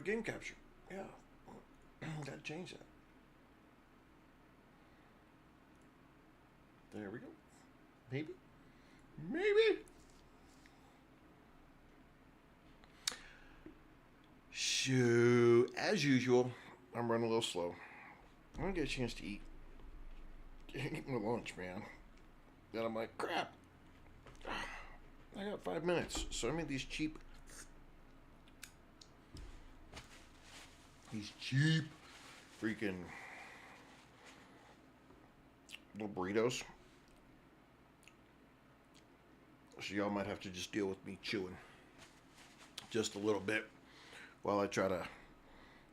Game capture. Yeah. Gotta change that. There we go. Maybe. Maybe. Shoot. As usual, I'm running a little slow. I don't get a chance to eat. Eat my lunch, man. Then I'm like, crap. I got 5 minutes. So I made these cheap freaking little burritos. So y'all might have to just deal with me chewing just a little bit while I try to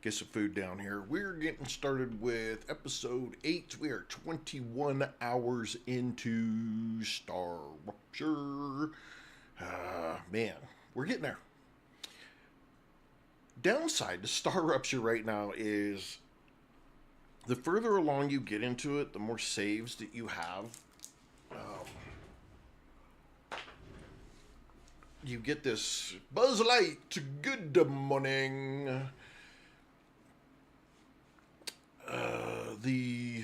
get some food down here. We're getting started with episode 8. We are 21 hours into StarRupture. Man, we're getting there. Downside to StarRupture right now is the further along you get into it, the more saves that you have. You get this Buzz Light, good morning. The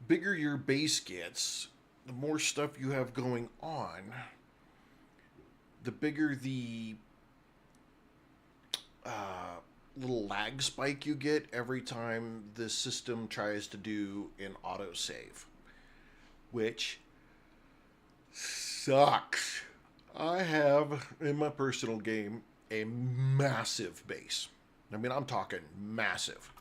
bigger your base gets, the more stuff you have going on, the bigger the little lag spike you get every time the system tries to do an autosave, which sucks. I have, in my personal game, a massive base. I mean, I'm talking massive.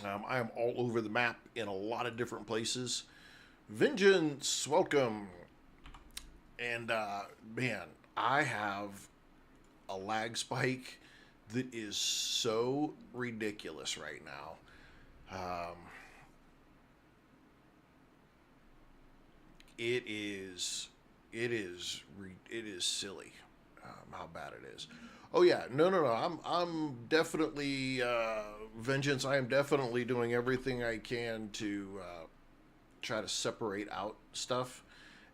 I am all over the map in a lot of different places. Vengeance, welcome. And, man, I have a lag spike that is so ridiculous right now. It is silly how bad it is. Oh yeah, no. I'm definitely Vengeance. I am definitely doing everything I can to try to separate out stuff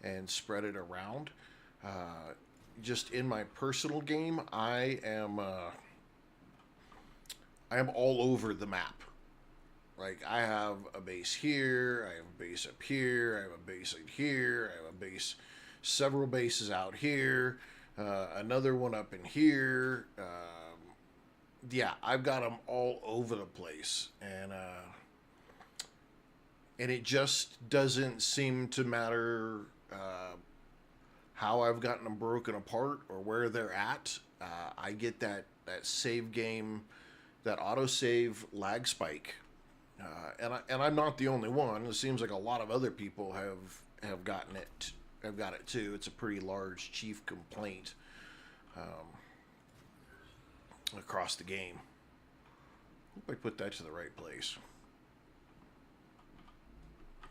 and spread it around. Just in my personal game, I am all over the map. Like, I have a base here, I have a base up here, I have a base out here, I have a base, several bases out here, another one up in here. Yeah, I've got them all over the place, and it just doesn't seem to matter how I've gotten them broken apart or where they're at. I get that save game, that autosave lag spike, and I'm not the only one. It seems like a lot of other people have gotten it. Have got it too. It's a pretty large chief complaint across the game. Hope I put that to the right place.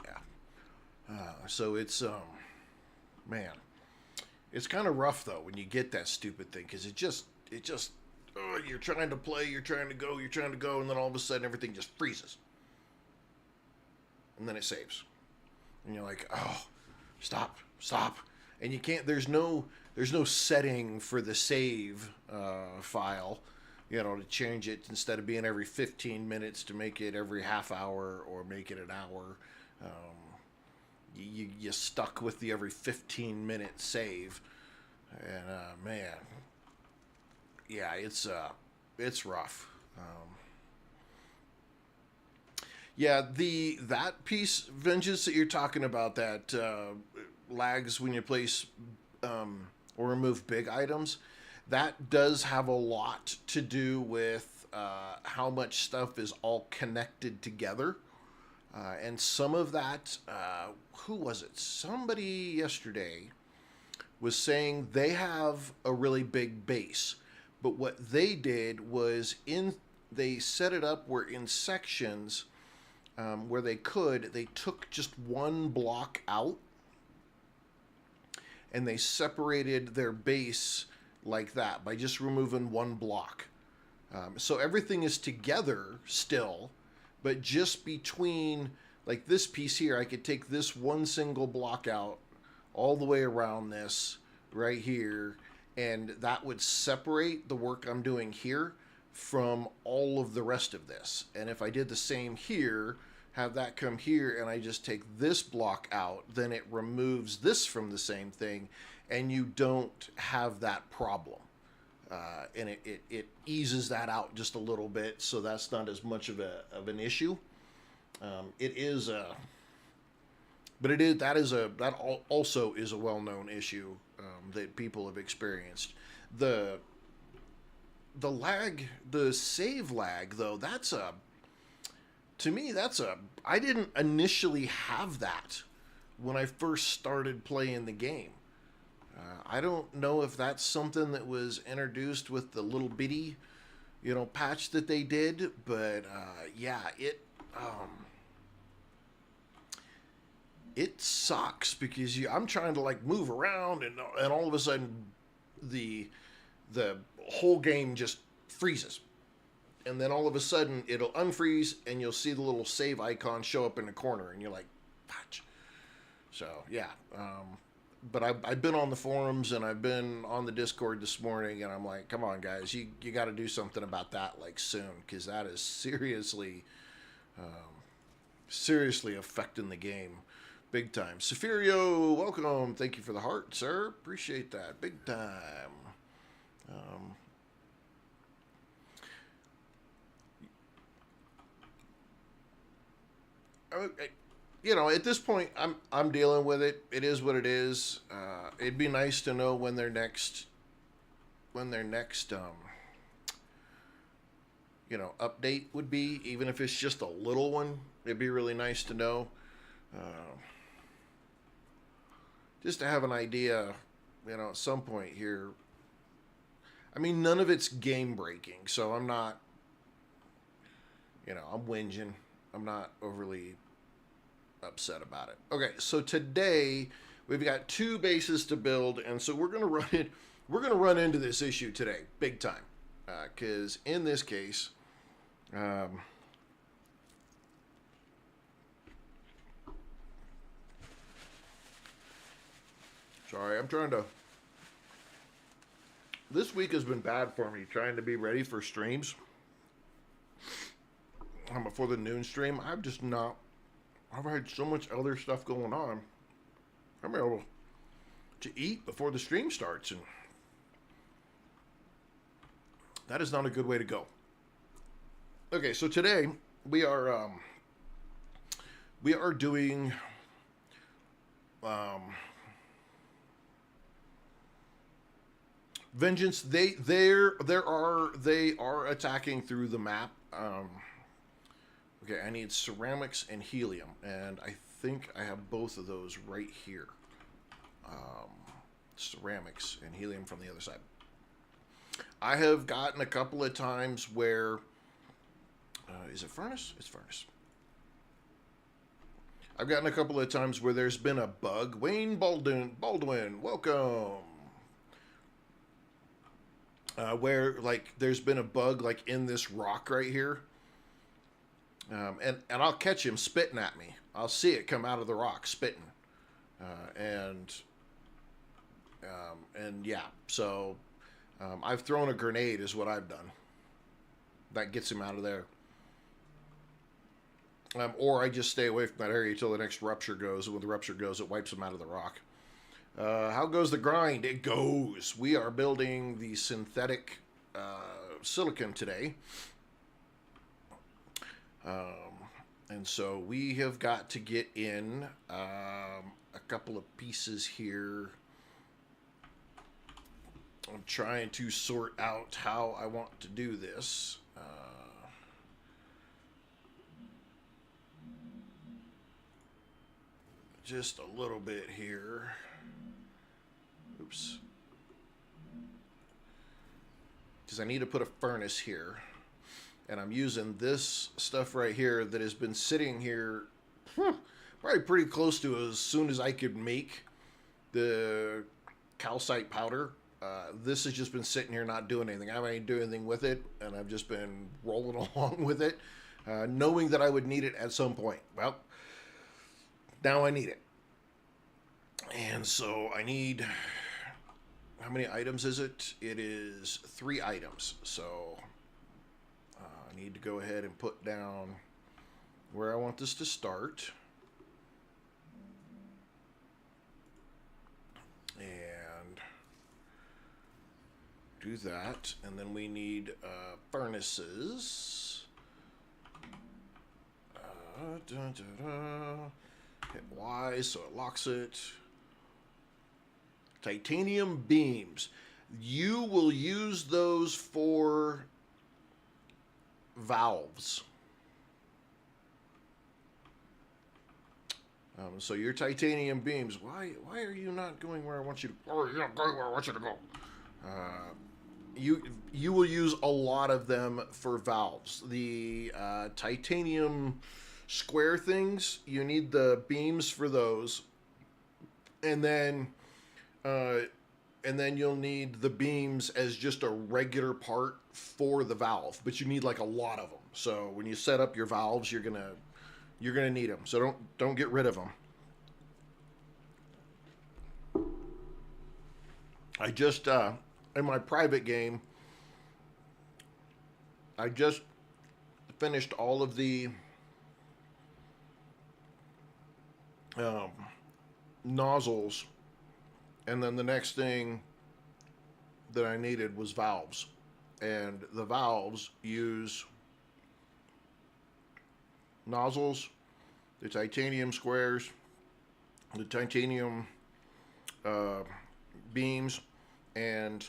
Yeah. So it's man, it's kind of rough though when you get that stupid thing, because it just you're trying to play, you're trying to go, and then all of a sudden everything just freezes, and then it saves, and you're like, oh, stop, and you can't. There's no setting for the save file, to change it instead of being every 15 minutes to make it every half hour or make it an hour. You stuck with the every 15-minute save, and man, yeah, it's rough. Yeah, that piece, Vengeance, that you're talking about, that lags when you place or remove big items, that does have a lot to do with how much stuff is all connected together. And some of that, who was it? Somebody yesterday was saying they have a really big base, but what they did was they set it up where in sections where they took just one block out and they separated their base like that by just removing one block. So everything is together still, but just between, like this piece here, I could take this one single block out all the way around this right here, and that would separate the work I'm doing here from all of the rest of this. And if I did the same here, have that come here, and I just take this block out, then it removes this from the same thing, and you don't have that problem. And it eases that out just a little bit, so that's not as much of an issue. It is a, but that also is a well-known issue that people have experienced. The lag, the save lag, though, to me, I didn't initially have that when I first started playing the game. I don't know if that's something that was introduced with the little bitty, patch that they did, but yeah, it sucks because I'm trying to like move around, and all of a sudden the whole game just freezes. And then all of a sudden it'll unfreeze, and you'll see the little save icon show up in the corner, and you're like, fudge. So yeah, but I've been on the forums, and I've been on the Discord this morning, and I'm like, come on guys, you got to do something about that like soon, because that is seriously affecting the game big time. Sephirio, welcome. Thank you for the heart, sir. Appreciate that big time. At this point, I'm dealing with it. It is what it is. It'd be nice to know when their next update would be, even if it's just a little one. It'd be really nice to know, just to have an idea, at some point here. I mean, none of it's game breaking, so I'm not, I'm whinging. I'm not overly upset about it. Okay, so today we've got 2 bases to build, and so we're gonna run into this issue today, big time, because in this case, sorry, I'm trying to. This week has been bad for me, trying to be ready for streams. Before the noon stream, I've had so much other stuff going on. I'm able to eat before the stream starts, and that is not a good way to go. Okay, so today we are doing Vengeance. They are attacking through the map. Okay, I need ceramics and helium, and I think I have both of those right here. Ceramics and helium from the other side. I have gotten a couple of times where, is it furnace? It's furnace. I've gotten a couple of times where there's been a bug. Wayne Baldwin, welcome. Where like there's been a bug like in this rock right here. And I'll catch him spitting at me. I'll see it come out of the rock spitting. And yeah, so I've thrown a grenade is what I've done. That gets him out of there. Or I just stay away from that area until the next rupture goes. And when the rupture goes, it wipes him out of the rock. How goes the grind? It goes. We are building the synthetic silicon today. And so we have got to get in a couple of pieces here. I'm trying to sort out how I want to do this. Just a little bit here. Oops. Because I need to put a furnace here. And I'm using this stuff right here that has been sitting here probably pretty close to as soon as I could make the calcite powder. This has just been sitting here not doing anything. I haven't doing anything with it, and I've just been rolling along with it, knowing that I would need it at some point. Well, now I need it. And so I need, how many items is it? It is 3 items. So I need to go ahead and put down where I want this to start. And do that. And then we need furnaces. Hit Y so it locks it. Titanium beams. You will use those for valves. So your titanium beams. Why are you not going where I want you to? Oh, you're not going where I want you to go. You will use a lot of them for valves. The titanium square things. You need the beams for those, and then you'll need the beams as just a regular part for the valve. But you need like a lot of them. So when you set up your valves, you're gonna need them. So don't get rid of them. I just in my private game, I just finished all of the nozzles, and then the next thing that I needed was valves, and the valves use nozzles, the titanium squares, the titanium beams, and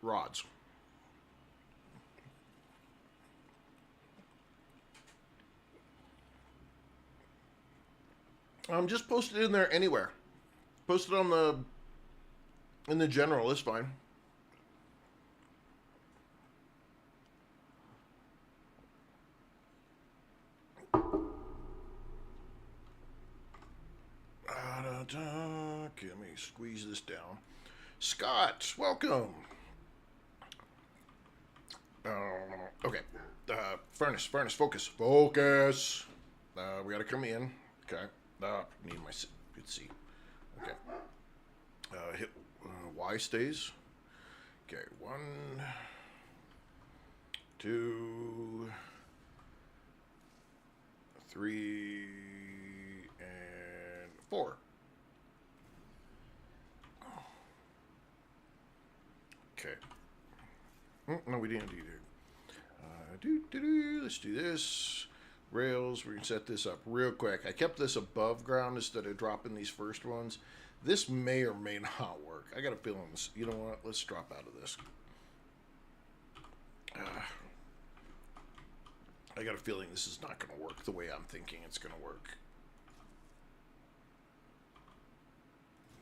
rods. Just post it in there anywhere. Post it on in the general. It's fine. Okay, let me squeeze this down. Scott, welcome. Okay. Furnace, focus. We gotta come in. Okay. Need my good seat. Okay. Hit Y stays. Okay. 1, 2, 3, and 4. Okay. No, we didn't do that. Let's do this. Rails, we can set this up real quick. I kept this above ground instead of dropping these first ones. This may or may not work. I got a feeling this. You know what? Let's drop out of this. I got a feeling this is not going to work the way I'm thinking it's going to work.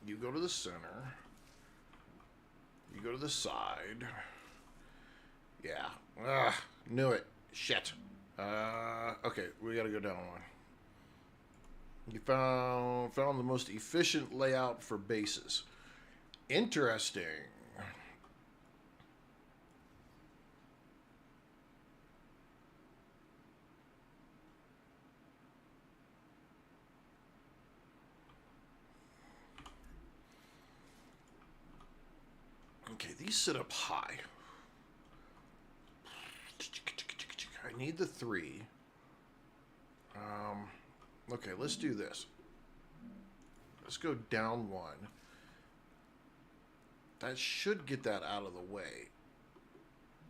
You go to the center. You go to the side. Yeah. Knew it. Shit. Okay, we gotta go down one. You found the most efficient layout for bases. Interesting. Okay, these sit up high. I need the 3. Okay, let's do this. Let's go down 1. That should get that out of the way.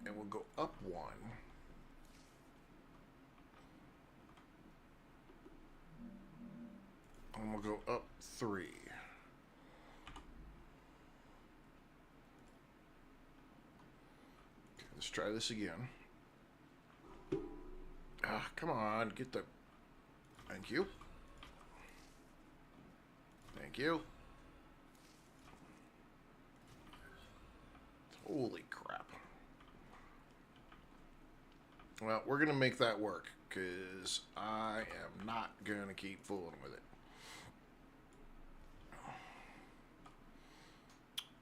And we'll go up 1. And we'll go up 3. Okay, let's try this again. Come on, get the... Thank you. Thank you. Holy crap. Well, we're going to make that work, because I am not going to keep fooling with it.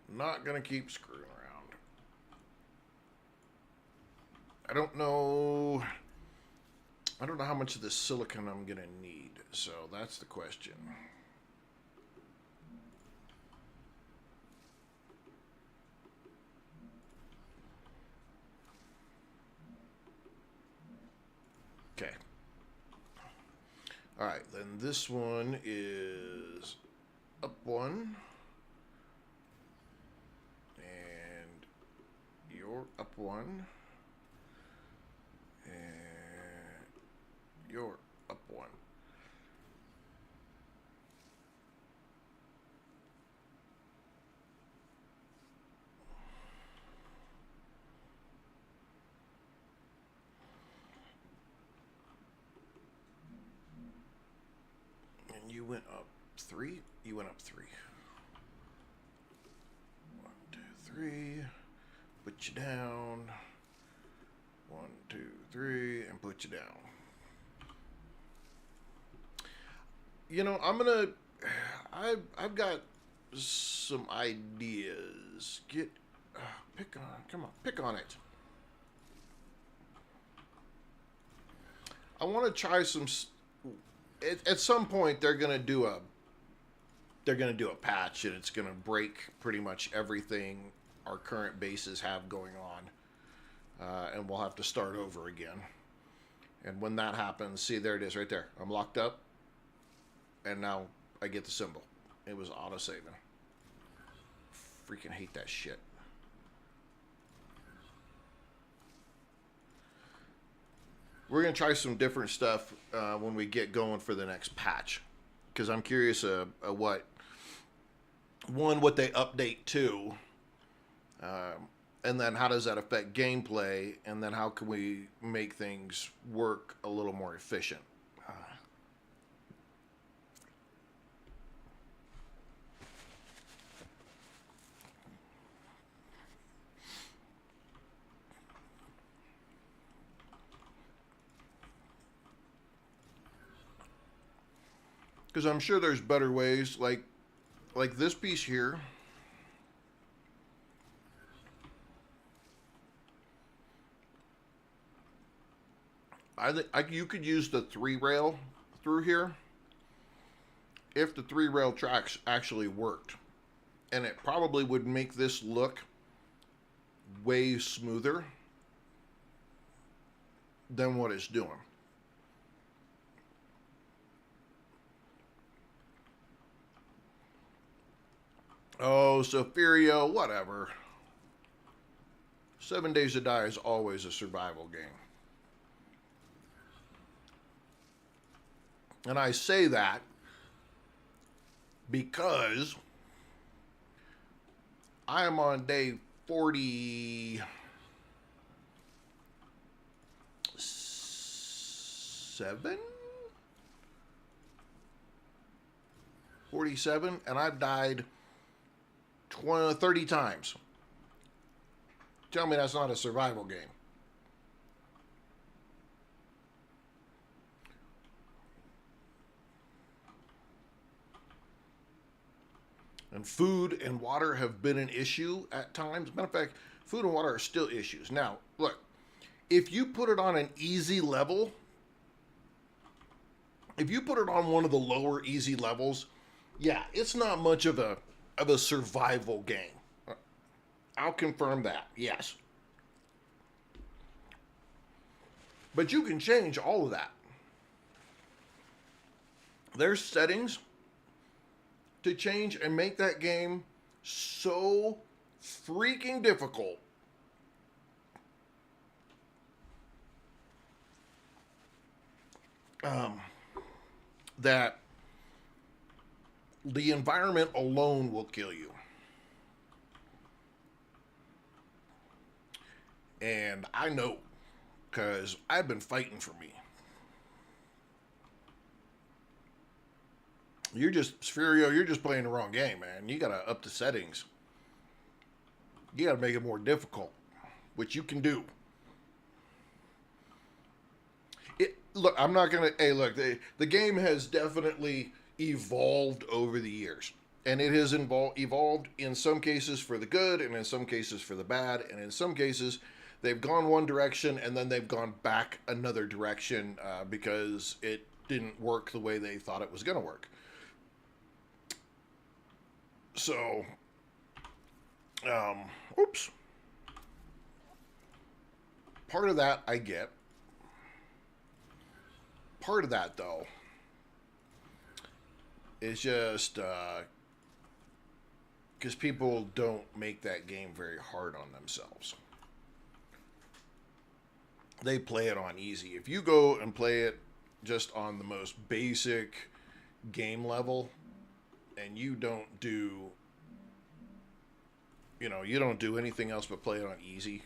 Not going to keep screwing around. I don't know how much of this silicon I'm going to need, so that's the question. All right, then this one is up one. And you're up one. And you're up one. And you went up three. You went up three. 1, 2, 3. Put you down. 1, 2, 3, and put you down. You know, I've got some ideas. Come on, pick on it. I want to try some. At some point, they're gonna do a patch, and it's gonna break pretty much everything our current bases have going on, and we'll have to start over again. And when that happens, see, there it is, right there. I'm locked up, and now I get the symbol. It was auto saving. Freaking hate that shit. We're going to try some different stuff when we get going for the next patch. Because I'm curious what they update to. And then how does that affect gameplay? And then how can we make things work a little more efficient? Because I'm sure there's better ways, like this piece here. I think you could use the 3-rail through here if the 3-rail tracks actually worked, and it probably would make this look way smoother than what it's doing. Oh, Soferio, whatever. 7 Days to Die is always a survival game. And I say that because I am on day 47? 47, and I've died 30 times. Tell me that's not a survival game. And food and water have been an issue at times. Matter of fact, food and water are still issues. Now, look, if you put it on an easy level, if you put it on one of the lower easy levels, yeah, it's not much of a survival game. I'll confirm that, yes. But you can change all of that. There's settings to change and make that game so freaking difficult that the environment alone will kill you. And I know, because I've been fighting for me. You're just playing the wrong game, man. You gotta up the settings. You gotta make it more difficult, which you can do. Look, I'm not gonna. Hey, look, the game has definitely evolved over the years, and it has evolved in some cases for the good, and in some cases for the bad, and in some cases they've gone one direction and then they've gone back another direction because it didn't work the way they thought it was going to work. So, oops. Part of that I get. Part of that, though, It's just because people don't make that game very hard on themselves. They play it on easy. If you go and play it just on the most basic game level, and you don't do, you don't do anything else but play it on easy.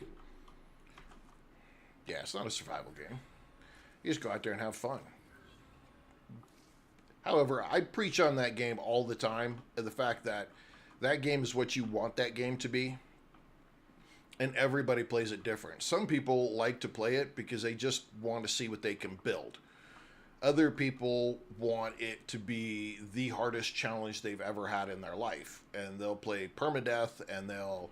Yeah, it's not a survival game. You just go out there and have fun. However, I preach on that game all the time, the fact that that game is what you want that game to be, and everybody plays it different. Some people like to play it because they just want to see what they can build. Other people want it to be the hardest challenge they've ever had in their life, and they'll play permadeath, and they'll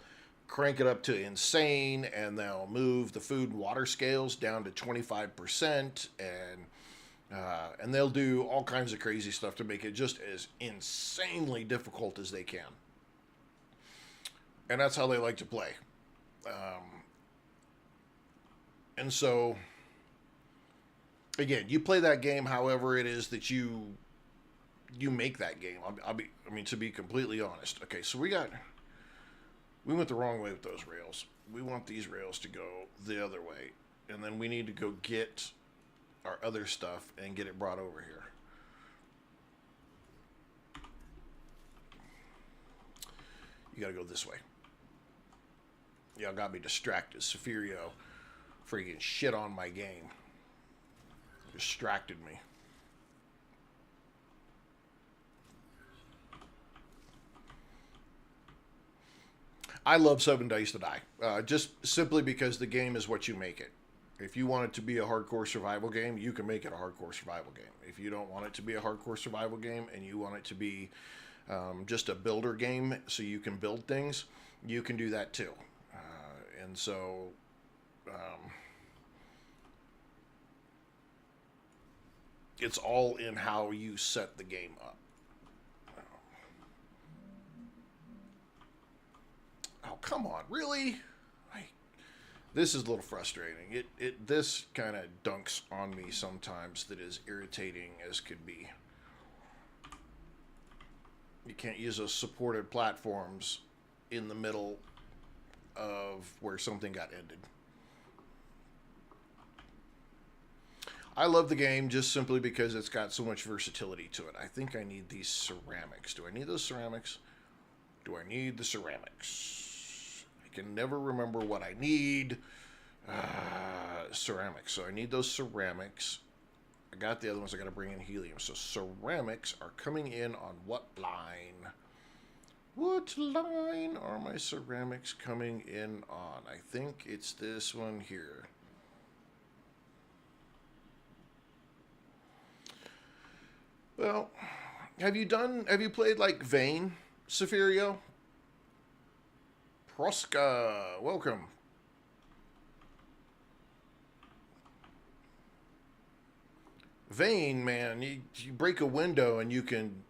crank it up to insane, and they'll move the food and water scales down to 25%, and they'll do all kinds of crazy stuff to make it just as insanely difficult as they can. And that's how they like to play. And so, again, you play that game however it is that you make that game. To be completely honest. Okay, so we went the wrong way with those rails. We want these rails to go the other way. And then we need to go get our other stuff and get it brought over here. You gotta go this way. Y'all got me distracted. Safirio freaking shit on my game. Distracted me. I love 7 Dice to Die. Just simply because the game is what you make it. If you want it to be a hardcore survival game, you can make it a hardcore survival game. If you don't want it to be a hardcore survival game and you want it to be just a builder game so you can build things, you can do that too. And so it's all in how you set the game up. Oh, come on, really? This is a little frustrating. This kind of dunks on me sometimes that is irritating as could be. You can't use those supported platforms in the middle of where something got ended. I love the game just simply because it's got so much versatility to it. I think I need these ceramics. Do I need those ceramics? Do I need the ceramics? I can never remember what I need. Ceramics. So I need those ceramics. I got the other ones. I got to bring in helium. So ceramics are coming in on what line? What line are my ceramics coming in on? I think it's this one here. Well, have you played like Vane, Safirio? Proska, welcome. Vane, man, you break a window and you can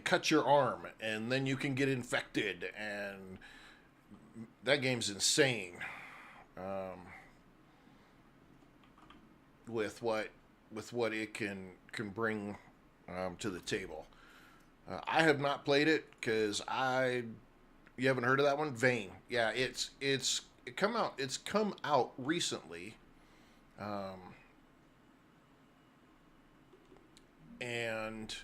cut your arm, and then you can get infected, and that game's insane. With what it can bring to the table. I have not played it because you haven't heard of that one? Vane. Yeah, it's come out recently. And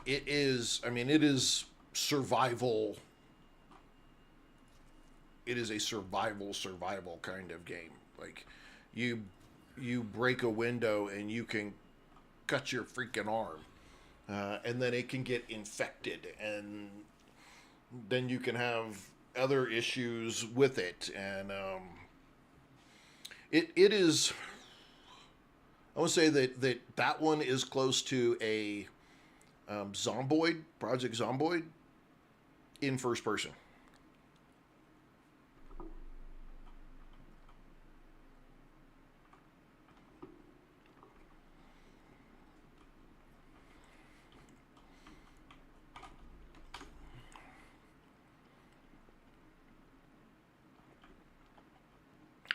it is survival. It is a survival kind of game. Like you break a window and you can cut your freaking arm, and then it can get infected, and then you can have other issues with it, and it is. I would say that one is close to a Zomboid, Project Zomboid, in first person.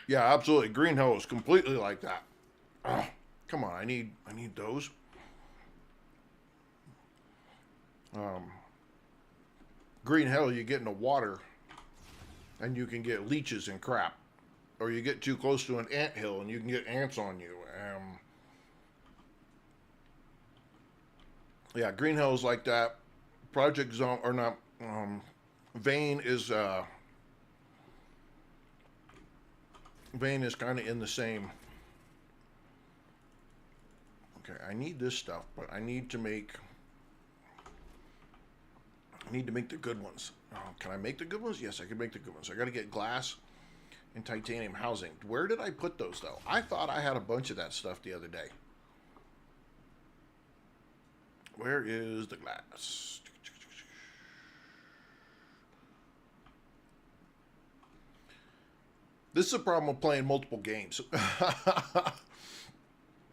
Yeah, absolutely. Green Hell is completely like that. Ugh, come on, I need those. Um, Green Hell, you get into water, and you can get leeches and crap. Or you get too close to an ant hill, and you can get ants on you. Yeah, Green Hell is like that. Project Zone, or not, Vane is, kind of in the same. Okay, I need this stuff, but I need to make the good ones. Oh, can I make the good ones? Yes, I can make the good ones. I got to get glass and titanium housing. Where did I put those, though? I thought I had a bunch of that stuff the other day. Where is the glass? This is a problem with playing multiple games.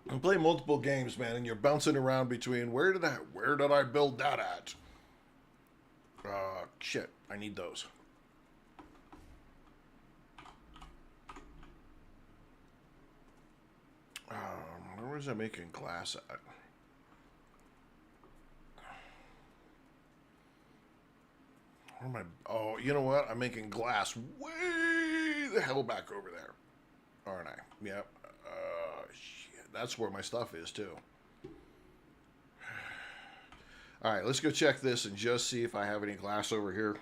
I'm playing multiple games, man, and you're bouncing around between where did I build that at? Shit, I need those. Where was I making glass at? Where am I? Oh, you know what? I'm making glass way the hell back over there, aren't I? Yep. Shit, that's where my stuff is too. All right, let's go check this and just see if I have any glass over here.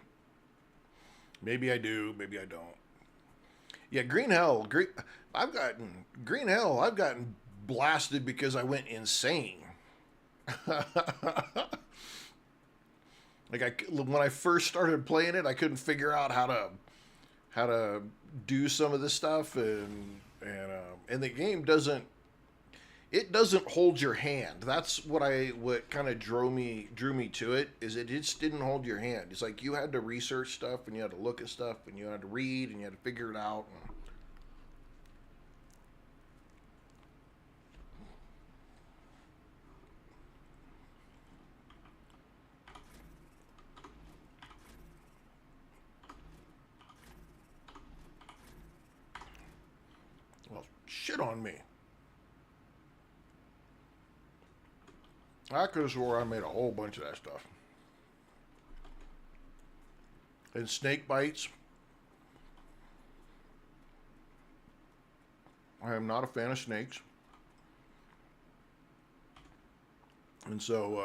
Maybe I do, maybe I don't. Yeah, Green Hell. I've gotten blasted because I went insane. Like when I first started playing it, I couldn't figure out how to do some of this stuff, and the game doesn't hold your hand. That's what kind of drew me to it, is it just didn't hold your hand. It's like you had to research stuff, and you had to look at stuff, and you had to read, and you had to figure it out. Well, shit on me. I could have swore I made a whole bunch of that stuff. And snake bites. I am not a fan of snakes. And so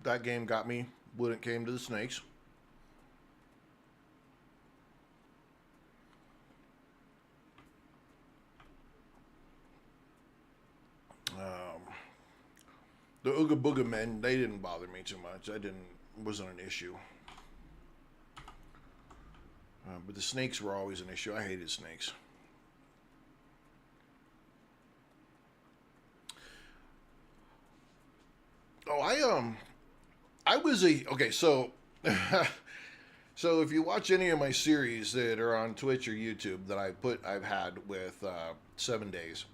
that game got me when it came to the snakes. The Ooga Booga men, they didn't bother me too much. Wasn't an issue. But the snakes were always an issue. I hated snakes. Oh, I was okay. So, so if you watch any of my series that are on Twitch or YouTube that I've had with 7 days,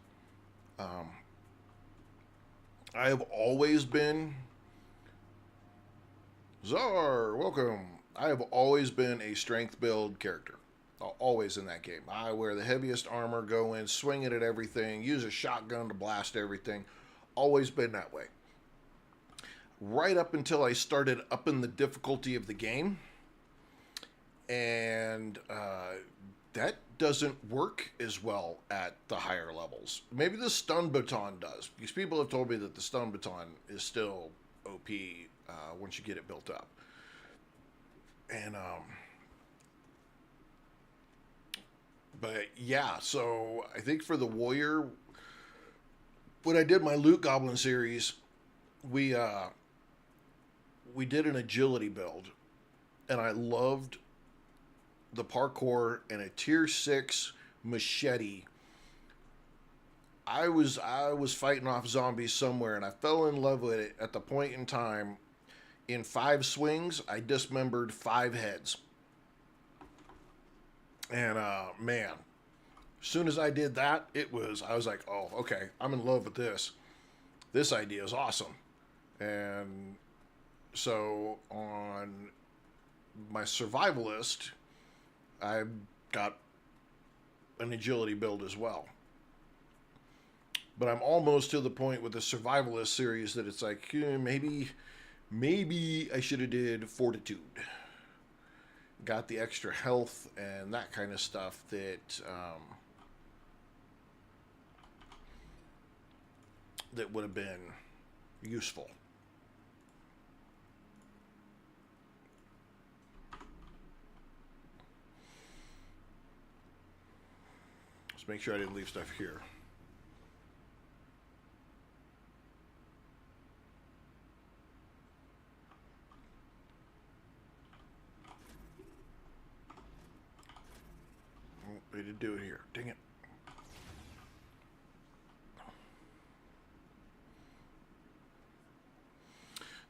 I have always been Czar. Welcome. I have always been a strength build character. Always in that game. I wear the heaviest armor, go in, swing it at everything, use a shotgun to blast everything. Always been that way. Right up until I started upping the difficulty of the game. And that doesn't work as well at the higher levels. Maybe the stun baton does, because people have told me that the stun baton is still OP once you get it built up. And but yeah, so I think for the warrior, when I did my loot goblin series, we did an agility build, and I loved the parkour and a tier 6 machete. I was fighting off zombies somewhere, and I fell in love with it at the point in time. In 5 swings, I dismembered 5 heads. And man, as soon as I did that, I was like, oh, okay, I'm in love with this. This idea is awesome. And so on my survivalist, I got an agility build as well. But I'm almost to the point with the survivalist series that it's like, maybe I should have did fortitude. Got the extra health and that kind of stuff that would have been useful. Let's make sure I didn't leave stuff here. Oh, way to do it here. Dang it.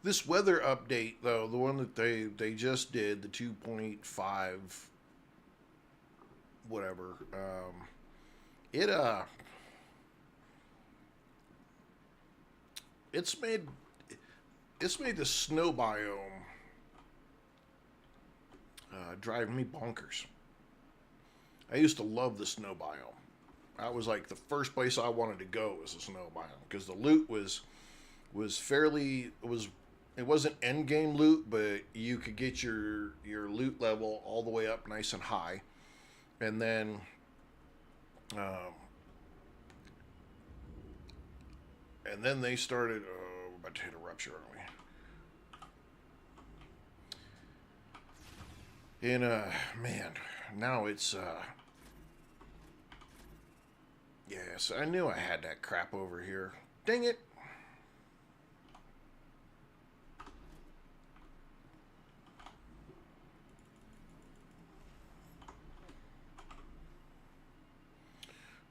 This weather update, though, the one that they just did, the 2.5 whatever, it's made the snow biome drive me bonkers. I used to love the snow biome. That was like the first place I wanted to go was the snow biome because the loot was fairly it wasn't end game loot, but you could get your loot level all the way up nice and high, and then they started. Oh, we're about to hit a rupture, aren't we? And man, now it's yes, I knew I had that crap over here. Dang it.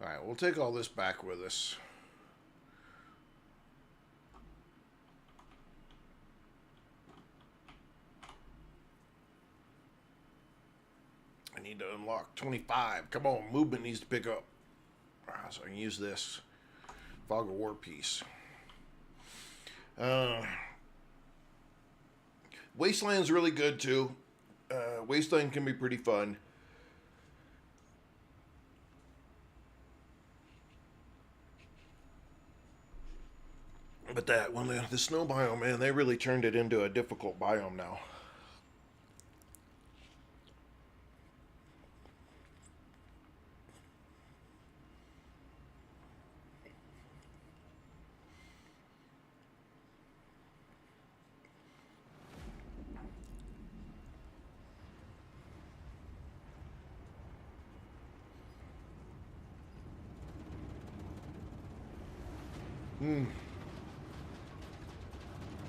Alright, we'll take all this back with us. I need to unlock 25. Come on, movement needs to pick up. So I can use this Fog of War piece. Wasteland's really good too. Wasteland can be pretty fun. But that one, the snow biome, man, they really turned it into a difficult biome now.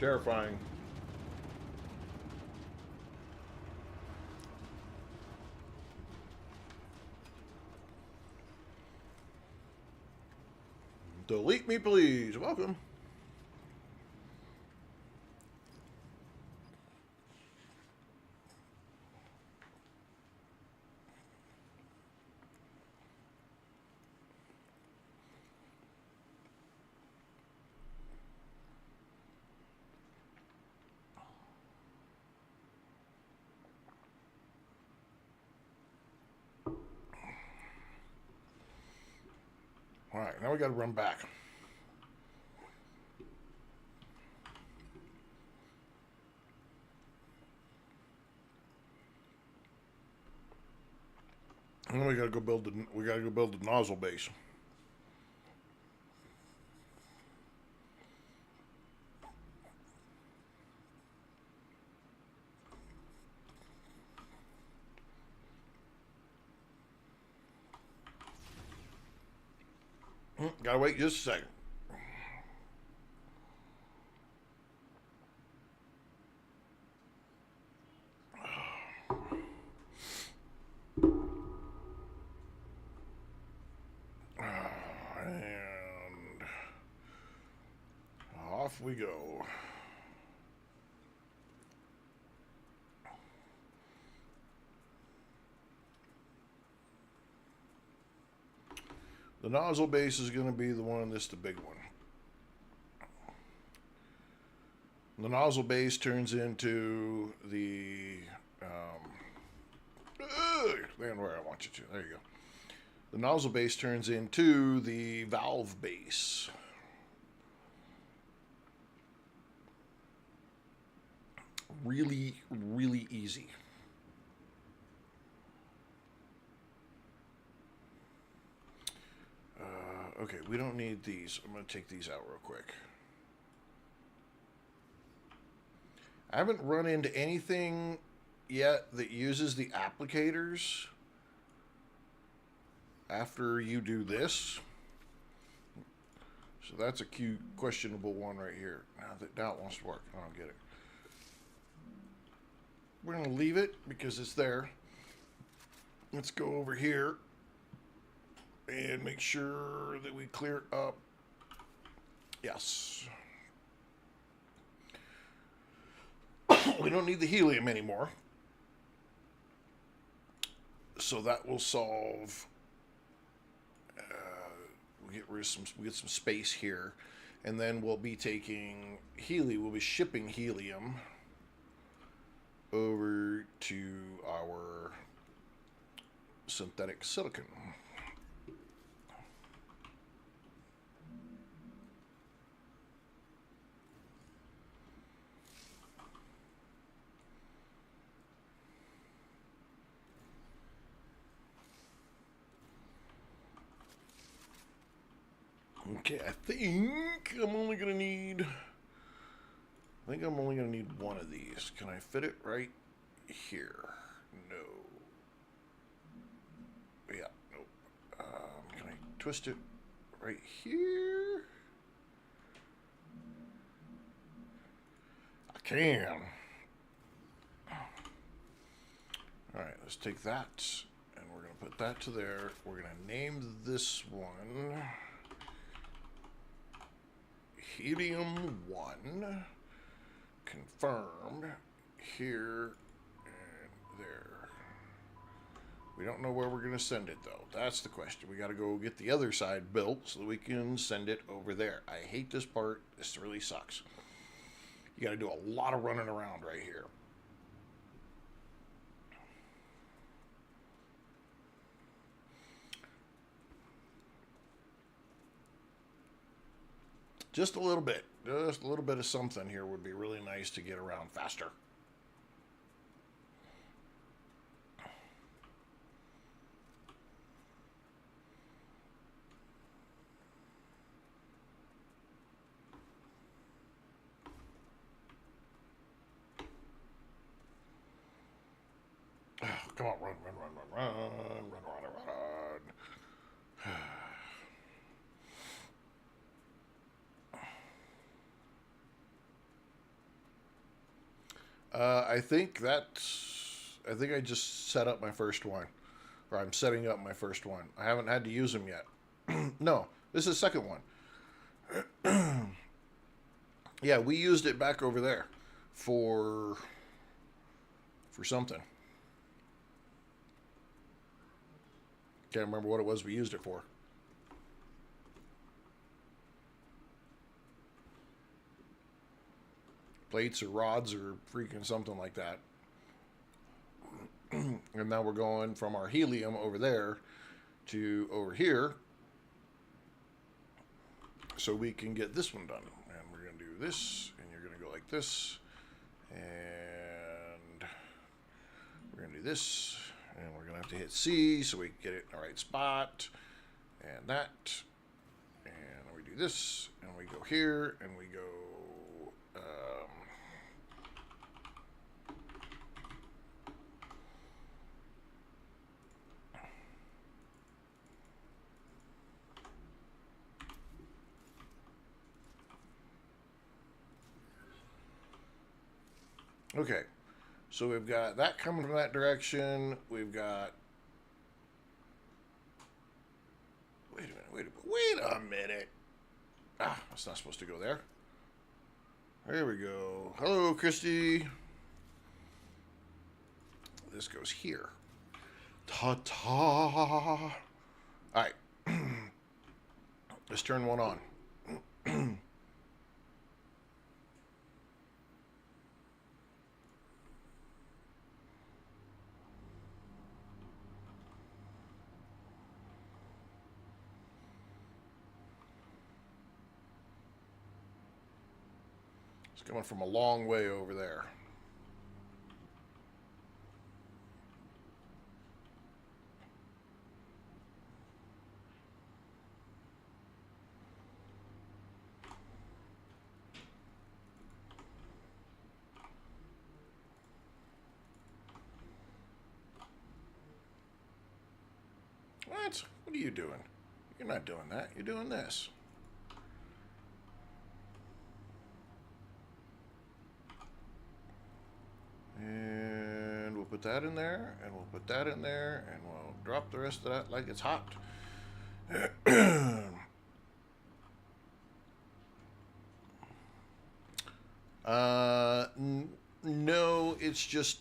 Terrifying. Delete me, please. Welcome. All right, now we got to run back. And we got to go build the nozzle base. Gotta wait just a second. And off we go. The nozzle base is going to be the one that's the big one. The nozzle base turns into the land where I want you to. There you the nozzle base turns into the valve base. Really, really easy. Okay, we don't need these. I'm going to take these out real quick. I haven't run into anything yet that uses the applicators after you do this. So that's a cute, questionable one right here. Now it wants to work. I don't get it. We're going to leave it because it's there. Let's go over here and make sure that we clear up. Yes. We don't need the helium anymore. So that will solve. We get some space here, and then we'll be taking helium. We'll be shipping helium over to our synthetic silicon. Okay, I think I'm only gonna need one of these. Can I fit it right here? No. Yeah, nope. Can I twist it right here? I can. Alright, let's take that, and we're gonna put that to there. We're gonna name this one Helium 1, confirmed, here and there. We don't know where we're going to send it, though. That's the question. We got to go get the other side built so that we can send it over there. I hate this part. This really sucks. You got to do a lot of running around right here. Just a little bit. Just a little bit of something here would be really nice to get around faster. Oh, come on, run, run, run, run, run, run, run, run, run. I think I just set up my first one. Or I'm setting up my first one. I haven't had to use them yet. No, this is the second one. Yeah, we used it back over there for something. Can't remember what it was we used it for. Plates or rods or freaking something like that. And now we're going from our helium over there to over here so we can get this one done. And we're going to do this, and you're going to go like this, and we're going to do this, and we're going to have to hit C so we can get it in the right spot, and that, and we do this, and we go here, and we go okay, so we've got that coming from that direction. We've got. Wait a minute. Ah, that's not supposed to go there. There we go. Hello, Christy. This goes here. Ta-ta. All right. Let's turn one on. It's coming from a long way over there. What? What are you doing? You're not doing that. You're doing this. And we'll put that in there, and we'll put that in there, and we'll drop the rest of that like it's hot. No, it's just,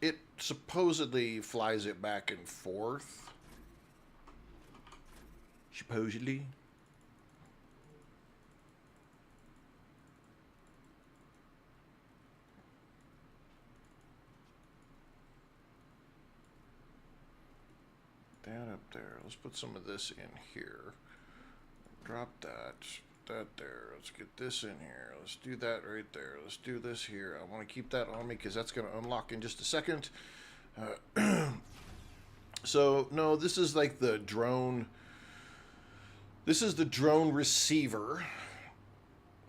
it supposedly flies it back and forth. Supposedly. That up there. Let's put some of this in here. Drop that. That there. Let's get this in here. Let's do that right there. Let's do this here. I want to keep that on me because that's going to unlock in just a second. So, no, this is like the drone. This is the drone receiver.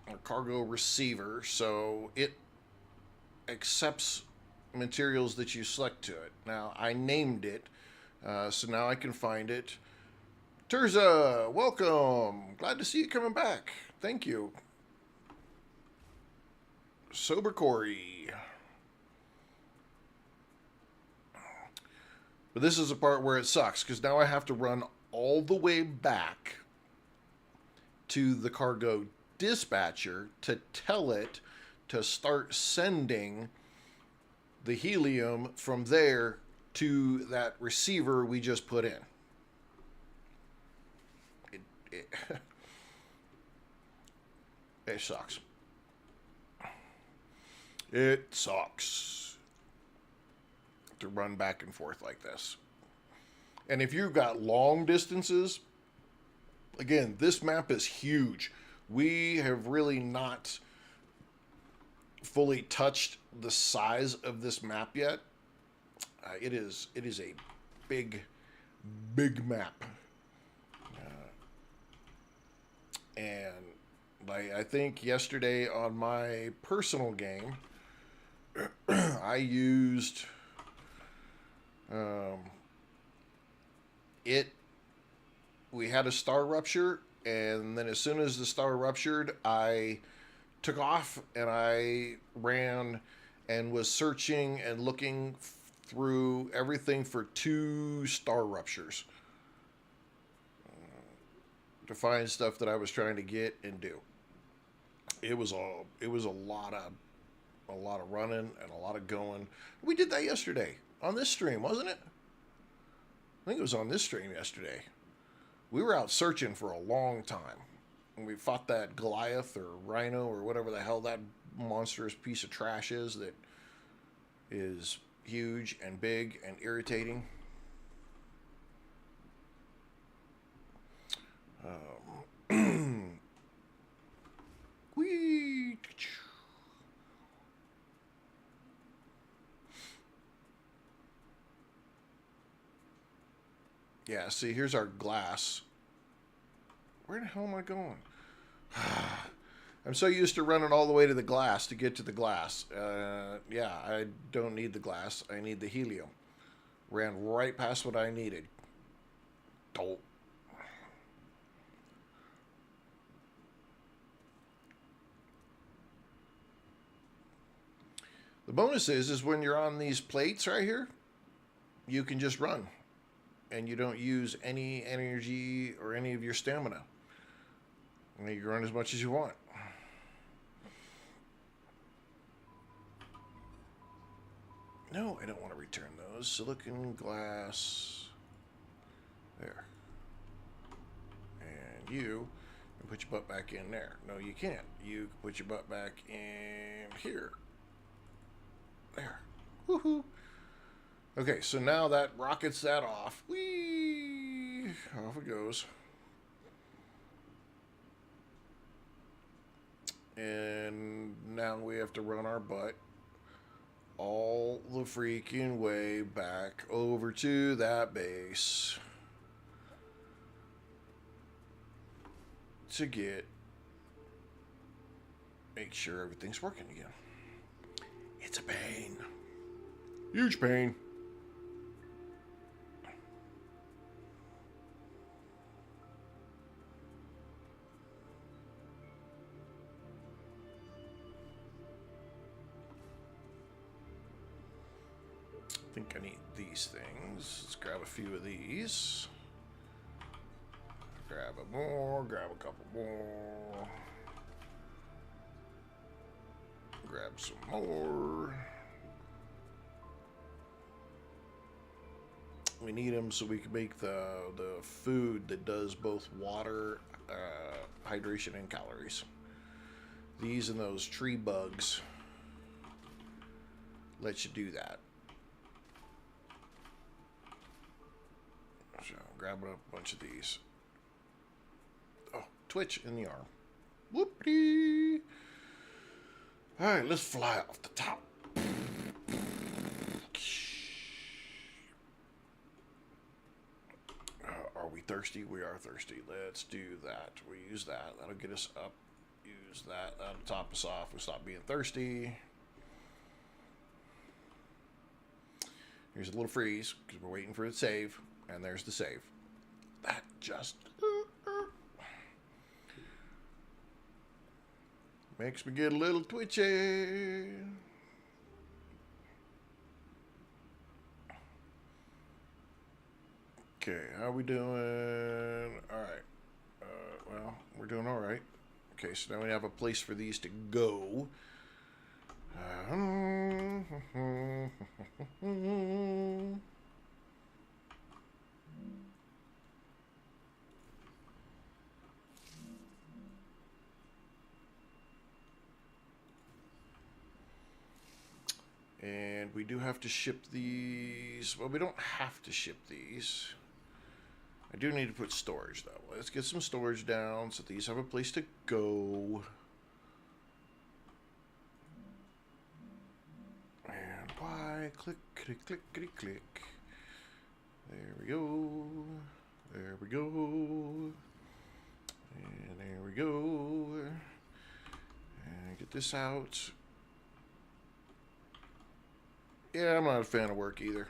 Or cargo receiver. So, it accepts materials that you select to it. Now, I named it. So now I can find it. Terza, welcome. Glad to see you coming back. Thank you. Sober Corey. But this is the part where it sucks, because now I have to run all the way back to the cargo dispatcher to tell it to start sending the helium from there to that receiver we just put in. It sucks. It sucks to run back and forth like this. And if you've got long distances, again, this map is huge. We have really not fully touched the size of this map yet. It is a big map. And I think yesterday on my personal game, I used we had a StarRupture, and then as soon as the star ruptured, I took off and I ran and was searching and looking through everything for 2 StarRuptures to find stuff that I was trying to get and do. It was a lot of running and a lot of going. We did that yesterday on this stream, wasn't it? I think it was on this stream yesterday. We were out searching for a long time. And we fought that Goliath or Rhino or whatever the hell that monstrous piece of trash is that is huge and big and irritating. Whee! Yeah, see, here's our glass. Where the hell am I going? I'm so used to running all the way to the glass to get to the glass. Yeah, I don't need the glass. I need the helium. Ran right past what I needed. Dope. The bonus is when you're on these plates right here, you can just run. And you don't use any energy or any of your stamina. And you can run as much as you want. No, I don't want to return those. Silicon glass. There. And you can put your butt back in there. No, you can't. You can put your butt back in here. There. Woohoo. Okay, so now that rockets that off. Whee! Off it goes. And now we have to run our butt all the freaking way back over to that base to make sure everything's working again. It's a pain. Huge pain. I think I need these things. Let's grab a few of these. Grab a more, grab a couple more. Grab some more. We need them so we can make the food that does both water, hydration, and calories. These and those tree bugs let you do that. So grabbing up a bunch of these. Oh, twitch in the arm. Whoopty. All right, let's fly off the top. Are we thirsty? We are thirsty. Let's do that. We use that. That'll get us up. Use that. That'll top us off. We'll stop being thirsty. Here's a little freeze because we're waiting for it to save. And there's the save. That just makes me get a little twitchy. Okay, how we doing? All right. Well, we're doing all right. Okay, so now we have a place for these to go. And we do have to ship these. Well, we don't have to ship these. I do need to put storage, though. Let's get some storage down so these have a place to go. And why? Click, click, click, click, click. There we go. There we go. And there we go. And get this out. Yeah, I'm not a fan of work either.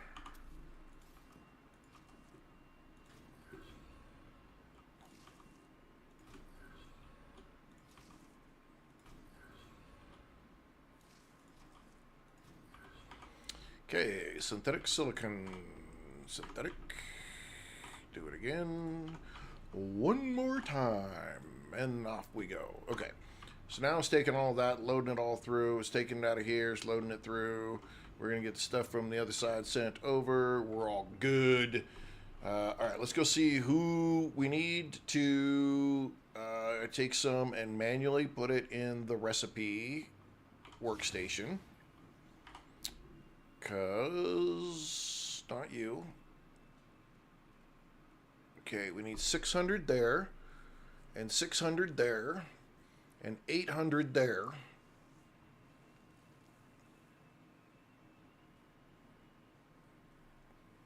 Okay, synthetic silicon. Synthetic. Do it again. One more time. And off we go. Okay. So now it's taking all that, loading it all through. It's taking it out of here. It's loading it through. We're going to get the stuff from the other side sent over. We're all good. All right, let's go see who we need to take some and manually put it in the recipe workstation. Because, not you. Okay, we need 600 there, and 600 there, and 800 there.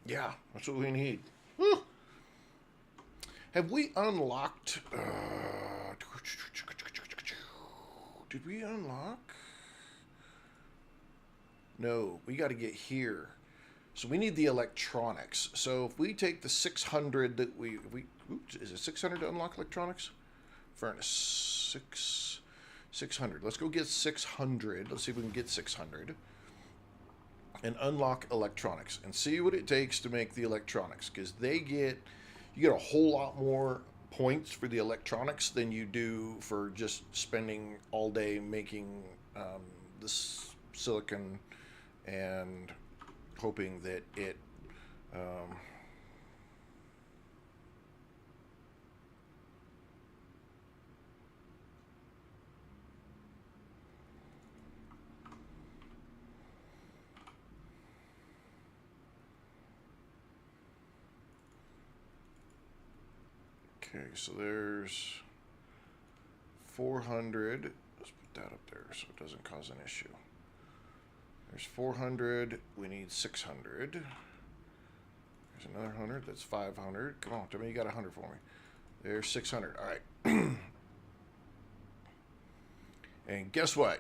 Yeah, that's what we need. Woo. Have we unlocked... did we unlock? No, we got to get here. So we need the electronics. So if we take the 600 that oops, is it 600 to unlock electronics? Furnace, 600. Let's go get 600. Let's see if we can get 600. And unlock electronics and see what it takes to make the electronics, because you get a whole lot more points for the electronics than you do for just spending all day making this silicon and hoping that it okay, so there's 400. Let's put that up there so it doesn't cause an issue. There's 400. We need 600. There's another 100. That's 500. Come on, tell me you got 100 for me. There's 600. All right. And guess what?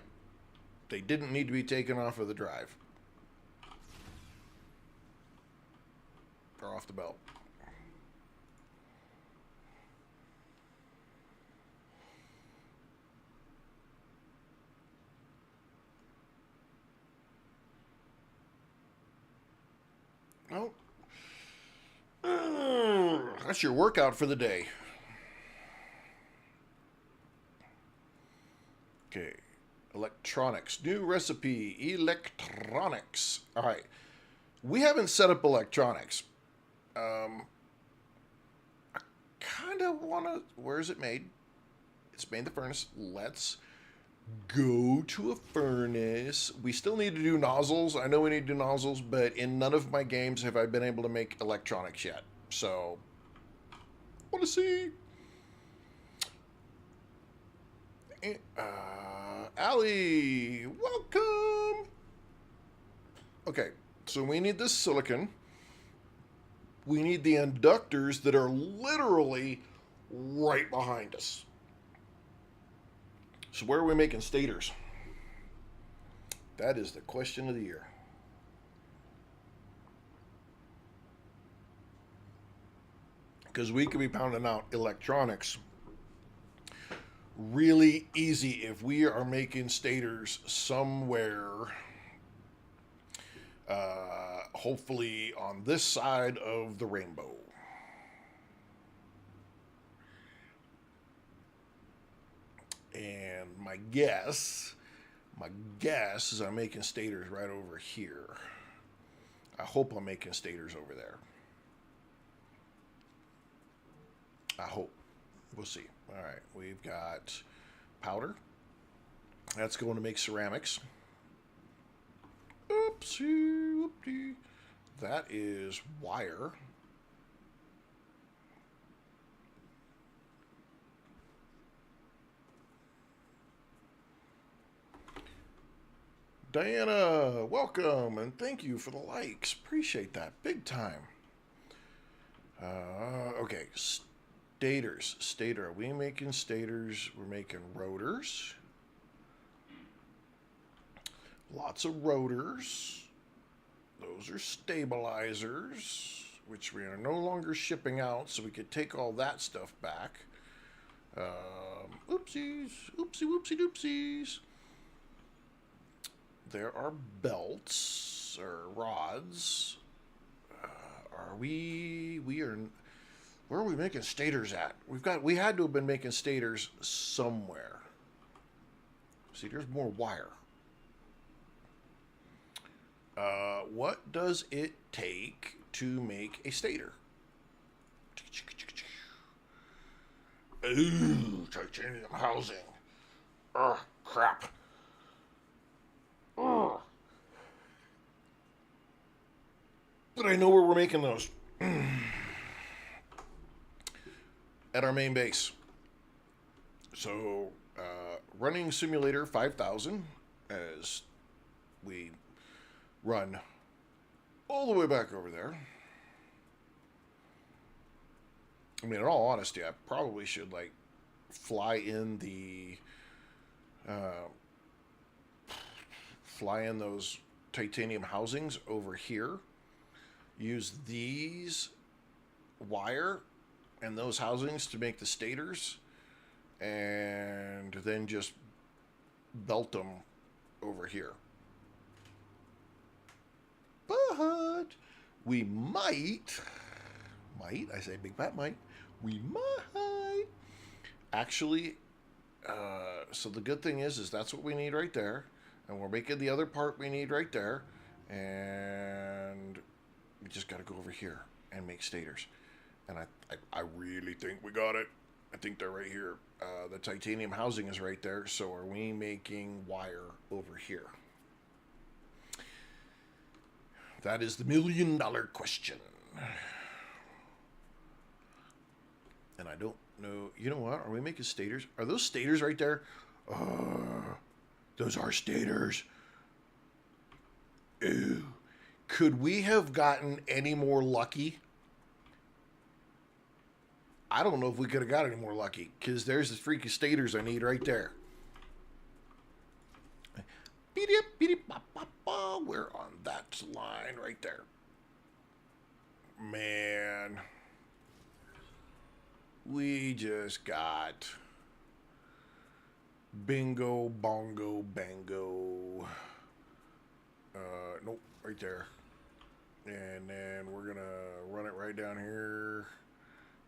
They didn't need to be taken off of the drive. They're off the belt. Well, that's your workout for the day. Okay. Electronics. New recipe. Electronics. All right. We haven't set up electronics. I kind of want to... Where is it made? It's made in the furnace. Let's go to a furnace. We still need to do nozzles. I know we need to do nozzles, but in none of my games have I been able to make electronics yet. So, want to see. Allie, welcome. Okay, so we need this silicon. We need the inductors that are literally right behind us. So where are we making stators? That is the question of the year. Because we could be pounding out electronics really easy if we are making stators somewhere, hopefully on this side of the rainbow. And my guess is I'm making stators right over here. I hope I'm making stators over there. I hope. We'll see. All right, we've got powder. That's going to make ceramics. Oopsie, whoopty. That is wire. Diana, welcome, and thank you for the likes. Appreciate that big time. Okay, stators. Stator. Are we making stators? We're making rotors. Lots of rotors. Those are stabilizers, which we are no longer shipping out, so we could take all that stuff back. Oopsies. Oopsie whoopsie doopsies. There are belts or rods. Where are we making stators at? We had to have been making stators somewhere. See, there's more wire. What does it take to make a stator? Ooh, titanium housing. Ugh, crap. Ugh. But I know where we're making those. At our main base. So, running simulator 5000 as we run all the way back over there. I mean, in all honesty, I probably should, like, fly in those titanium housings over here. Use these wire and those housings to make the stators, and then just belt them over here. But we might, I say big fat might, we might actually, so the good thing is that's what we need right there, and we're making the other part we need right there, and we just got to go over here and make stators. And I really think we got it. I think they're right here. The titanium housing is right there, so are we making wire over here? That is the $1 million question. And I don't know. You know what? Are we making stators? Are those stators right there? Those are stators. Ew. Could we have gotten any more lucky? I don't know if we could have got any more lucky, because there's the freaky stators I need right there. We're on that line right there. Man. We just got bingo, bongo, bango. Nope, right there. And then we're going to run it right down here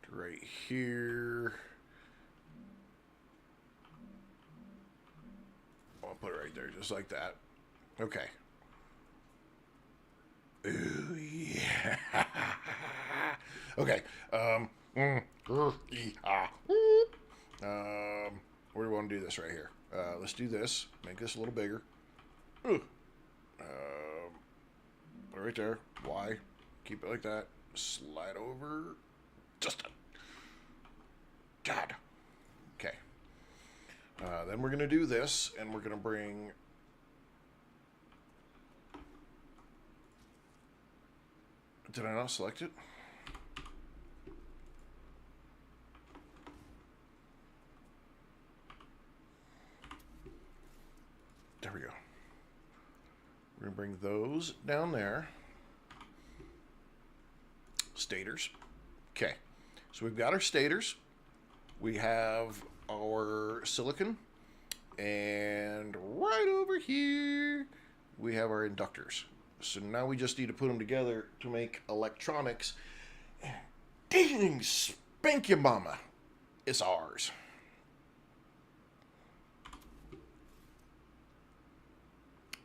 to right here. I'll put it right there, just like that. Okay. Ooh, yeah. Okay. Where do we want to do this right here? Let's do this. Make this a little bigger. Put it right there. Y. Keep it like that. Slide over. Just a... God. Okay. Then we're going to do this, and we're going to bring... Did I not select it? There we go. We're going to bring those down there. Stators. Okay. So we've got our stators. We have our silicon. And right over here, we have our inductors. So now we just need to put them together to make electronics. And ding, spank your mama. It's ours.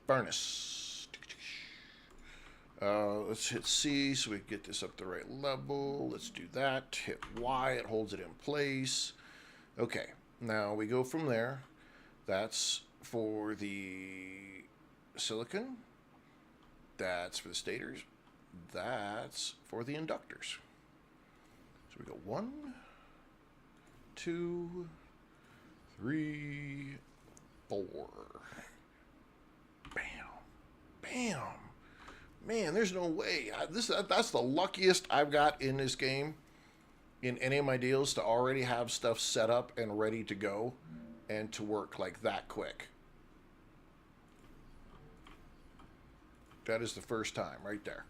Furnace. Let's hit C so we can get this up the right level. Let's do that. Hit Y. It holds it in place. Okay. Now we go from there. That's for the silicon. That's for the stators. That's for the inductors. So we go 1, 2, 3, 4. Bam. Bam. Man, there's no way. That's the luckiest I've got in this game, in any of my deals, to already have stuff set up and ready to go and to work like that quick. That is the first time right there.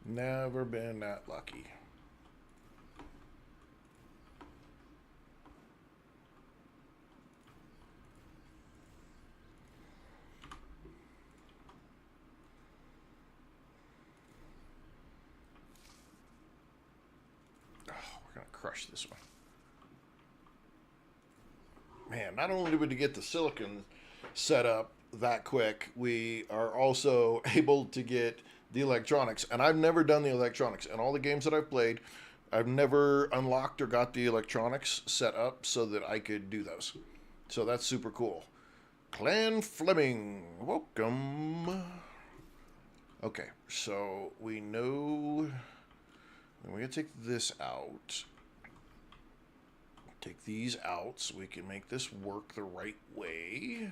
Never been that lucky. Crush this one. Man, not only did we get the silicon set up that quick, we are also able to get the electronics. And I've never done the electronics. In all the games that I've played, I've never unlocked or got the electronics set up so that I could do those. So that's super cool. Clan Fleming, welcome. Okay, so we know... we're going to take this out. Take these out so we can make this work the right way.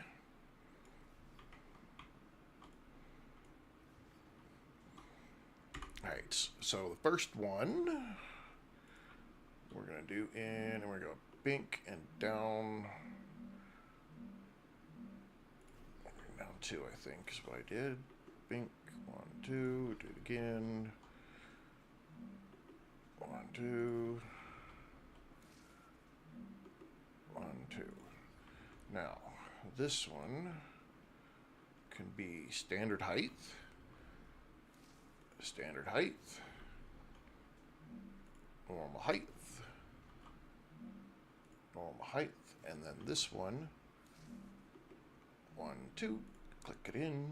Alright, so the first one we're going to do in, and we're going to go bink and down. Down 2, I think, is what I did. Bink, 1, 2, do it again. 1, 2. 1, 2. Now, this one can be standard height, normal height, and then this one, 1, 2, click it in,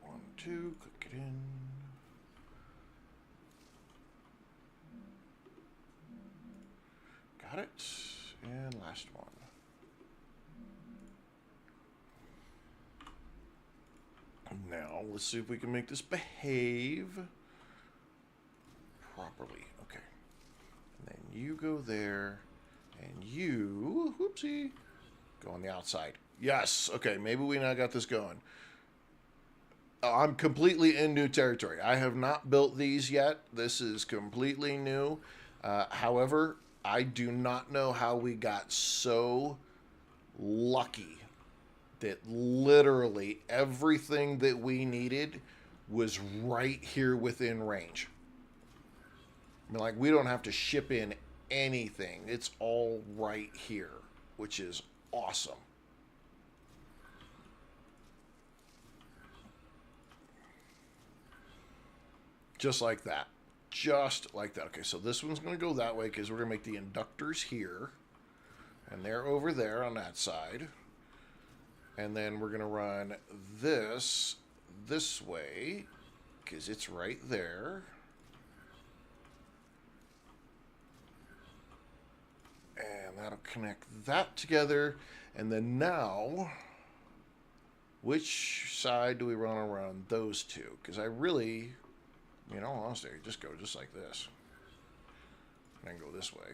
1, 2, click it in. Got it. And last one. Now, let's see if we can make this behave properly. Okay. And then you go there, and you, whoopsie, go on the outside. Yes. Okay, maybe we now got this going. I'm completely in new territory. I have not built these yet. This is completely new. However, I do not know how we got so lucky that literally everything that we needed was right here within range. I mean, like, we don't have to ship in anything. It's all right here, which is awesome. Just like that. Just like that. Okay, so this one's going to go that way because we're going to make the inductors here. And they're over there on that side. And then we're going to run this way because it's right there. And that'll connect that together. And then now, which side do we run around those two? Because I really... You know, honestly, just go just like this. And then go this way.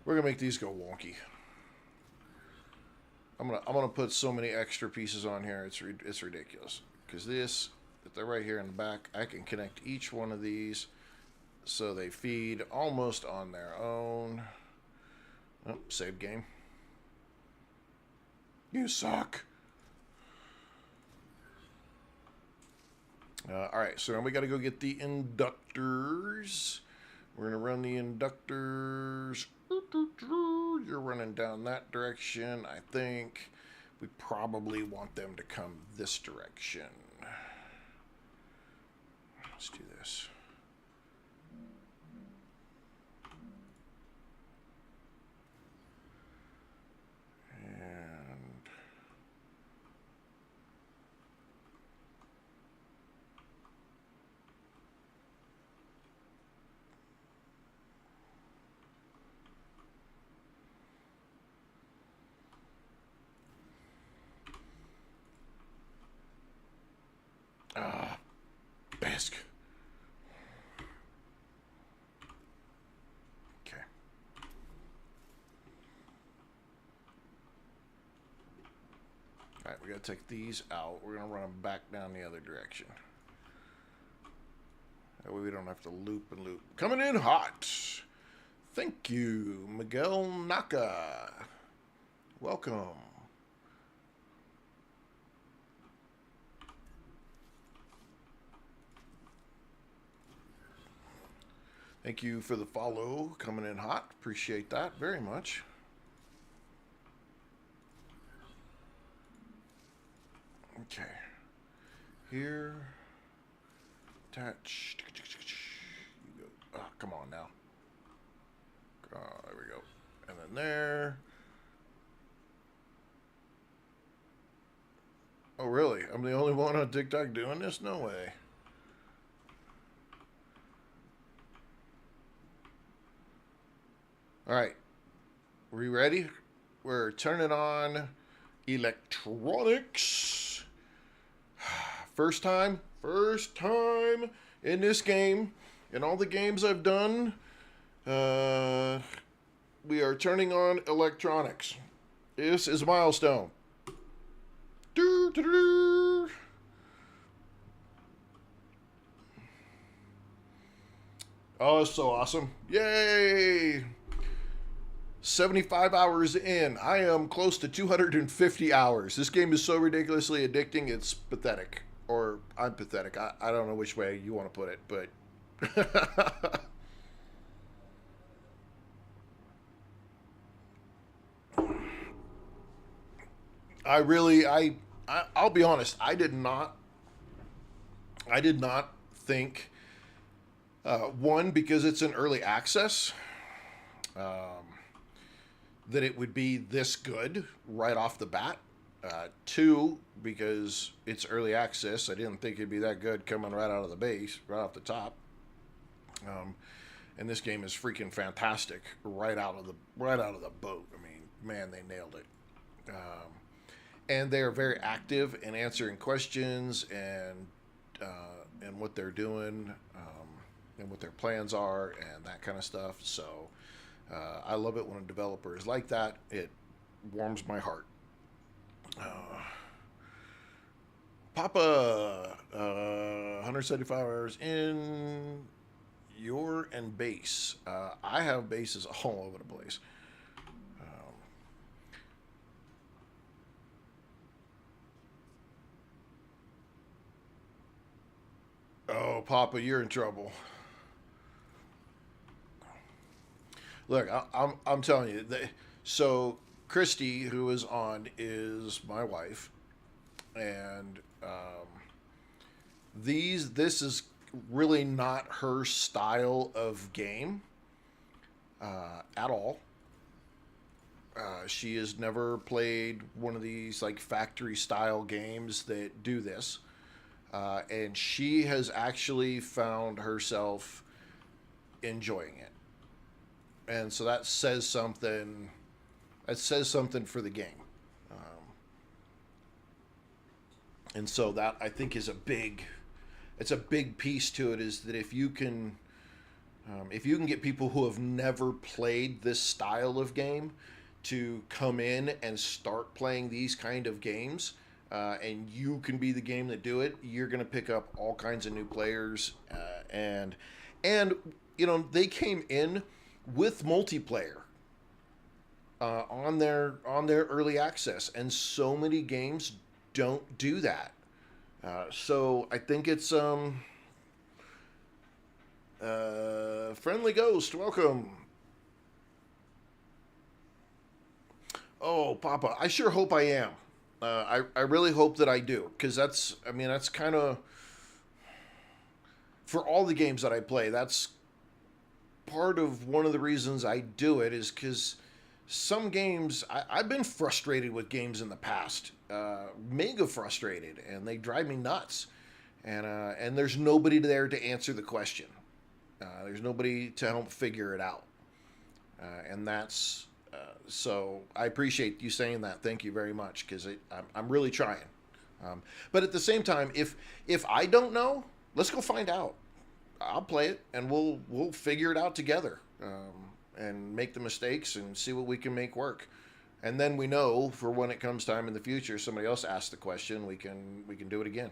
We're gonna make these go wonky. I'm gonna put so many extra pieces on here. It's ridiculous. Because this, if they're right here in the back, I can connect each one of these so they feed almost on their own. Oh, save game. You suck. Alright, so now we got to go get the inductors. We're going to run the inductors. You're running down that direction. I think we probably want them to come this direction. Let's do this. Bask. Okay. Alright, we gotta take these out. We're gonna run them back down the other direction. That way we don't have to loop and loop. Coming in hot. Thank you, Miguel Naka. Welcome. Thank you for the follow, coming in hot. Appreciate that very much. Okay. Here. Attach. You go. Oh, come on now. Oh, there we go. And then there. Oh, really? I'm the only one on TikTok doing this? No way. All right. We ready? We're turning on electronics. First time in this game. In all the games I've done, we are turning on electronics. This is a milestone. Doo, doo, doo. Oh, it's so awesome. Yay! 75 hours in. I am close to 250 hours. This game is so ridiculously addicting, it's pathetic. Or I'm pathetic. I don't know which way you want to put it, but... I'll be honest, I did not think, one, because it's an early access, that it would be this good right off the bat. Two, because it's early access, I didn't think it'd be that good coming right out of the base, right off the top. and this game is freaking fantastic right out of the boat. I mean, man, they nailed it. And they are very active in answering questions and what they're doing, and what their plans are and that kind of stuff. So I love it when a developer is like that. It warms my heart. Papa, 175 hours in your and base. I have bases all over the place. Oh, Papa, you're in trouble. Look, I'm telling you. So Christy, who is on, is my wife, and this is really not her style of game at all. She has never played one of these like factory style games that do this, and she has actually found herself enjoying it, and so that says something. That says something for the game, and so that I think is a big. It's a big piece to it, is that if you can get people who have never played this style of game to come in and start playing these kind of games, and you can be the game that do it, you're going to pick up all kinds of new players, and they came in with multiplayer on their early access, and so many games don't do that. So I think it's Friendly Ghost, welcome. Oh, Papa, I sure hope I am. I really hope that I do, because that's kind of, for all the games that I play, that's part of one of the reasons I do it, is because some games, I've been frustrated with games in the past, mega frustrated, and they drive me nuts. And there's nobody there to answer the question. There's nobody to help figure it out. And that's, so I appreciate you saying that. Thank you very much, because I'm really trying. But at the same time, if I don't know, let's go find out. I'll play it, and we'll figure it out together. And make the mistakes and see what we can make work. And then we know for when it comes time in the future, somebody else asks the question, we can do it again.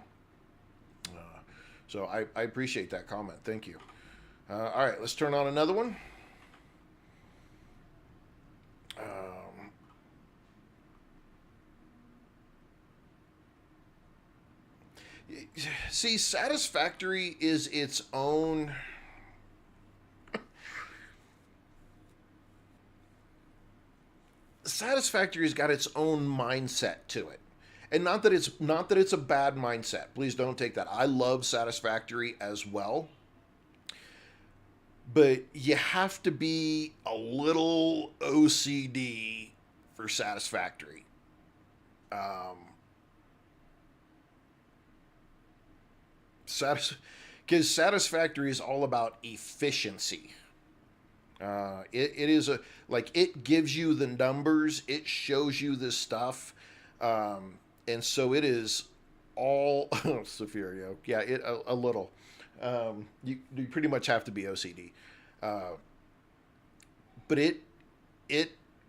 So I appreciate that comment. Thank you. All right, let's turn on another one. See, Satisfactory is its own. Satisfactory's got its own mindset to it. And not that it's a bad mindset. Please don't take that. I love Satisfactory as well. But you have to be a little OCD for Satisfactory. Because Satisfactory is all about efficiency. It is it gives you the numbers, it shows you this stuff, and so it is all Safirio. Yeah, a little. You pretty much have to be OCD, but it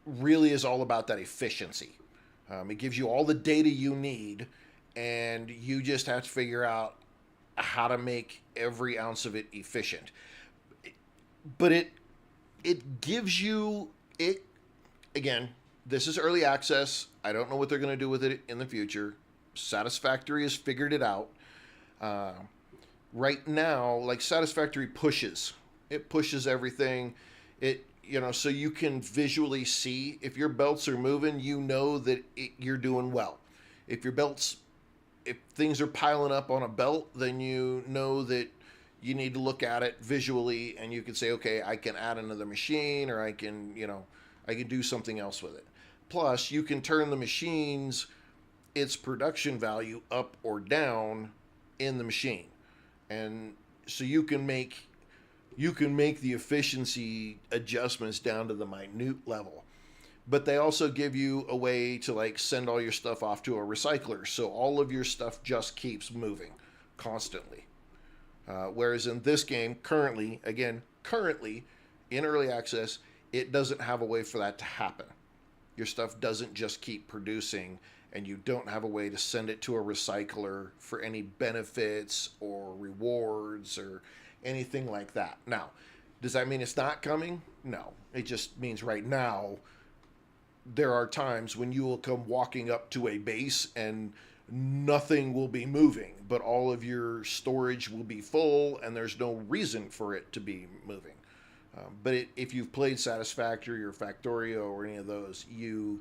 really is all about that efficiency. It gives you all the data you need, and you just have to figure out how to make every ounce of it efficient. But it gives you it again. This is early access. I don't know what they're going to do with it in the future. Satisfactory has figured it out. Right now, like Satisfactory pushes. It pushes everything. So you can visually see if your belts are moving, that you're doing well. If things are piling up on a belt, then you know that you need to look at it visually, and you can say, okay, I can add another machine, or I can do something else with it. Plus, you can turn the machine's its production value up or down in the machine. And so you can make you can make the efficiency adjustments down to the minute level. But they also give you a way to like send all your stuff off to a recycler, so all of your stuff just keeps moving constantly. Whereas in this game, currently in early access, it doesn't have a way for that to happen. Your stuff doesn't just keep producing, and you don't have a way to send it to a recycler for any benefits or rewards or anything like that. Now, does that mean it's not coming? No. It just means right now there are times when you will come walking up to a base and nothing will be moving, but all of your storage will be full and there's no reason for it to be moving. But if you've played Satisfactory or Factorio or any of those, you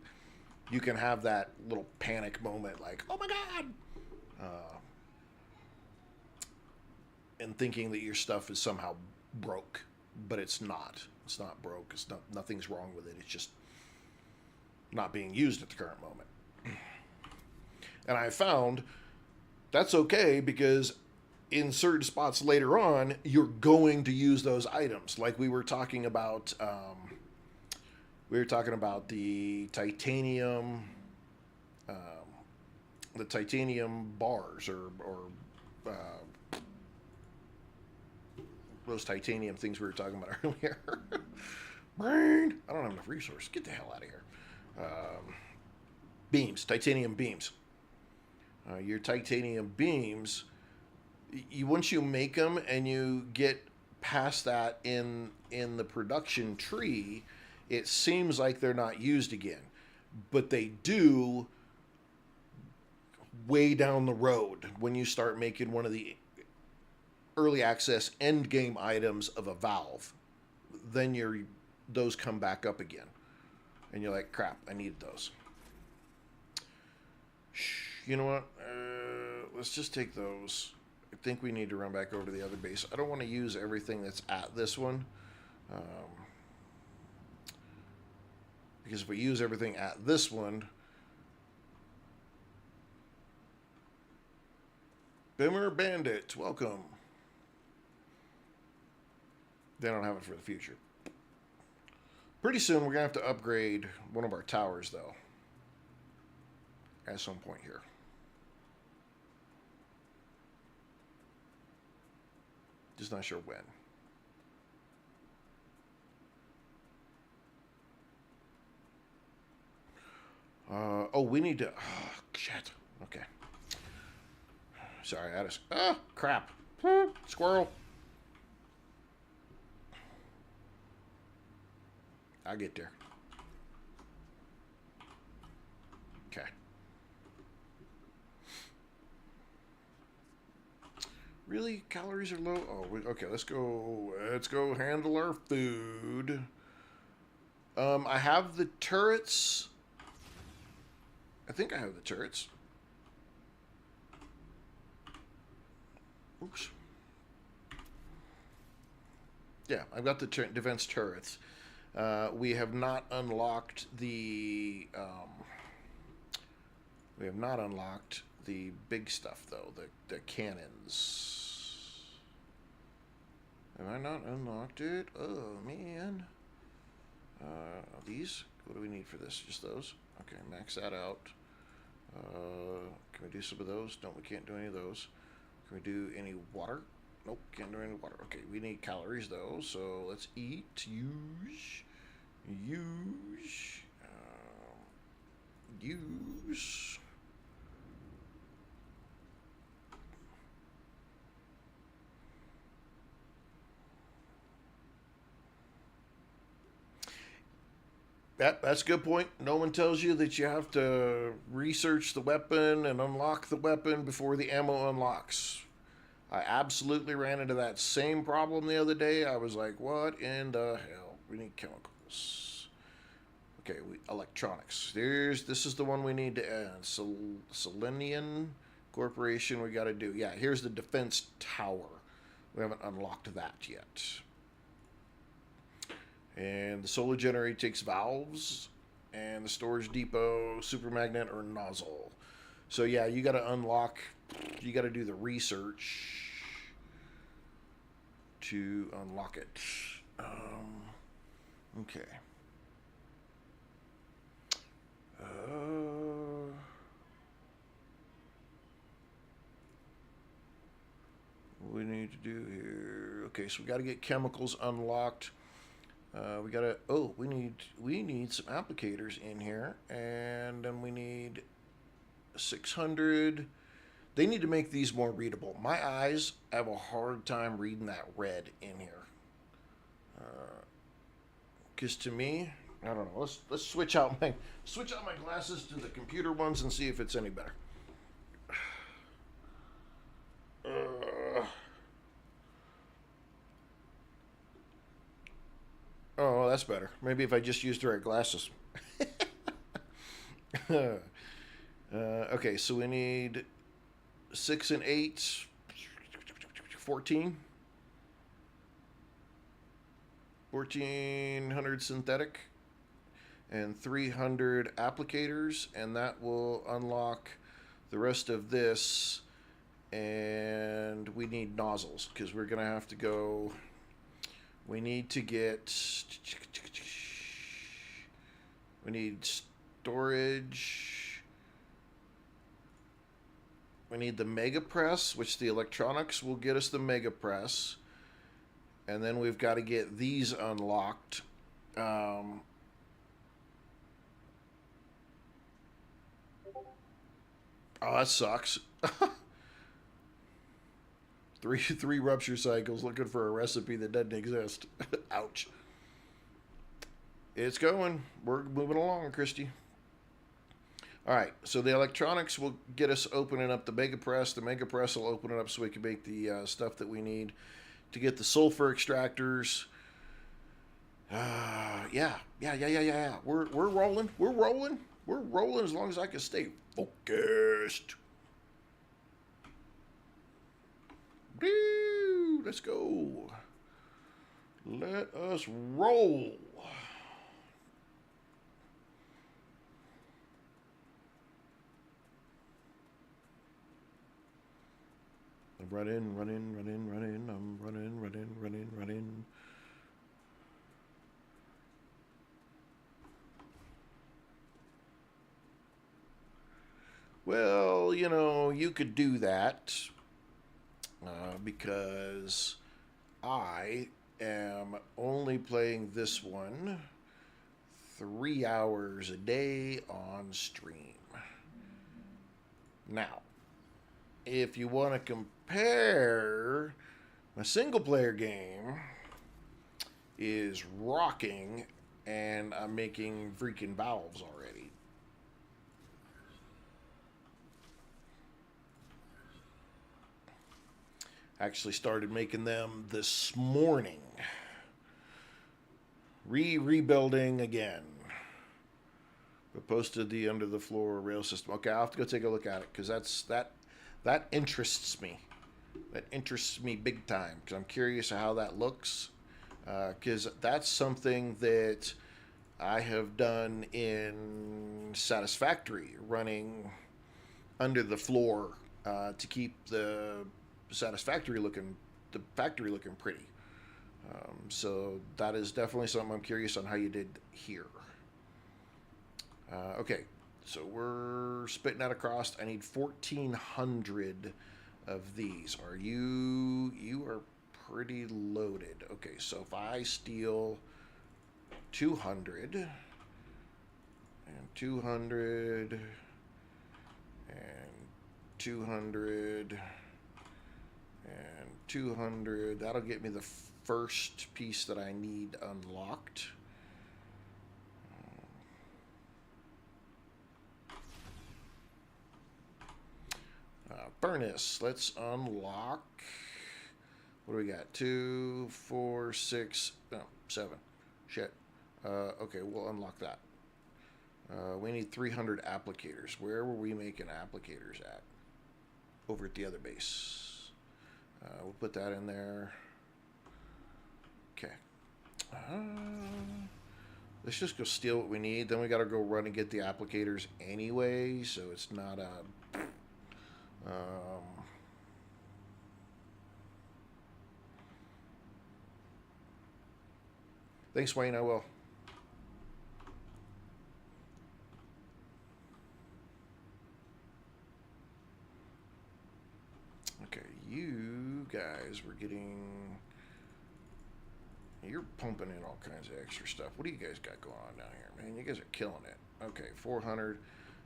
can have that little panic moment like, oh my God! And thinking that your stuff is somehow broke, but it's not. It's not broke. Nothing's wrong with it. It's just not being used at the current moment. And I found that's okay, because in certain spots later on, you're going to use those items. Like we were talking about the titanium, bars or those titanium things we were talking about earlier. Brain, I don't have enough resources. Get the hell out of here. Titanium beams. Your titanium beams, once you make them and you get past that in the production tree, it seems like they're not used again, but they do way down the road when you start making one of the early access end game items of a valve. Then those come back up again, and you're like, crap, I need those. You know what? Let's just take those. I think we need to run back over to the other base. I don't want to use everything that's at this one. Because if we use everything at this one... Bimmer Bandit, welcome. They don't have it for the future. Pretty soon we're going to have to upgrade one of our towers, though. At some point here. Just not sure when. We need to... Oh, shit. Okay. Sorry, I had a... crap. Squirrel. I'll get there. Okay. Really? Calories are low? Oh, okay, let's go handle our food. I have the turrets. I think I have the turrets. Oops. Yeah, I've got the defense turrets. We have not unlocked the... we have not unlocked the big stuff, though. The cannons. Have I not unlocked it? Oh, man. These? What do we need for this? Just those? Okay, max that out. Can we do some of those? No, we can't do any of those. Can we do any water? Nope, can't do any water. Okay, we need calories, though, so let's eat. Use. That's a good point. No one tells you that you have to research the weapon and unlock the weapon before the ammo unlocks. I absolutely ran into that same problem the other day. I was like, what in the hell? We need chemicals. Okay, electronics. This is the one we need to add. Selenian Corporation we got to do. Yeah, here's the defense tower. We haven't unlocked that yet. And the solar generator takes valves, and the storage depot, super magnet, or nozzle. So yeah, you got to unlock, you got to do the research to unlock it. Okay. What we need to do here? Okay, so we got to get chemicals unlocked. We gotta. Oh, we need some applicators in here, and then we need 600. They need to make these more readable. My eyes have a hard time reading that red in here. Because to me, I don't know. Let's switch out my glasses to the computer ones and see if it's any better. Oh, that's better. Maybe if I just used the right glasses. Okay, so we need 6 and 8, 14. 1,400 synthetic and 300 applicators, and that will unlock the rest of this. And we need nozzles because we're gonna have to go. We need to get. We need storage. We need the mega press, which the electronics will get us the mega press. And then we've got to get these unlocked. Oh, that sucks. Three rupture cycles looking for a recipe that doesn't exist. Ouch. It's going. We're moving along, Christy. All right, so the electronics will get us opening up the mega press. The mega press will open it up so we can make the stuff that we need to get the sulfur extractors. Yeah. We're rolling. We're rolling as long as I can stay focused. Woo, let's go. Let us roll. Running. I'm running. Well, you could do that because I am only playing this one 3 hours a day on stream. Now, if you want to compare, my single player game is rocking and I'm making freaking valves already. Actually started making them this morning. Rebuilding again. But posted the under the floor rail system. Okay, I'll have to go take a look at it because that interests me. That interests me big time because I'm curious how that looks. Because that's something that I have done in Satisfactory, running under the floor to keep the factory looking pretty. So that is definitely something I'm curious on how you did here. Okay, so we're spitting that across. I need 1,400 of these. You are pretty loaded. Okay, so if I steal 200 and 200 and 200 and 200, that'll get me the first piece that I need unlocked. Furnace, let's unlock. What do we got? 2, 4, 6, no, 7. Shit. Okay, we'll unlock that. We need 300 applicators. Where were we making applicators at? Over at the other base. We'll put that in there. Okay. Let's just go steal what we need. Then we got to go run and get the applicators anyway, so it's not a... Thanks, Wayne. I will. Okay, you guys were getting... You're pumping in all kinds of extra stuff. What do you guys got going on down here, man? You guys are killing it. Okay, 400.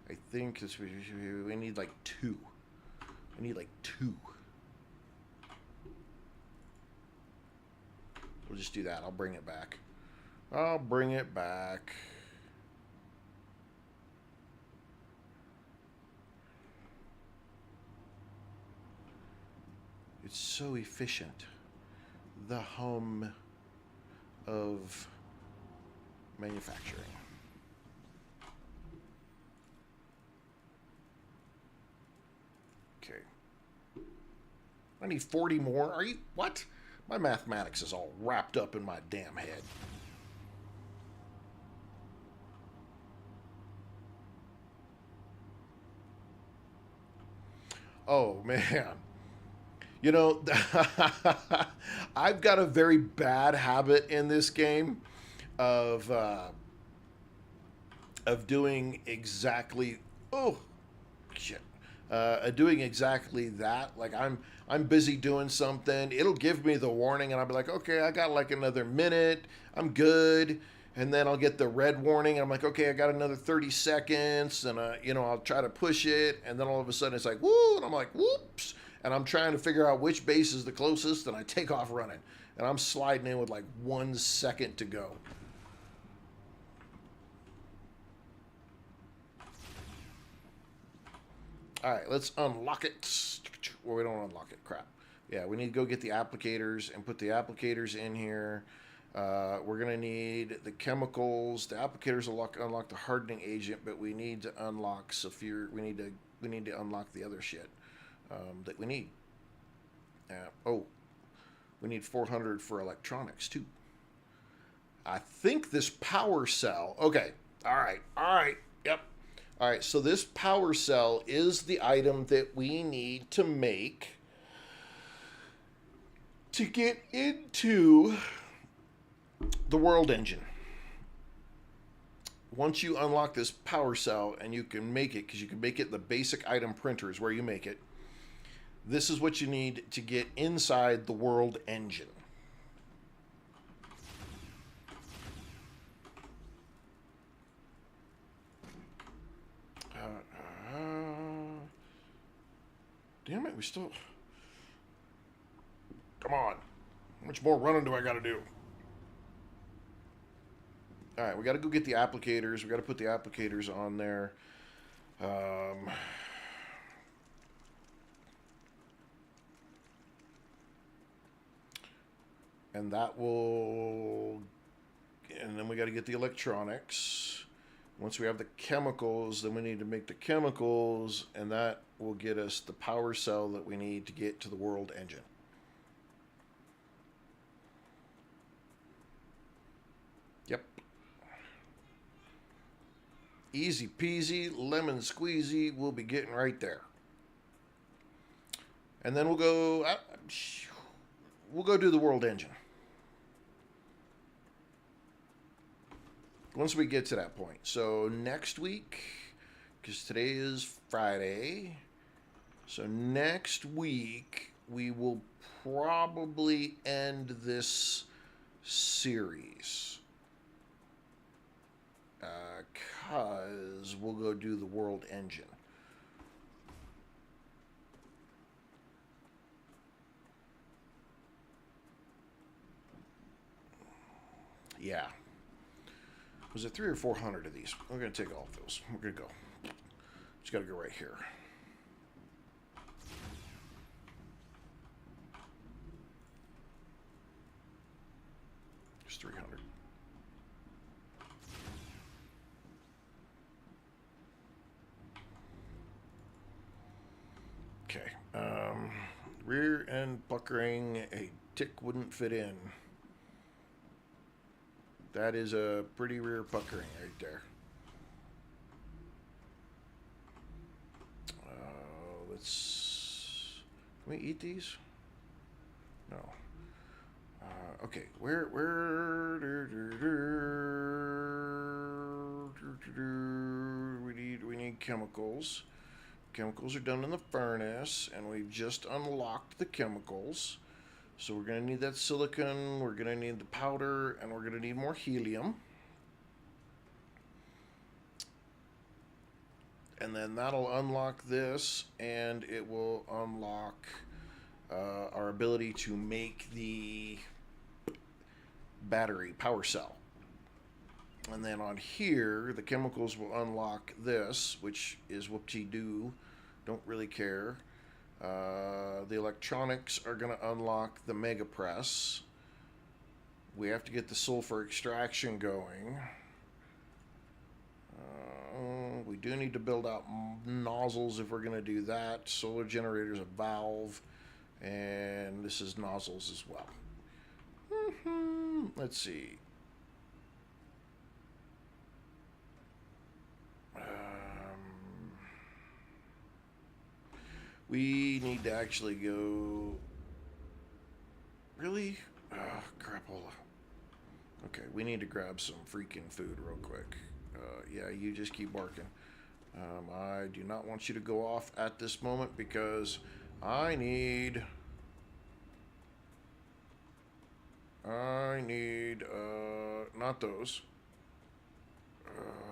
I think this, we need like 2. I need like 2. We'll just do that. I'll bring it back. I'll bring it back. It's so efficient. The hum of manufacturing. Okay. I need 40 more. Are you... What? My mathematics is all wrapped up in my damn head. Oh, man. You know, I've got a very bad habit in this game of doing exactly... Oh, shit. Doing exactly that. Like I'm busy doing something. It'll give me the warning, and I'll be like, okay, I got like another minute. I'm good. And then I'll get the red warning, and I'm like, okay, I got another 30 seconds, and you know, I'll try to push it, and then all of a sudden it's like, woo, and I'm like, whoops, and I'm trying to figure out which base is the closest, and I take off running, and I'm sliding in with like 1 second to go. All right, let's unlock it. Well, we don't unlock it. Crap. Yeah, we need to go get the applicators and put the applicators in here. We're going to need the chemicals. The applicators unlock the hardening agent, but we need to unlock Saphir. We need to unlock the other shit that we need. Oh, we need 400 for electronics too. I think this power cell. Okay. All right. Yep. All right, so this power cell is the item that we need to make to get into the world engine. Once you unlock this power cell, and you can make it, because you can make it in the basic item printer is where you make it, this is what you need to get inside the world engine. Damn it, we still... Come on. How much more running do I got to do? All right, we got to go get the applicators. We got to put the applicators on there. And that will... And then we got to get the electronics. Once we have the chemicals, then we need to make the chemicals, and that will get us the power cell that we need to get to the world engine. Yep. Easy peasy, lemon squeezy, we'll be getting right there. And then we'll go do the world engine. Once we get to that point. So next week, because today is Friday, so next week we will probably end this series. Because we'll go do the world engine. Yeah. Was it 300 or 400 of these? We're going to take all of those. We're going to go. Just got to go right here. Just 300. Okay. Rear end puckering. A tick wouldn't fit in. That is a pretty rear puckering right there. Let's... Can we eat these? No. Okay, where... chemicals. Chemicals are done in the furnace, and we've just unlocked the chemicals. So we're going to need that silicon, we're going to need the powder, and we're going to need more helium. And then that'll unlock this, and it will unlock our ability to make the battery power cell. And then on here, the chemicals will unlock this, which is whoop-de-doo. Don't really care. The electronics are going to unlock the mega press. We have to get the sulfur extraction going. We do need to build out nozzles if we're going to do that. Solar generator's a valve, and this is nozzles as well. Let's see. We need to actually go... Really? Crapola. Okay, we need to grab some freaking food real quick. Yeah, you just keep barking. I do not want you to go off at this moment because I need... not those.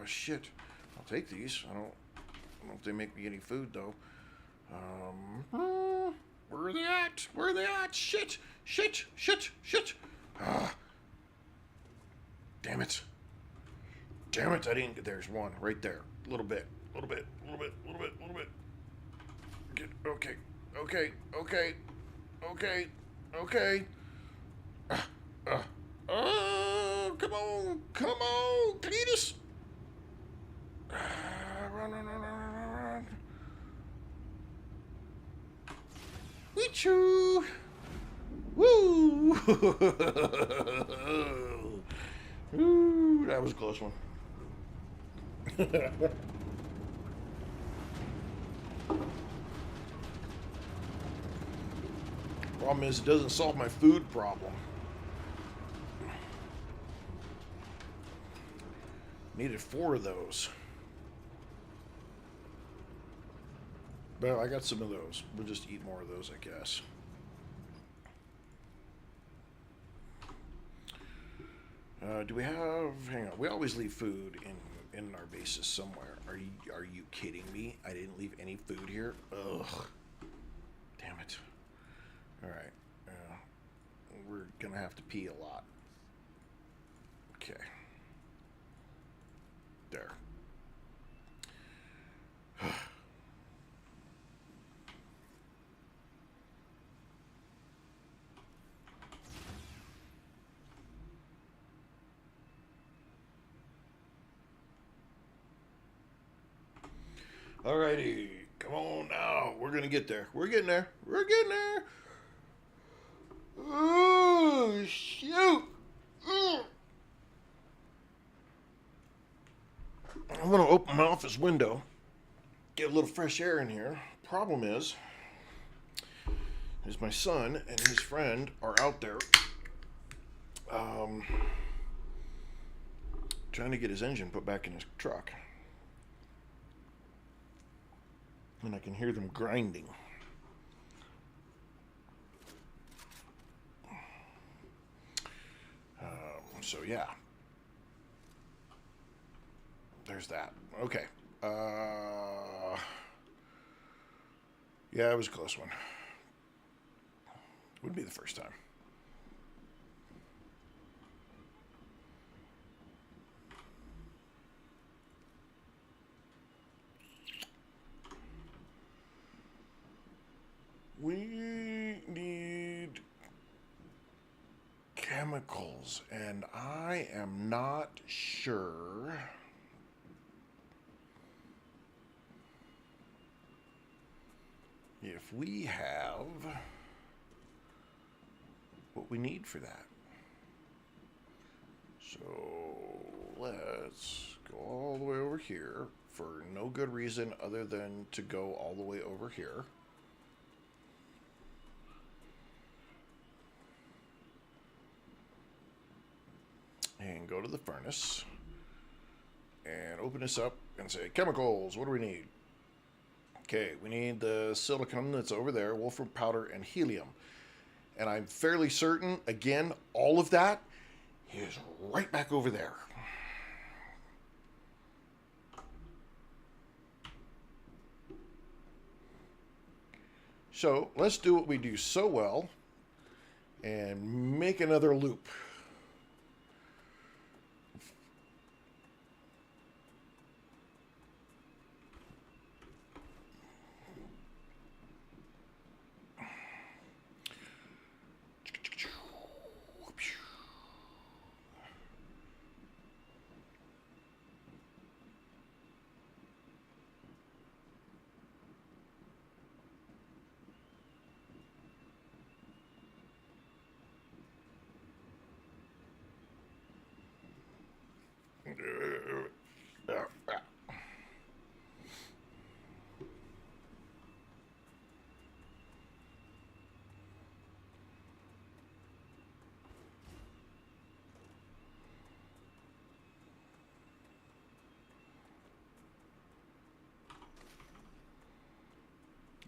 Shit. I'll take these. I don't know if they make me any food, though. Where are they at? Where are they at? Shit! Shit! Shit! Shit! Damn it. Damn it, I didn't get... There's one right there. A little bit. A little bit. A little bit. A little bit. A little bit. Get... Okay. Okay. Okay. Okay. Okay. Come on. Come on. Cletus. Run, run, run, run, run. Wee-choo. Woo. Ooh, that was a close one. Problem is, it doesn't solve my food problem. Needed 4 of those. But I got some of those. We'll just eat more of those, I guess. Do we have... Hang on. We always leave food in our bases somewhere. Are you kidding me? I didn't leave any food here? Ugh. Damn it. Alright. We're going to have to pee a lot. Okay. There. Alrighty, come on now. We're gonna get there. We're getting there. We're getting there. Oh, shoot. I'm gonna open my office window, get a little fresh air in here. Problem is my son and his friend are out there trying to get his engine put back in his truck. And I can hear them grinding. So yeah. There's that. Okay. Yeah, it was a close one. Would be the first time. We need chemicals, and I am not sure if we have what we need for that. So let's go all the way over here for no good reason other than to go all the way over here. And go to the furnace and open this up and say, chemicals, what do we need? Okay, we need the silicon that's over there, wolfram powder, and helium. And I'm fairly certain, again, all of that is right back over there. So let's do what we do so well and make another loop.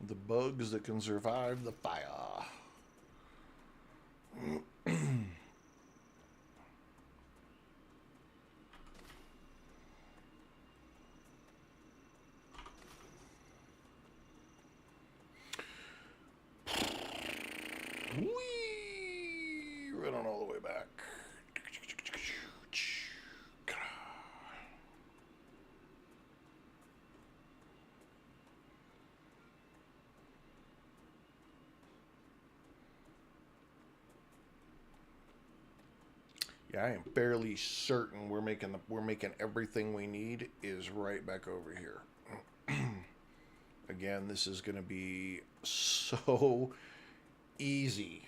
The bugs that can survive the fire. Whee! Run on all the way back. Yeah, I am fairly certain we're making everything we need is right back over here. Again, this is going to be so easy.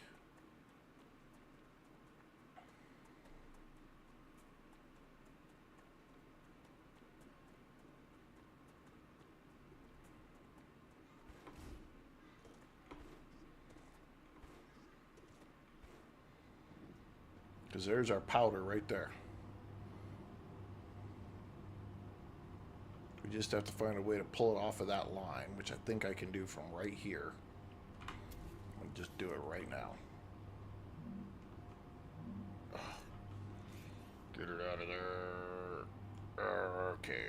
Because there's our powder right there. We just have to find a way to pull it off of that line, which I think I can do from right here. I'll just do it right now. Get it out of there. Okay.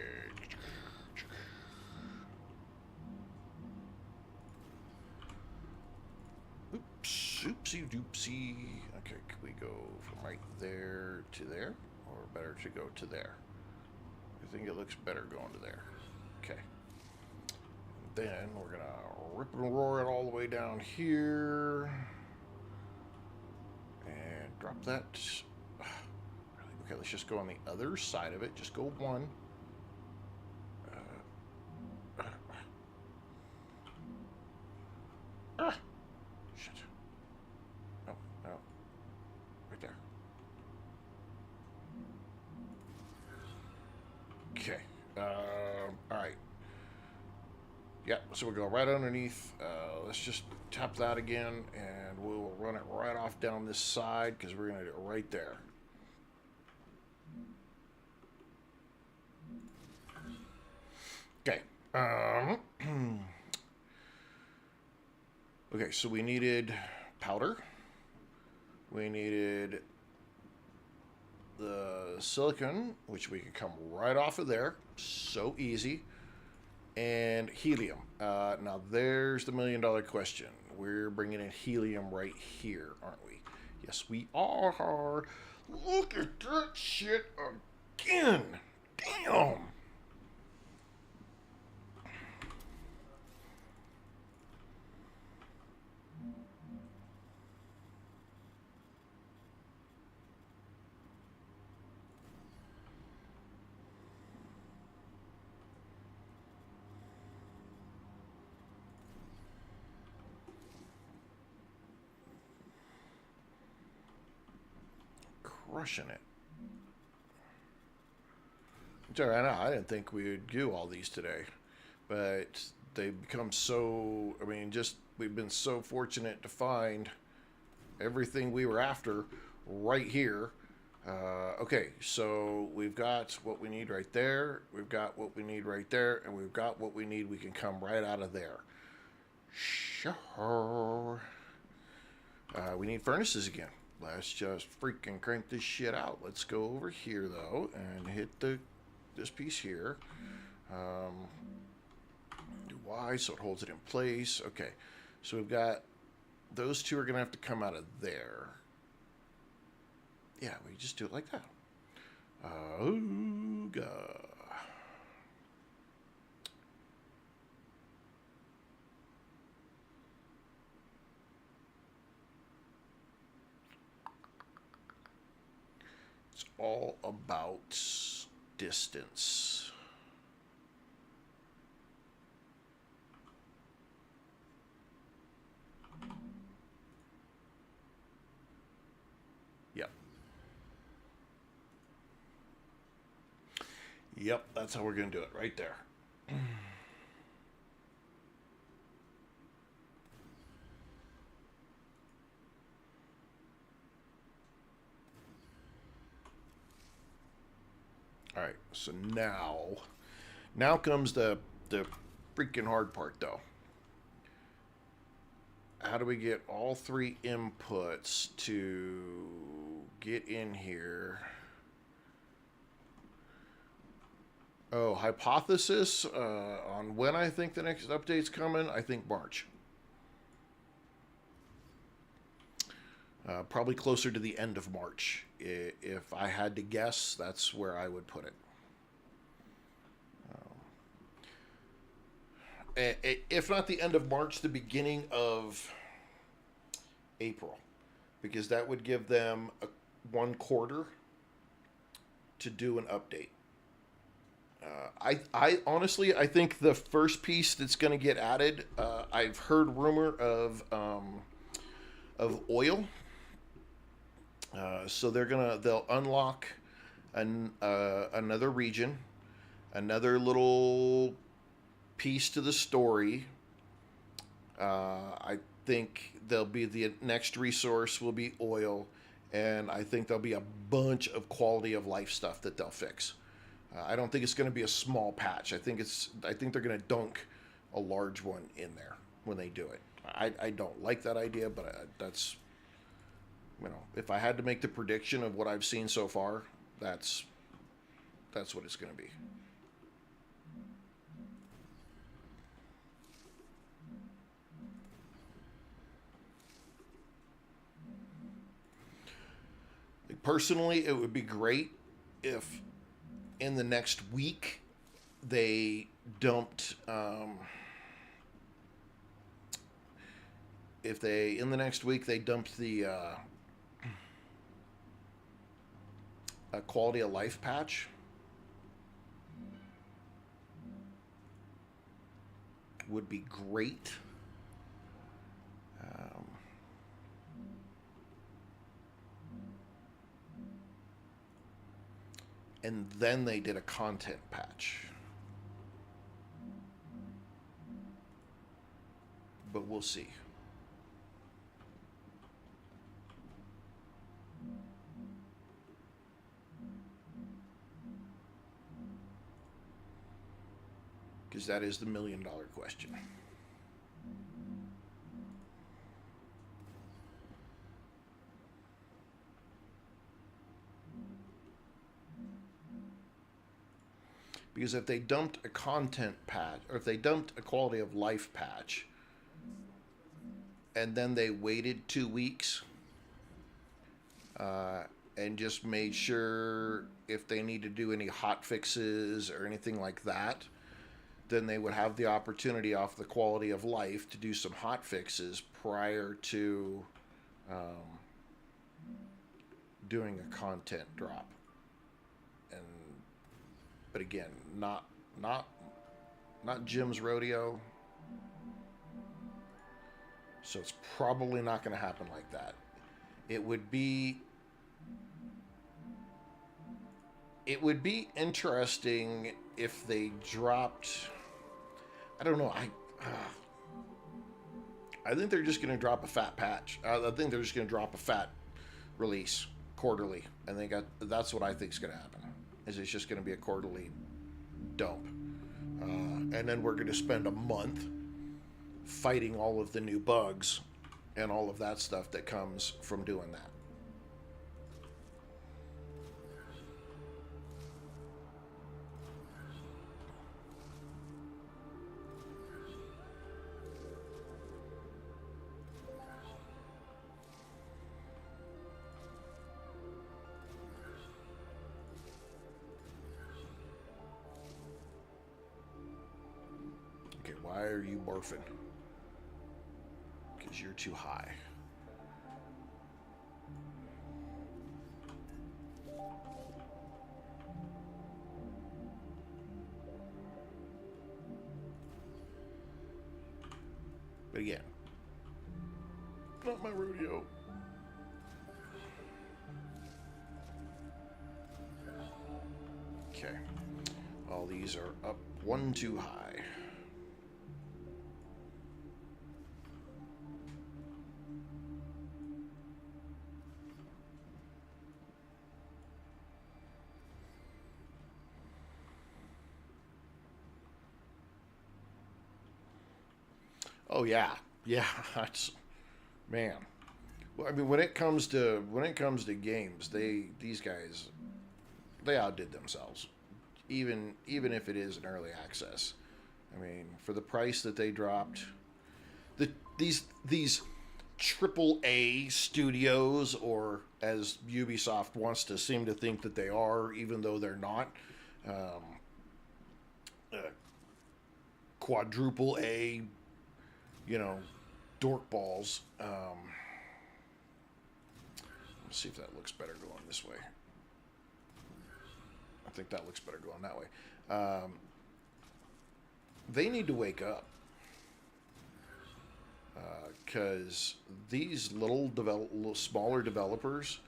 Oops, oopsie doopsie. Okay, can we go from right there to there? Or better to go to there? I think it looks better going to there. Okay. And then we're going to rip and roar it all the way down here. And drop that. Okay, let's just go on the other side of it. Just go one. Shit. No, no. Right there. Okay. Alright. Yeah, so we'll go right underneath. Let's just tap that again, and we'll run it right off down this side, because we're going to do it right there. Okay. Okay, so we needed powder. We needed the silicon, which we could come right off of there. So easy. And helium. Now, there's the million-dollar question. We're bringing in helium right here, aren't we? Yes, we are. Look at that shit again. Damn. Crushing it. Sorry, I know. I didn't think we would do all these today, but they've become so. I mean, just we've been so fortunate to find everything we were after right here, Okay, so we've got what we need right there. We've got what we need right there, and we've got what we need. We can come right out of there. Sure. We need furnaces again. Let's just freaking crank this shit out. Let's go over here though and hit this piece here. Do Y so it holds it in place. Okay, so we've got those two are gonna have to come out of there. Yeah, we just do it like that. Ooga. It's all about distance. Yep. Yep, that's how we're going to do it, right there. All right, so now comes the freaking hard part, though. How do we get all three inputs to get in here? Oh, hypothesis on when I think the next update's coming. I think March. Probably closer to the end of March. If I had to guess, that's where I would put it. If not the end of March, the beginning of April. Because that would give them one quarter to do an update. I honestly, I think the first piece that's going to get added, I've heard rumor of oil. So they'll unlock another region, another little piece to the story. I think the next resource will be oil, and I think there'll be a bunch of quality of life stuff that they'll fix. I don't think it's going to be a small patch. I think they're going to dunk a large one in there when they do it. I don't like that idea, but that's, if I had to make the prediction of what I've seen so far, that's what it's going to be. Personally, it would be great if in the next week they dumped the a quality of life patch. Would be great. And then they did a content patch. But we'll see. Because that is the $1 million question. Because if they dumped a content patch, or if they dumped a quality of life patch, and then they waited 2 weeks, and just made sure if they need to do any hot fixes or anything like that, then they would have the opportunity off the quality of life to do some hot fixes prior to doing a content drop. But again, not Jim's rodeo. So it's probably not going to happen like that. It would be interesting if they dropped. I don't know. I think they're just going to drop a fat patch. I think they're just going to drop a fat release quarterly. I think that's what I think is going to happen. Is it's just going to be a quarterly dump, and then we're going to spend a month fighting all of the new bugs and all of that stuff that comes from doing that. Okay, why are you morphing? Because you're too high. But again, not my rodeo. Okay. All these are up one too high. Oh yeah, yeah. That's man. Well, I mean, when it comes to games, these guys they outdid themselves. Even if it is an early access, I mean, for the price that they dropped, these triple A studios, or as Ubisoft wants to seem to think that they are, even though they're not, uh, quadruple A, dork balls. Let's see if that looks better going this way. I think that looks better going that way. They need to wake up, because these little smaller developers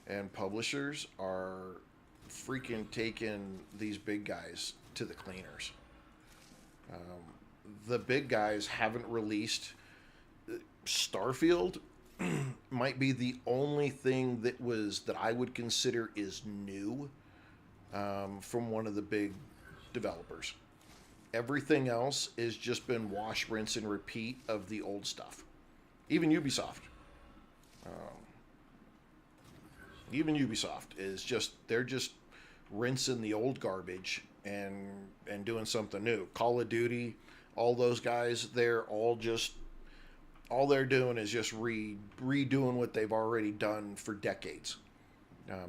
and publishers are freaking taking these big guys to the cleaners. The big guys haven't released Starfield. Might be the only thing that I would consider is new, from one of the big developers. Everything else has just been wash, rinse, and repeat of the old stuff. Even Ubisoft. They're just rinsing the old garbage and doing something new. Call of Duty, all those guys, all they're doing is just redoing what they've already done for decades.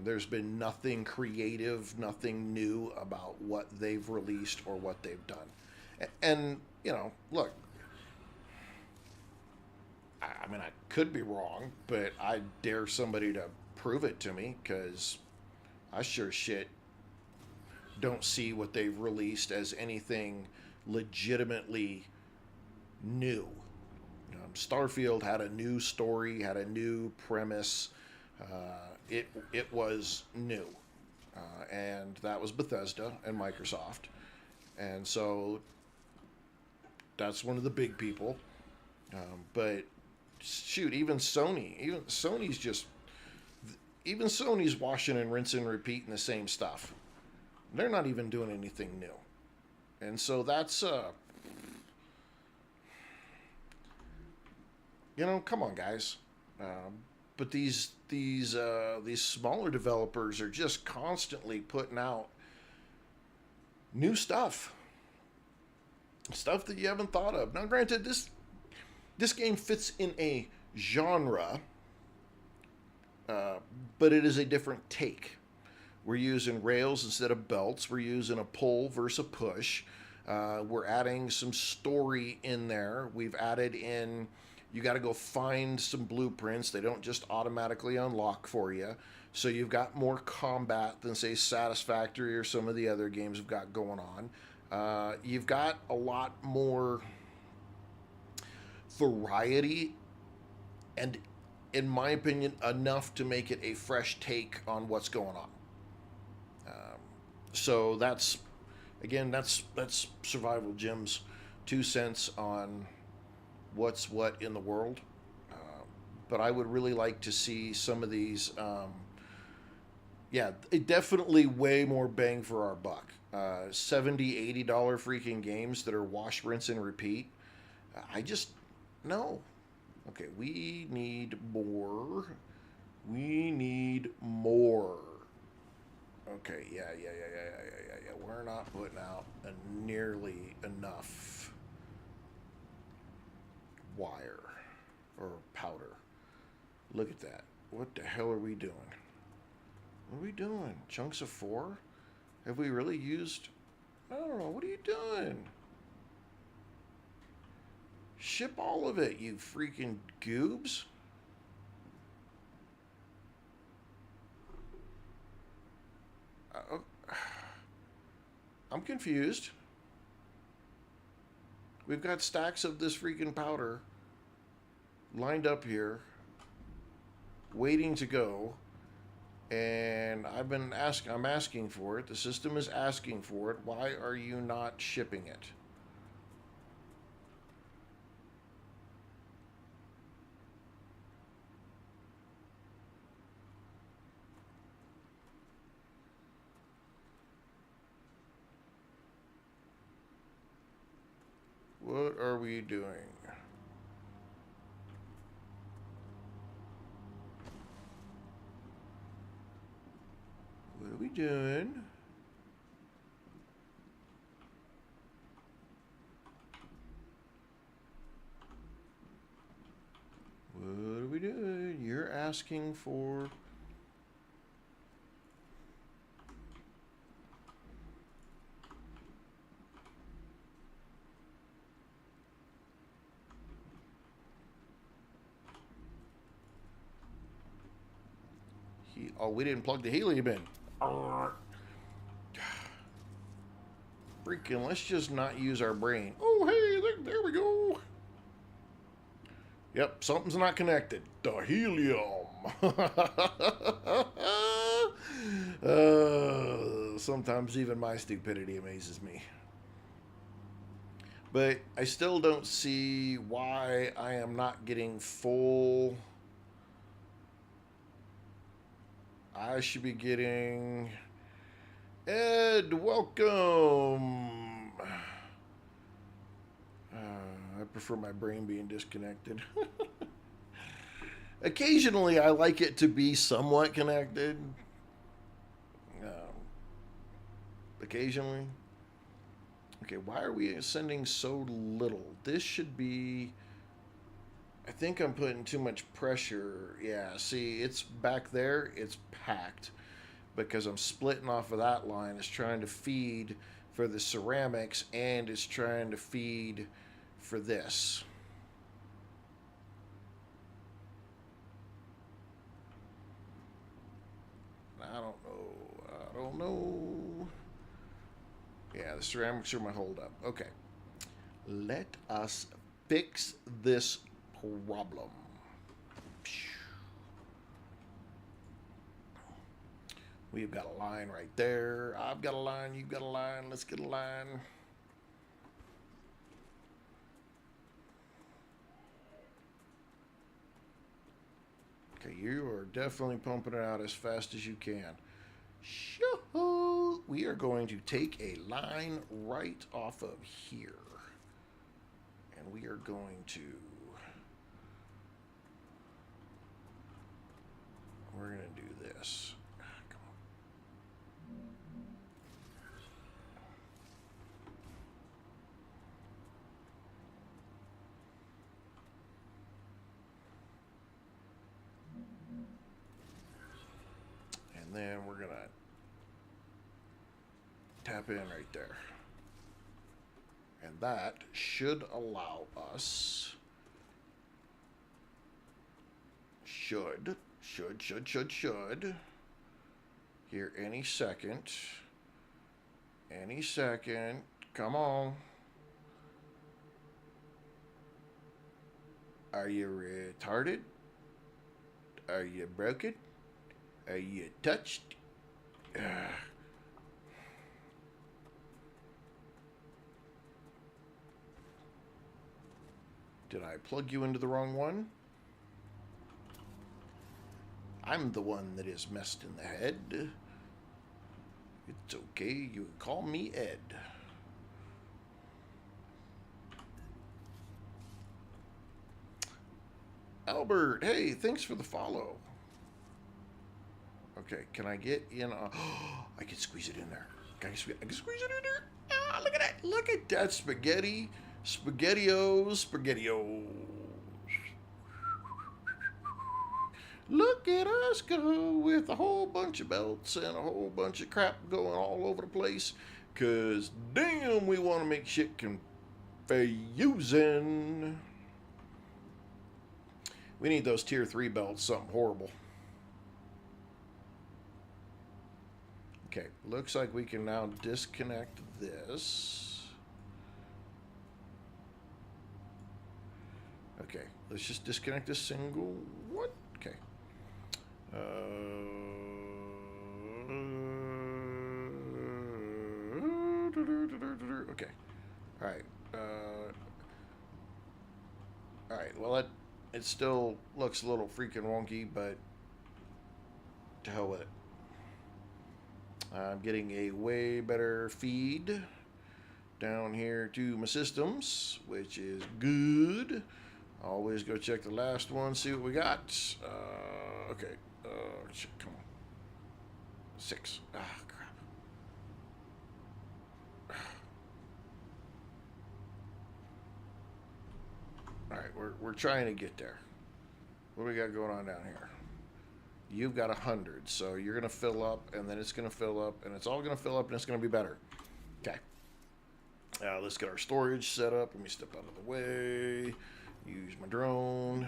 There's been nothing creative, nothing new about what they've released or what they've done. And look, I mean, I could be wrong, but I dare somebody to prove it to me, because I sure shit don't see what they've released as anything legitimately new. Starfield had a new story, had a new premise. It was new, and that was Bethesda and Microsoft, and so that's one of the big people. But shoot, even Sony's washing and rinsing and repeating the same stuff. They're not even doing anything new, and so that's come on, guys. But these smaller developers are just constantly putting out new stuff that you haven't thought of. Now, granted, this game fits in a genre, but it is a different take. We're using rails instead of belts. We're using a pull versus a push. We're adding some story in there. We've added in, you got to go find some blueprints. They don't just automatically unlock for you. So you've got more combat than, say, Satisfactory or some of the other games we've got going on. You've got a lot more variety, and in my opinion, enough to make it a fresh take on what's going on. So that's Survival Jim's 2 cents on what's what in the world. But I would really like to see some of these Yeah, it definitely way more bang for our buck. $70, $80 freaking games that are wash, rinse, and repeat. I just, no. Okay, we need more. We need more. Okay, yeah. We're not putting out nearly enough wire or powder. Look at that. What the hell are we doing? What are we doing? Chunks of 4? Have we really used... I don't know. What are you doing? Ship all of it, you freaking goobs. I'm confused. We've got stacks of this freaking powder lined up here, waiting to go. And I'm asking for it. The system is asking for it. Why are you not shipping it? What are we doing? What are we doing? What are we doing? You're asking for... Oh, we didn't plug the helium in. Freaking, let's just not use our brain. Oh, hey, there we go. Yep, something's not connected. The helium. Sometimes even my stupidity amazes me. But I still don't see why I am not getting full... I should be getting... Ed, welcome! I prefer my brain being disconnected. Occasionally, I like it to be somewhat connected. Occasionally. Okay, why are we sending so little? This should be... I think I'm putting too much pressure. Yeah, see, it's back there. It's packed because I'm splitting off of that line. It's trying to feed for the ceramics and it's trying to feed for this. I don't know. Yeah, the ceramics are my holdup. Okay. Let us fix this problem. We've got a line right there. I've got a line. You've got a line. Let's get a line. Okay, you are definitely pumping it out as fast as you can. Shoo-hoo! We are going to take a line right off of here. And we are going to... We're going to do this. Come on. And then we're going to tap in right there. And that should allow us... Should here any second. Any second. Come on. Are you retarded? Are you broken? Are you touched? Did I plug you into the wrong one? I'm the one that is messed in the head. It's okay. You can call me Ed. Albert, hey, thanks for the follow. Okay, can I get in? I can squeeze it in there. I can squeeze it in there. Ah, look at that. Look at that spaghetti. Spaghetti-O. Look at us go with a whole bunch of belts and a whole bunch of crap going all over the place. Because, damn, we want to make shit confusing. We need those tier 3 belts, something horrible. Okay, looks like we can now disconnect this. Okay, let's just disconnect this single one. Okay. Okay. All right. All right. Well, it still looks a little freaking wonky, but to hell with it. I'm getting a way better feed down here to my systems, which is good. Always go check the last one, see what we got. Okay. Shit, come on. 6. Ah, crap. All right, we're trying to get there. What do we got going on down here? You've got 100, so you're gonna fill up, and then it's gonna fill up, and it's all gonna fill up, and it's gonna be better. Okay. Let's get our storage set up. Let me step out of the way. Use my drone.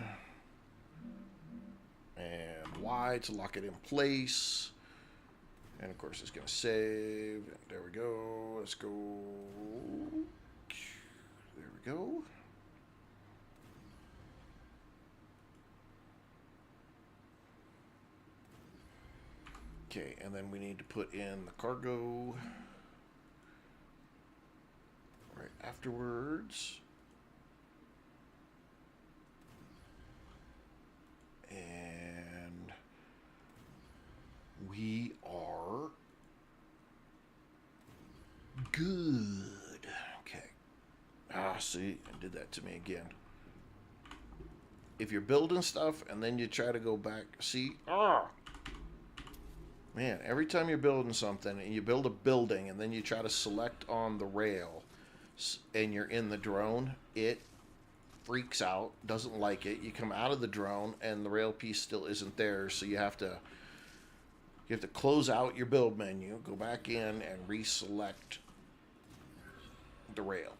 And Y to lock it in place. And of course, it's gonna save. There we go. Let's go. There we go. Okay, and then we need to put in the cargo right afterwards. And we are good. Okay. Ah, see, I did that to me again. If you're building stuff and then you try to go back, see, man, every time you're building something and you build a building and then you try to select on the rail and you're in the drone, it freaks out, doesn't like it. You come out of the drone and the rail piece still isn't there, so you have to close out your build menu, go back in and reselect the rail.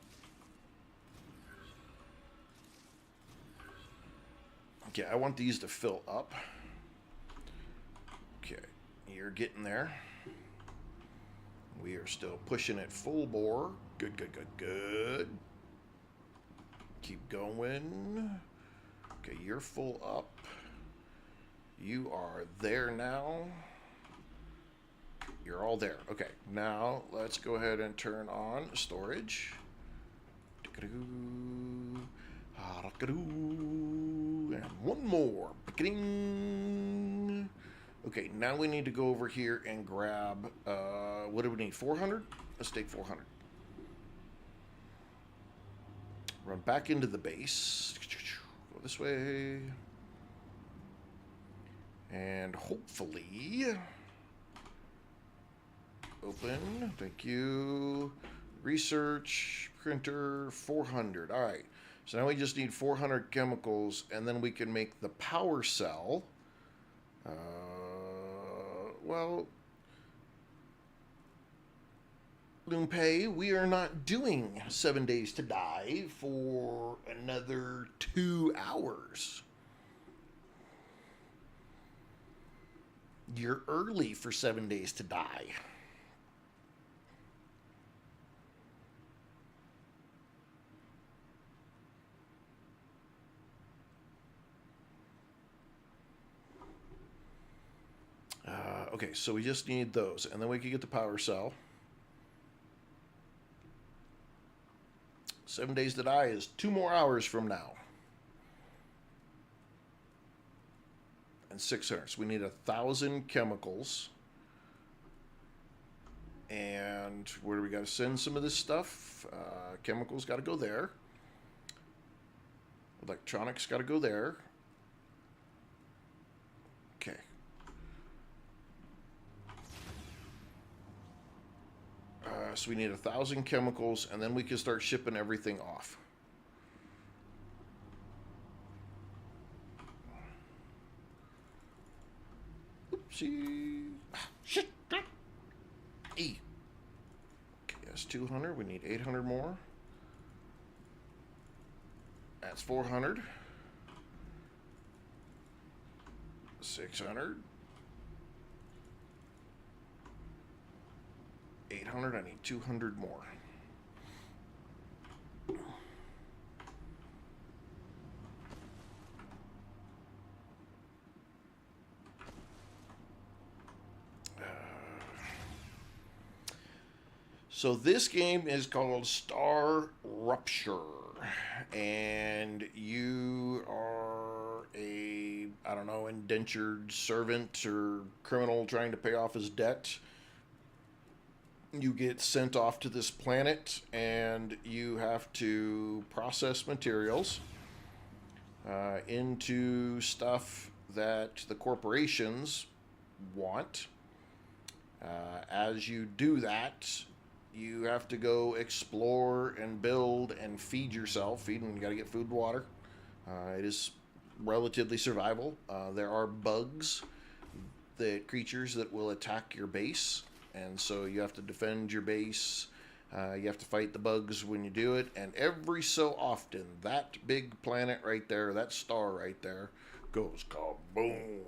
Okay, I want these to fill up. Okay. You're getting there. We are still pushing it full bore. Good, good, good, good. Keep going. Okay, you're full up. You are there now. You're all there. Okay, now let's go ahead and turn on storage. And one more. Okay, now we need to go over here and grab, what do we need, 400? Let's take 400. Run back into the base. Go this way. And hopefully, open, thank you. Research, printer, 400. All right, so now we just need 400 chemicals, and then we can make the power cell. Well, Lumpe, we are not doing 7 days to die for another 2 hours. You're early for 7 days to die. Okay, so we just need those, and then we can get the power cell. 7 days to die is 2 more hours from now. And 600. So we need 1,000 chemicals. And where do we got to send some of this stuff? Chemicals got to go there. Electronics got to go there. Okay. So we need 1,000 chemicals, and then we can start shipping everything off. Oopsie. Shit. E. Okay, that's 200. We need 800 more. That's 400. 600. 800. I need 200 more. So this game is called StarRupture, and you are a, I don't know, indentured servant or criminal trying to pay off his debt. You get sent off to this planet, and you have to process materials into stuff that the corporations want. As you do that, you have to go explore and build and feed yourself. You got to get food and water. It is relatively survival. There are bugs, creatures that will attack your base, and so you have to defend your base. You have to fight the bugs when you do it, and every so often, that big planet right there, that star right there, goes kaboom,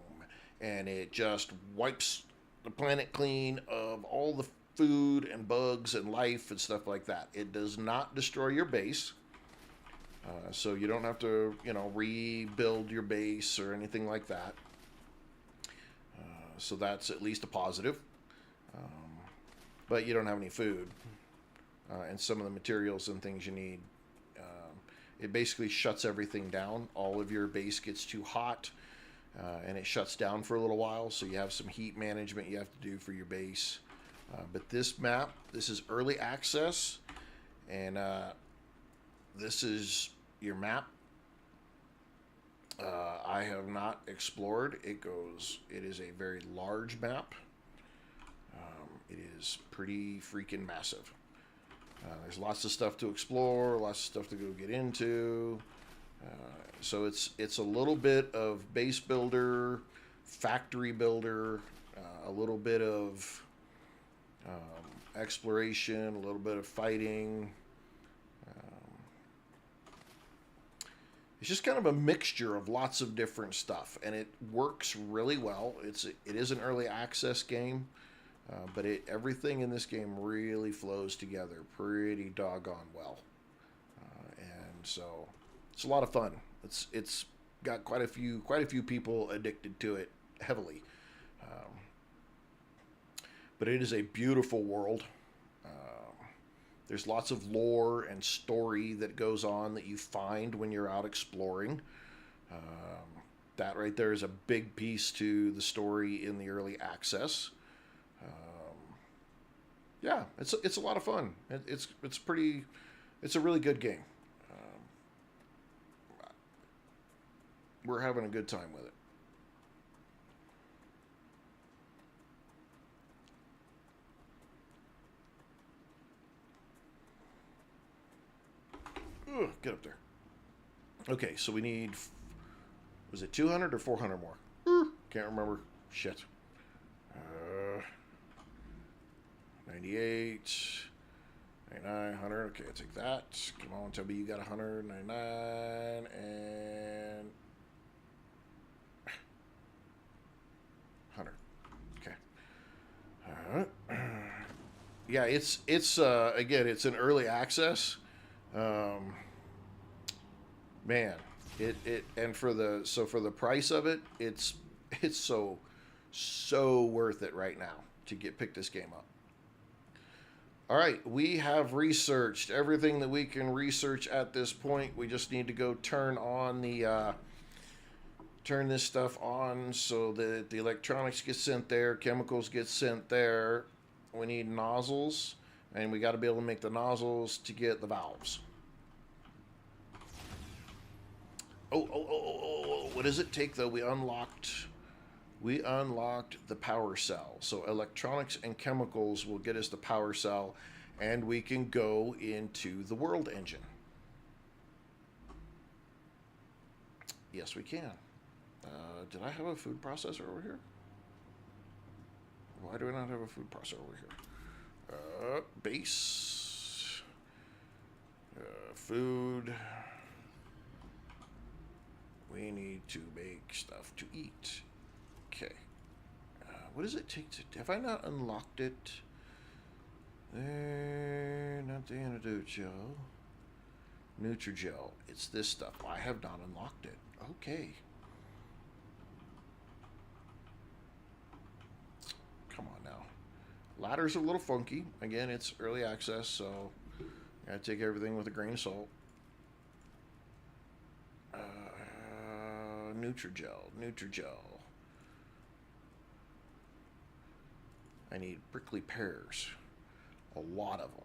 and it just wipes the planet clean of all the food and bugs and life and stuff like that. It does not destroy your base, so you don't have to, rebuild your base or anything like that. So that's at least a positive. But you don't have any food and some of the materials and things you need. It basically shuts everything down. All of your base gets too hot, and it shuts down for a little while, so you have some heat management you have to do for your base. But this map, this is early access, and this is your map. I have not explored. It is a very large map. It is pretty freaking massive. There's lots of stuff to explore, lots of stuff to go get into. So it's a little bit of base builder, factory builder, a little bit of exploration, a little bit of fighting. It's just kind of a mixture of lots of different stuff, and it works really well. It is an early access game, but everything in this game really flows together pretty doggone well, and so it's a lot of fun. It's got quite a few people addicted to it heavily. But it is a beautiful world. There's lots of lore and story that goes on that you find when you're out exploring. That right there is a big piece to the story in the early access. Yeah, it's a lot of fun. It's a really good game. We're having a good time with it. Ugh, get up there. Okay, so we need, was it 200 or 400 more? Can't remember. Shit. 98, 99, 100. Okay, I'll take that. Come on, tell me you got 199 and 100. Okay. Yeah, it's again, it's an early access. Man, it and for the price of it, it's so worth it right now to pick this game up. All right, we have researched everything that we can research at this point. We just need to go turn this stuff on so that the electronics get sent there, chemicals get sent there. We need nozzles. And we got to be able to make the nozzles to get the valves. Oh, what does it take, though? We unlocked the power cell. So electronics and chemicals will get us the power cell, and we can go into the world engine. Yes, we can. Did I have a food processor over here? Why do I not have a food processor over here? Base. Food. We need to make stuff to eat. Okay. What does it take to... Have I not unlocked it? Not the antidote gel. Nutrigel. It's this stuff. I have not unlocked it. Okay. Come on now. Ladder's a little funky. Again, it's early access, so gotta take everything with a grain of salt. Nutrigel. I need prickly pears. A lot of them.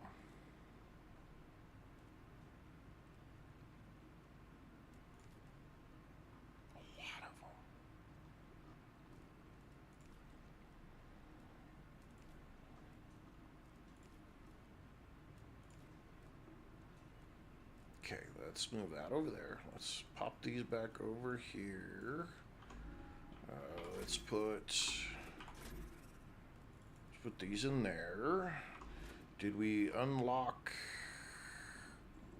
Okay, let's move that over there. Let's pop these back over here. Let's put these in there. Did we unlock?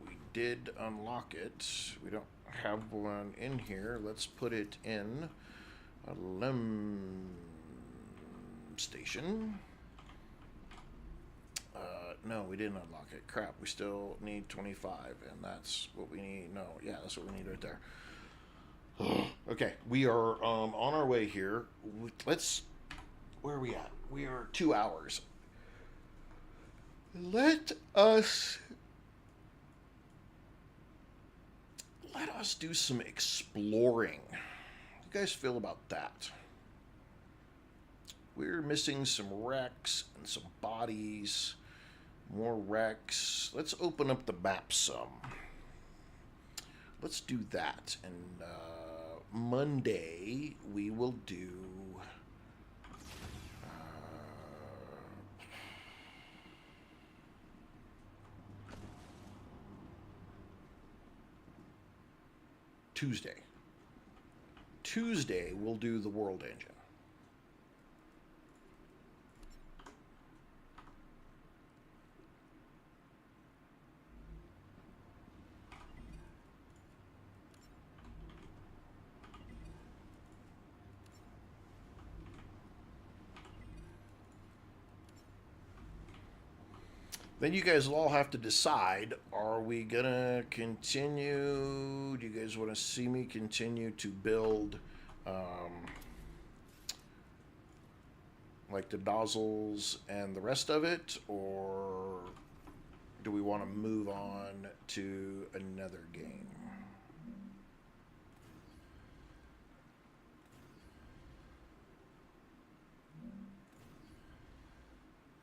We did unlock it. We don't have one in here. Let's put it in a limb station. No, we didn't unlock it. Crap, we still need 25, and that's what we need. No, yeah, that's what we need right there. Okay, we are on our way here. Where are we at? We are 2 hours. Let us do some exploring. How do you guys feel about that? We're missing some wrecks and some bodies. More wrecks. Let's open up the map some. Let's do that. And Monday we will do Tuesday we'll do the world engine. Then you guys will all have to decide, are we going to continue? Do you guys want to see me continue to build like the nozzles and the rest of it? Or do we want to move on to another game?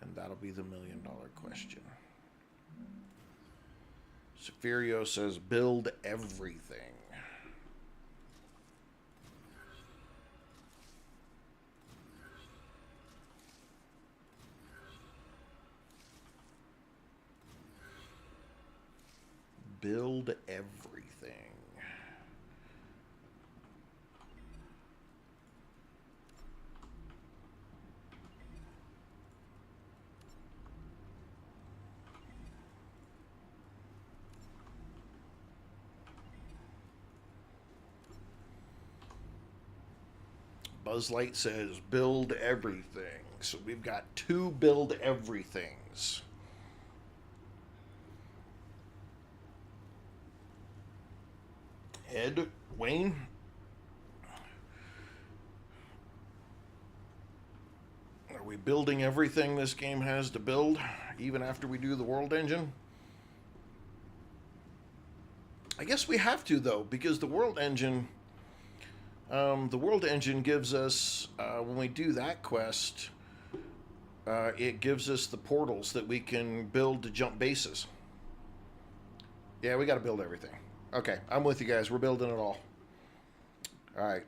And that'll be the $1 million question. Seferio says, build everything. Build everything. Buzz Light says, build everything. So we've got 2 build everythings. Ed, Wayne? Are we building everything this game has to build, even after we do the world engine? I guess we have to, though, because the world engine gives us, when we do that quest, it gives us the portals that we can build to jump bases. Yeah, we got to build everything. Okay, I'm with you guys. We're building it all. All right.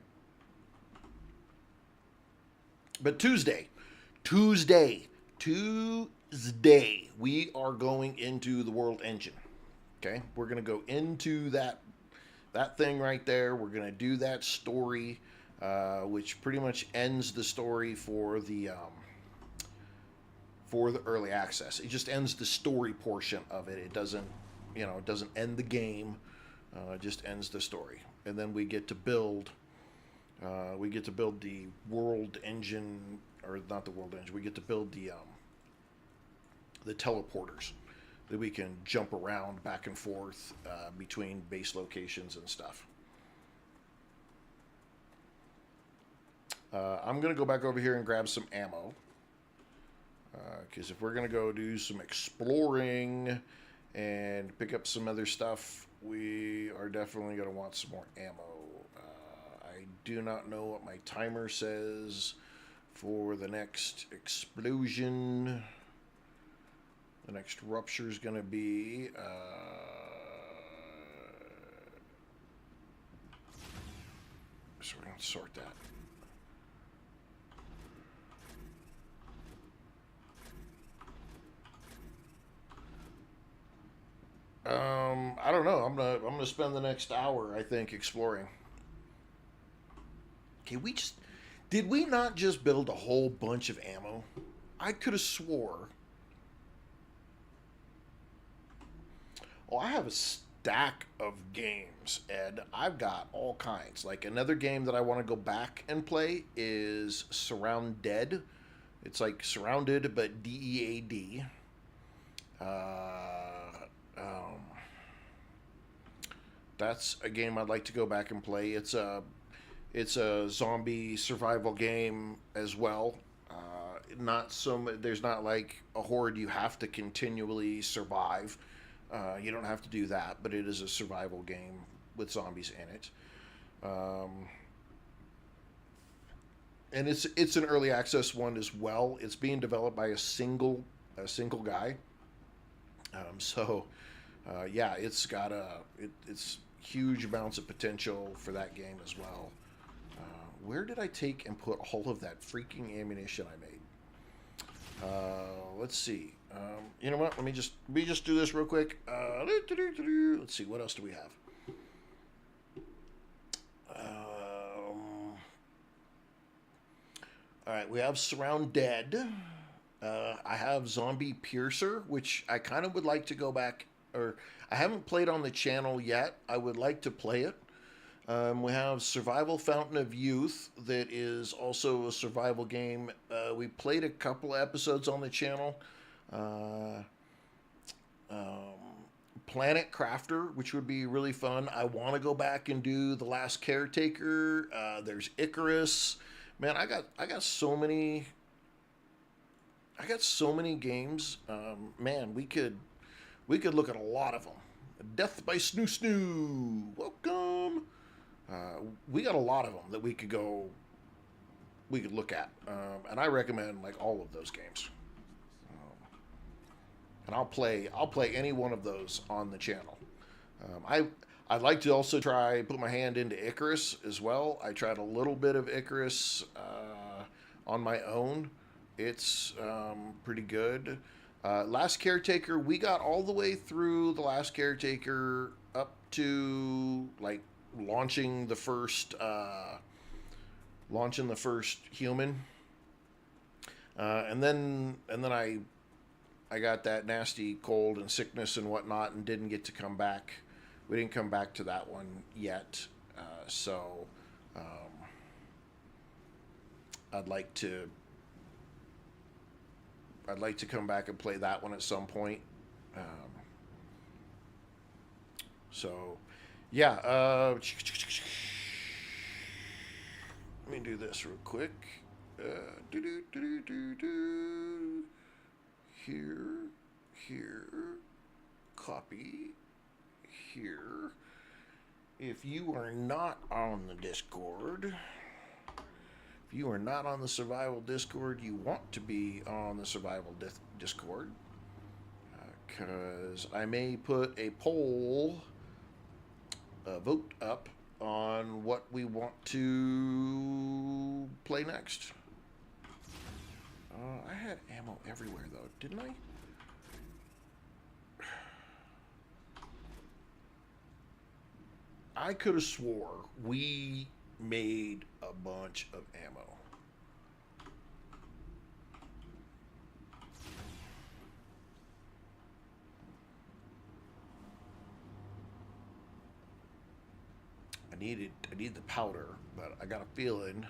But Tuesday, we are going into the world engine. Okay, we're gonna go into that thing right there. We're gonna do that story, which pretty much ends the story for the early access. It just ends the story portion of it. It doesn't, it doesn't end the game. It just ends the story, and then we get to build. We get to build the world engine, or not the world engine. We get to build the teleporters that we can jump around back and forth between base locations and stuff. I'm gonna go back over here and grab some ammo, because if we're gonna go do some exploring and pick up some other stuff, we are definitely gonna want some more ammo. I do not know what my timer says for the next explosion. The next rupture is going to be so we're going to sort that. I don't know. I'm gonna spend the next hour, I think, exploring. Okay, did we not just build a whole bunch of ammo? I could have swore. Oh, I have a stack of games, Ed. I've got all kinds. Like, another game that I want to go back and play is Surrounded. It's like Surrounded, but DEAD. That's a game I'd like to go back and play. It's a zombie survival game as well. There's not like a horde you have to continually survive. You don't have to do that, but it is a survival game with zombies in it. And it's an early access one as well. It's being developed by a single guy. Yeah, it's got it's huge amounts of potential for that game as well. Where did I take and put all of that freaking ammunition I made? Let's see. You know what? Let me just do this real quick. Let's see. What else do we have? All right. We have Surround Dead. I have Zombie Piercer, which I kind of would like to go back, or I haven't played on the channel yet. I would like to play it. We have Survival Fountain of Youth, that is also a survival game. We played a couple episodes on the channel. Planet Crafter, which would be really fun. I want to go back and do The Last Caretaker. There's Icarus. Man, I got so many. I got so many games. Man, we could look at a lot of them. Death by Snoo Snoo. Welcome. We got a lot of them that we could look at, and I recommend like all of those games. And I'll play any one of those on the channel. I'd like to also put my hand into Icarus as well. I tried a little bit of Icarus on my own. It's pretty good. Last Caretaker, we got all the way through The Last Caretaker up to like launching the first human, and then I got that nasty cold and sickness and whatnot, and didn't get to come back. We didn't come back to that one yet, so I'd like to come back and play that one at some point. So yeah, let me do this real quick. Here, copy, here. If you are not on the Discord, If you are not on the survival Discord, you want to be on the survival Discord. Because I may put a poll, a vote up on what we want to play next. I had ammo everywhere, though, didn't I? I could have swore we made a bunch of ammo. I need the powder, but I got a feeling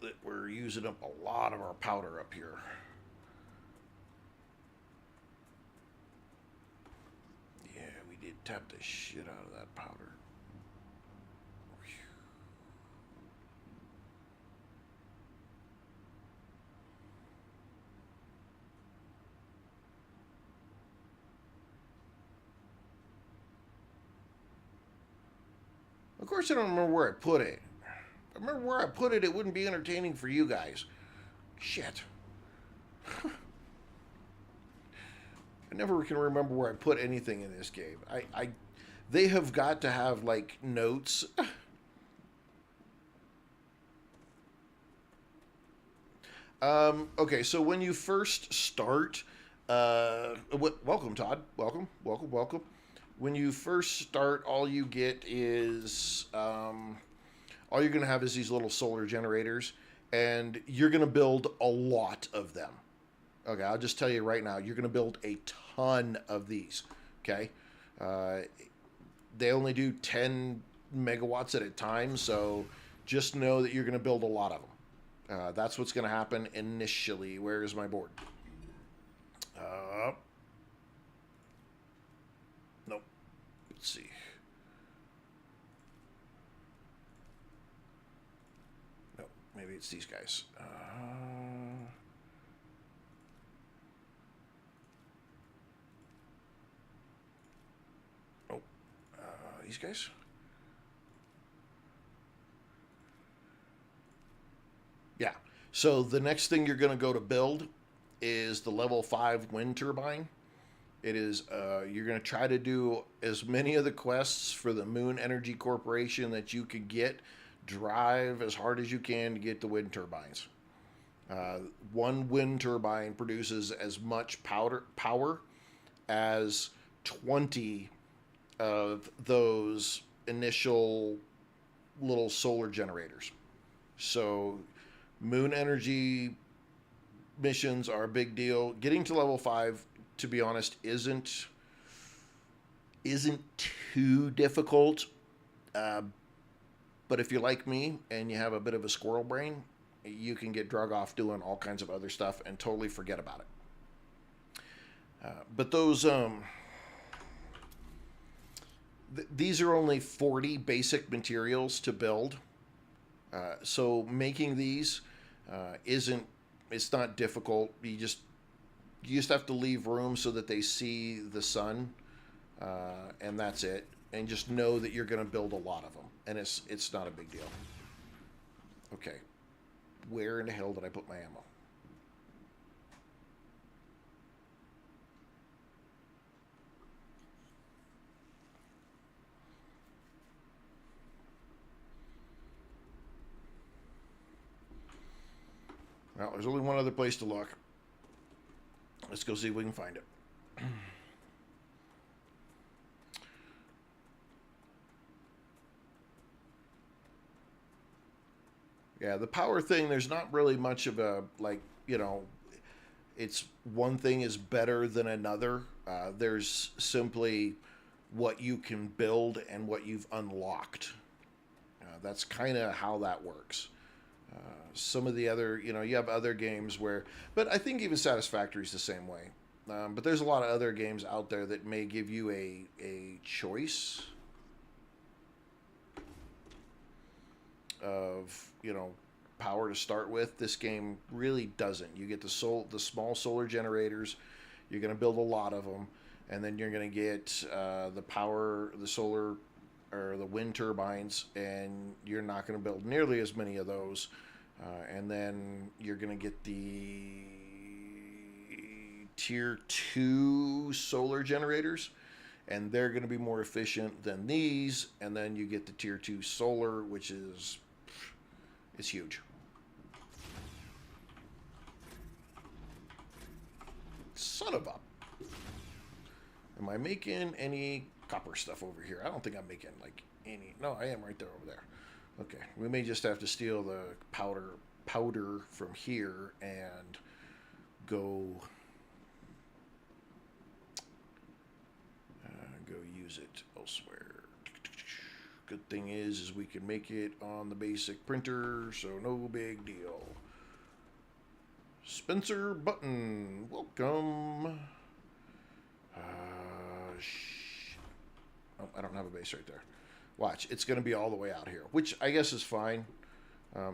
that we're using up a lot of our powder up here. Yeah, we did tap the shit out of that powder. Of course, I don't remember where I put it. If I remember where I put it, it wouldn't be entertaining for you guys. Shit. I never can remember where I put anything in this game. They have got to have, like, notes. Okay, so when you first start, welcome, Todd. Welcome. When you first start, all you get is, all you're going to have is these little solar generators, and you're going to build a lot of them. Okay, I'll just tell you right now, you're going to build a ton of these, okay? They only do 10 megawatts at a time, so just know that you're going to build a lot of them. That's what's going to happen initially. Where is my board? Nope. Let's see. No, maybe it's these guys. These guys? Yeah. So the next thing you're going to go to build is the level 5 wind turbine. It is, you're going to try to do as many of the quests for the Moon Energy Corporation that you can get. Drive as hard as you can to get the wind turbines. One wind turbine produces as much power as 20 of those initial little solar generators. So Moon Energy missions are a big deal. Getting to level 5, to be honest, isn't too difficult. But if you're like me and you have a bit of a squirrel brain, you can get drug off doing all kinds of other stuff and totally forget about it. But those these are only 40 basic materials to build. So making these it's not difficult. You just have to leave room so that they see the sun, and that's it. And just know that you're going to build a lot of them, and it's not a big deal. Okay, where in the hell did I put my ammo? Well, there's only one other place to look. Let's go see if we can find it. Yeah, the power thing, there's not really much of a, like, it's one thing is better than another. There's simply what you can build and what you've unlocked. That's kind of how that works. Some of the other, you have other games where, but I think even Satisfactory is the same way. But there's a lot of other games out there that may give you a choice of, power to start with. This game really doesn't. You get the small solar generators. You're going to build a lot of them, and then you're going to get the solar or the wind turbines, and you're not going to build nearly as many of those. And then you're going to get the tier 2 solar generators, and they're going to be more efficient than these. And then you get the tier 2 solar, which is huge. Son of a... Am I making any copper stuff over here? I don't think I'm making like any. No, I am right there over there. Okay, we may just have to steal the powder from here and go use it elsewhere. Good thing is we can make it on the basic printer, so no big deal. Spencer Button, welcome. Oh, I don't have a base right there. Watch, it's going to be all the way out here, which I guess is fine.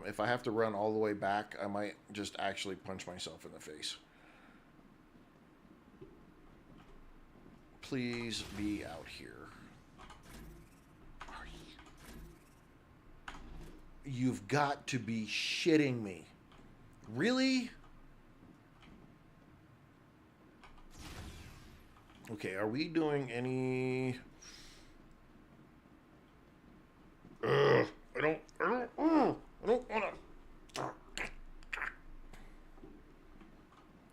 If I have to run all the way back, I might just actually punch myself in the face. Please be out here. Are you? You've got to be shitting me. Really? Okay, are we doing any... I don't want to...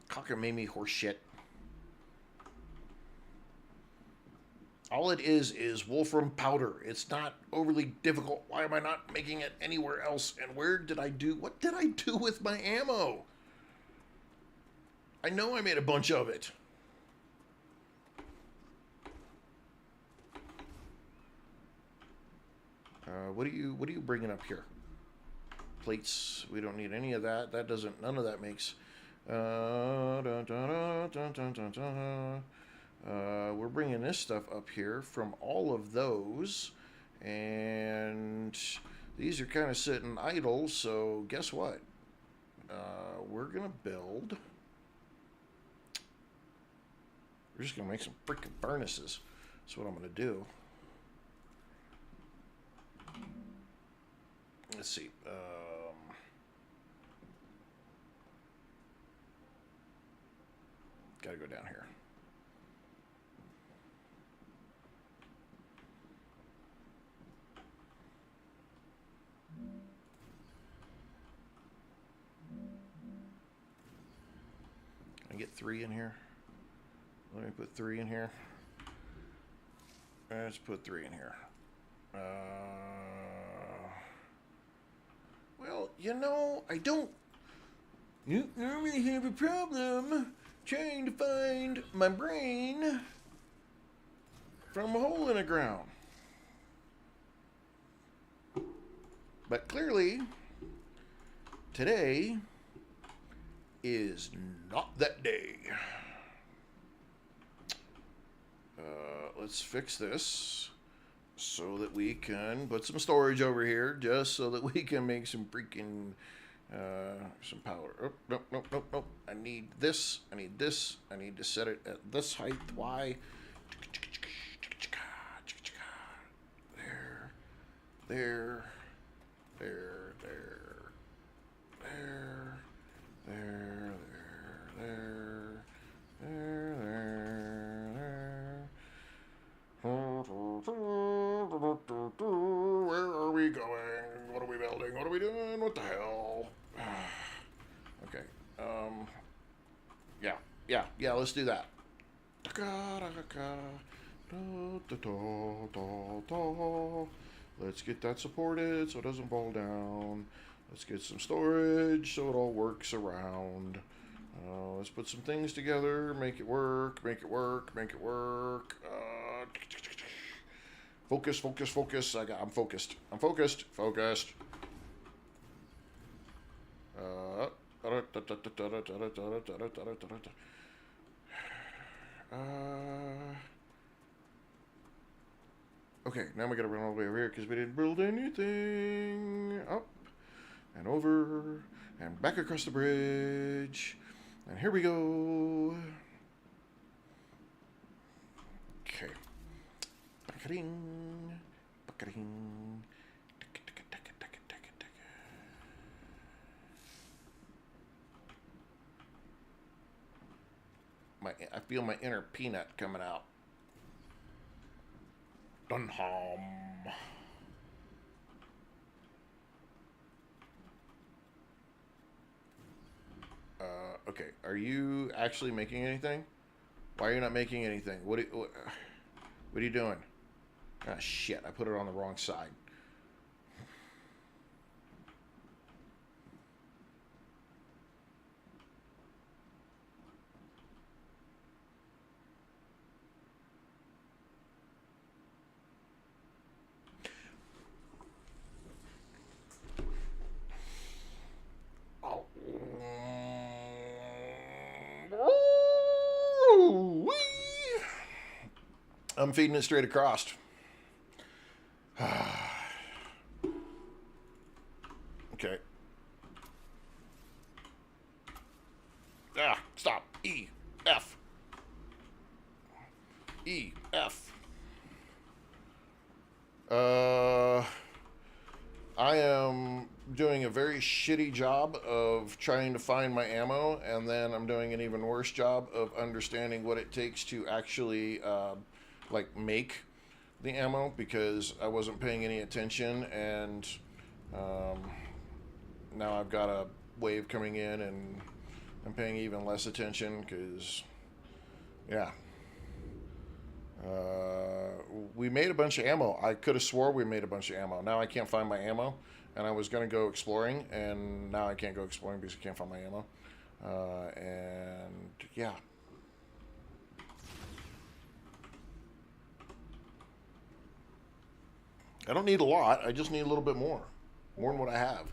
Cockamamie horse shit. All it is wolfram powder. It's not overly difficult. Why am I not making it anywhere else? And what did I do with my ammo? I know I made a bunch of it. What are you bringing up here? Plates. We don't need any of that. None of that makes. We're bringing this stuff up here from all of those, and these are kind of sitting idle. So guess what? We're gonna build. We're just gonna make some freaking furnaces. That's what I'm gonna do. Let's see. Gotta go down here. Can I get 3 in here? Let me put 3 in here. Let's put 3 in here. Well, I don't really have a problem trying to find my brain from a hole in the ground. But clearly, today is not that day. Let's fix this so that we can put some storage over here, just so that we can make some freaking some power. Oh, nope. I need this. I need this. I need to set it at this height. Why? There. Where are we going? What are we building? What are we doing? What the hell? Okay. Yeah, let's do that. Let's get that supported so it doesn't fall down. Let's get some storage so it all works around. Let's put some things together, make it work. Focus. I'm focused. Okay, now we gotta run all the way over here because we didn't build anything. Up and over and back across the bridge. And here we go. Okay. I feel my inner peanut coming out. Dunham. Okay, are you actually making anything? Why are you not making anything? What are you doing? Ah, shit, I put it on the wrong side. I'm feeding it straight across. Okay. Ah, stop. E, F. E, F. I am doing a very shitty job of trying to find my ammo, and then I'm doing an even worse job of understanding what it takes to actually, like, make the ammo, because I wasn't paying any attention, and now I've got a wave coming in, and I'm paying even less attention, because, yeah. We made a bunch of ammo. I could have swore we made a bunch of ammo. Now I can't find my ammo, and I was going to go exploring, and now I can't go exploring because I can't find my ammo. And yeah. I don't need a lot. I just need a little bit more. More than what I have.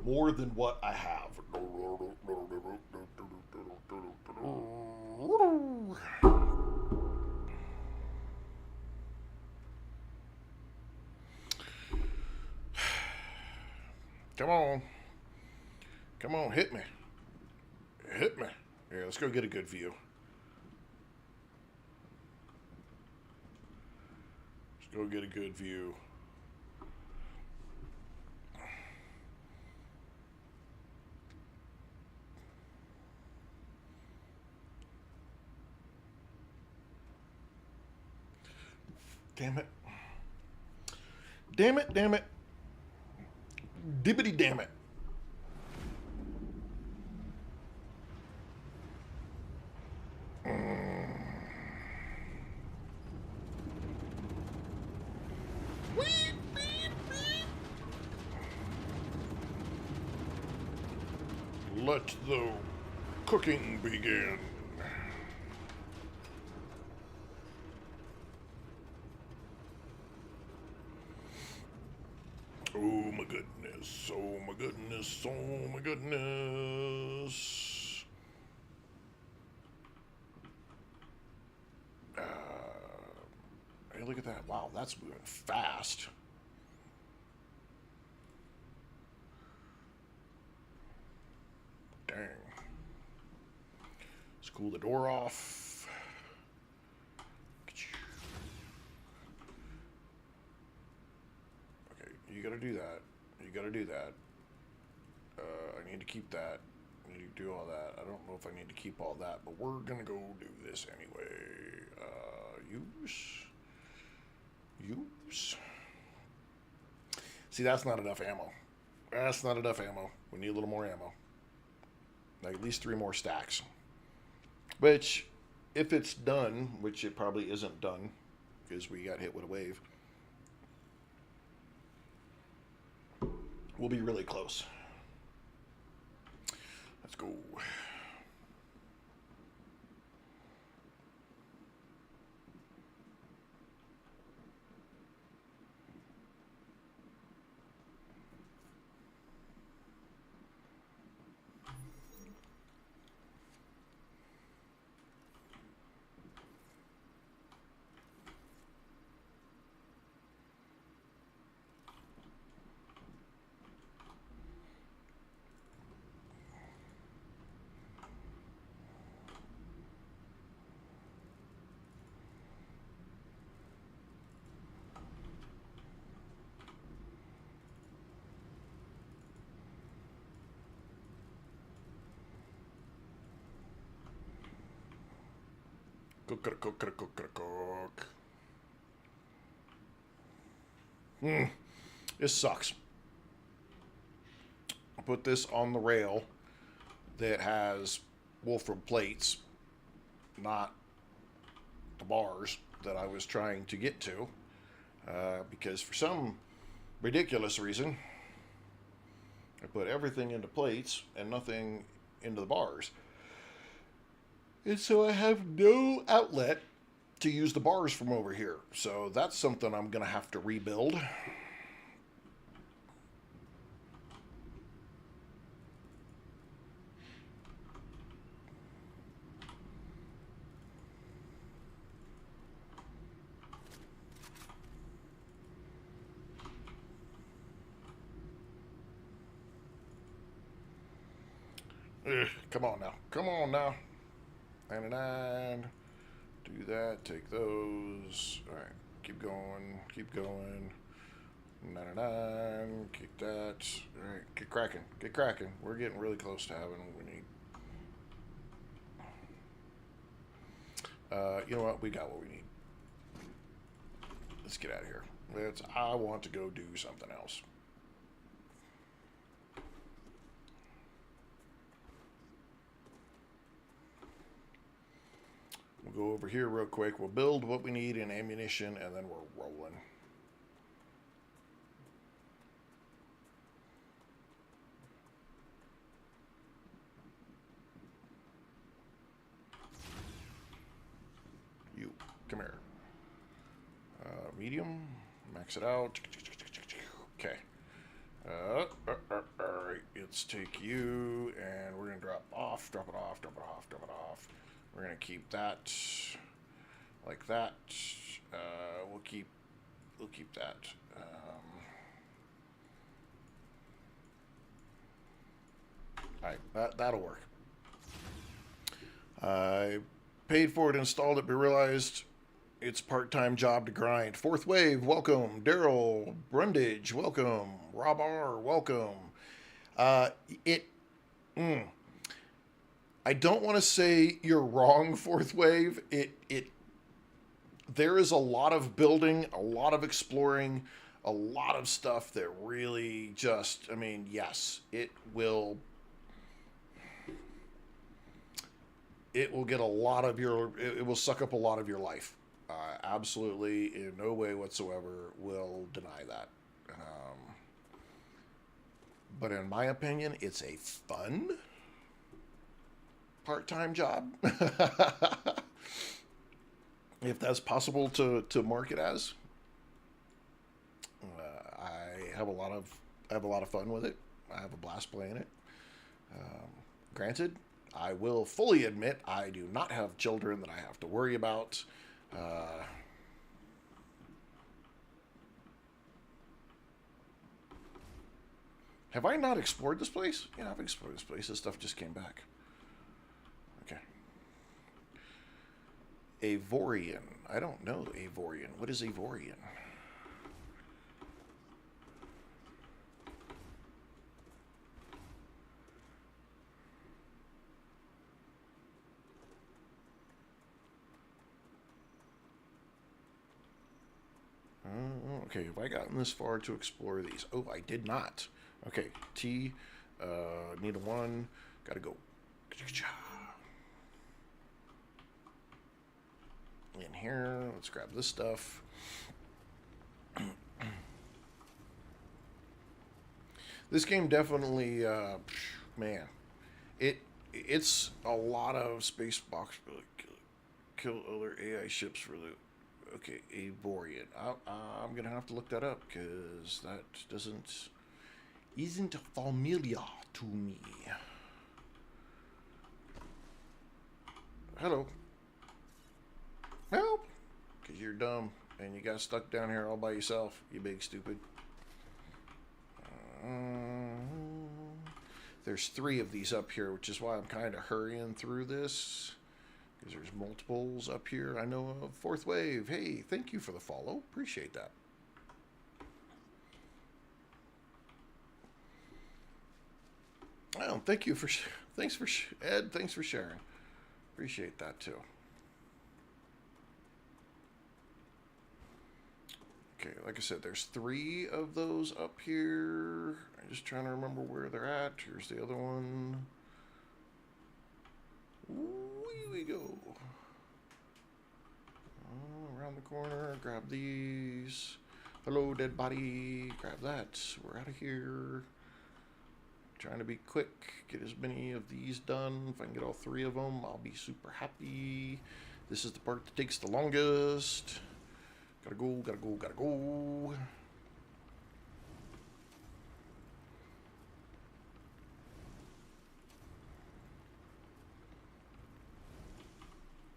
More than what I have. Come on. Come on, hit me. Hit me. Here, let's go get a good view. Let's go get a good view. Damn it. Damn it, damn it. Dibbity damn it. Let the cooking begin. Oh my goodness, oh my goodness, oh my goodness. Hey, look at that. Wow, that's moving fast. Dang. Let's cool the door off. Okay, you gotta do that. You gotta do that. I need to keep that. I need to do all that. I don't know if I need to keep all that, but we're gonna go do this anyway. Use. See, that's not enough ammo. That's not enough ammo. We need a little more ammo. Like at least 3 more stacks. Which, if it's done, which it probably isn't done, because we got hit with a wave, we'll be really close. Let's go. Cook, cook, cook, cook, cook, cook, cook. This sucks. I put this on the rail that has Wolfram plates, not the bars that I was trying to get to, because for some ridiculous reason, I put everything into plates and nothing into the bars. And so I have no outlet to use the bars from over here. So that's something I'm going to have to rebuild. Ugh, come on now. Come on now. 99. Do that. Take those. All right. Keep going. Keep going. 99. Keep that. All right. Get cracking. Get cracking. We're getting really close to having what we need. You know what? We got what we need. Let's get out of here. I want to go do something else. We'll go over here real quick. We'll build what we need in ammunition, and then we're rolling. You, come here. Medium, max it out. Okay. All right, let's take you, and we're gonna drop it off, drop it off, drop it off. We're gonna keep that like that. We'll keep that. All right, that'll work. I paid for it, installed it, but realized it's a part-time job to grind. Fourth Wave, welcome. Daryl Brundage, welcome. Rob R, welcome. I don't want to say you're wrong, Fourth Wave. There is a lot of building, a lot of exploring, a lot of stuff that really just, I mean, yes, it will get a lot of it will suck up a lot of your life. Absolutely, in no way whatsoever will deny that. But in my opinion, it's a fun part-time job. If that's possible to market as. I have a lot of fun with it. I have a blast playing it. Granted, I will fully admit I do not have children that I have to worry about. Have I not explored this place? Yeah, I've explored this place. This stuff just came back. Okay. Avorian. I don't know Avorian. What is Avorian? Okay, have I gotten this far to explore these? Oh, I did not. Okay, T, need a 1, gotta go. In here, let's grab this stuff. This game definitely, man, it's a lot of space box, kill other AI ships for the. Okay, Avorian. I'm gonna have to look that up because that isn't familiar to me. Hello. Help! Because you're dumb and you got stuck down here all by yourself, you big stupid. There's 3 of these up here, which is why I'm kind of hurrying through this. Because there's multiples up here. I know of. Fourth Wave. Hey, thank you for the follow. Appreciate that. Oh, thank you for... Thanks for... Ed, thanks for sharing. Appreciate that, too. Okay, like I said, there's 3 of those up here. I'm just trying to remember where they're at. Here's the other one. Where we go? Around the corner, grab these. Hello, dead body. Grab that. We're out of here. Trying to be quick. Get as many of these done. If I can get all 3 of them, I'll be super happy. This is the part that takes the longest. Gotta go, gotta go, gotta go.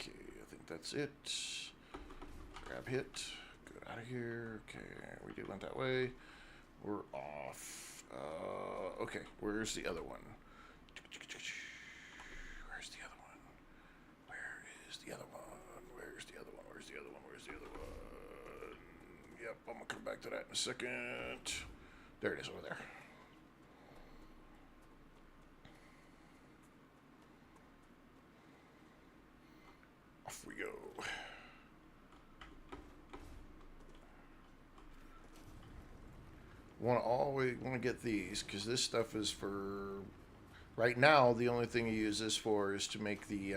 Okay, I think that's it. Grab hit. Get out of here. Okay, we did went that way. We're off. Okay, where's the other one? Where's the other one? Where is the other one? Where's the other one? Where's the other one? Where's the other one? Yep, I'm gonna come back to that in a second. There it is over there. Off we go. Want to get these because this stuff is for right now. The only thing you use this for is to make the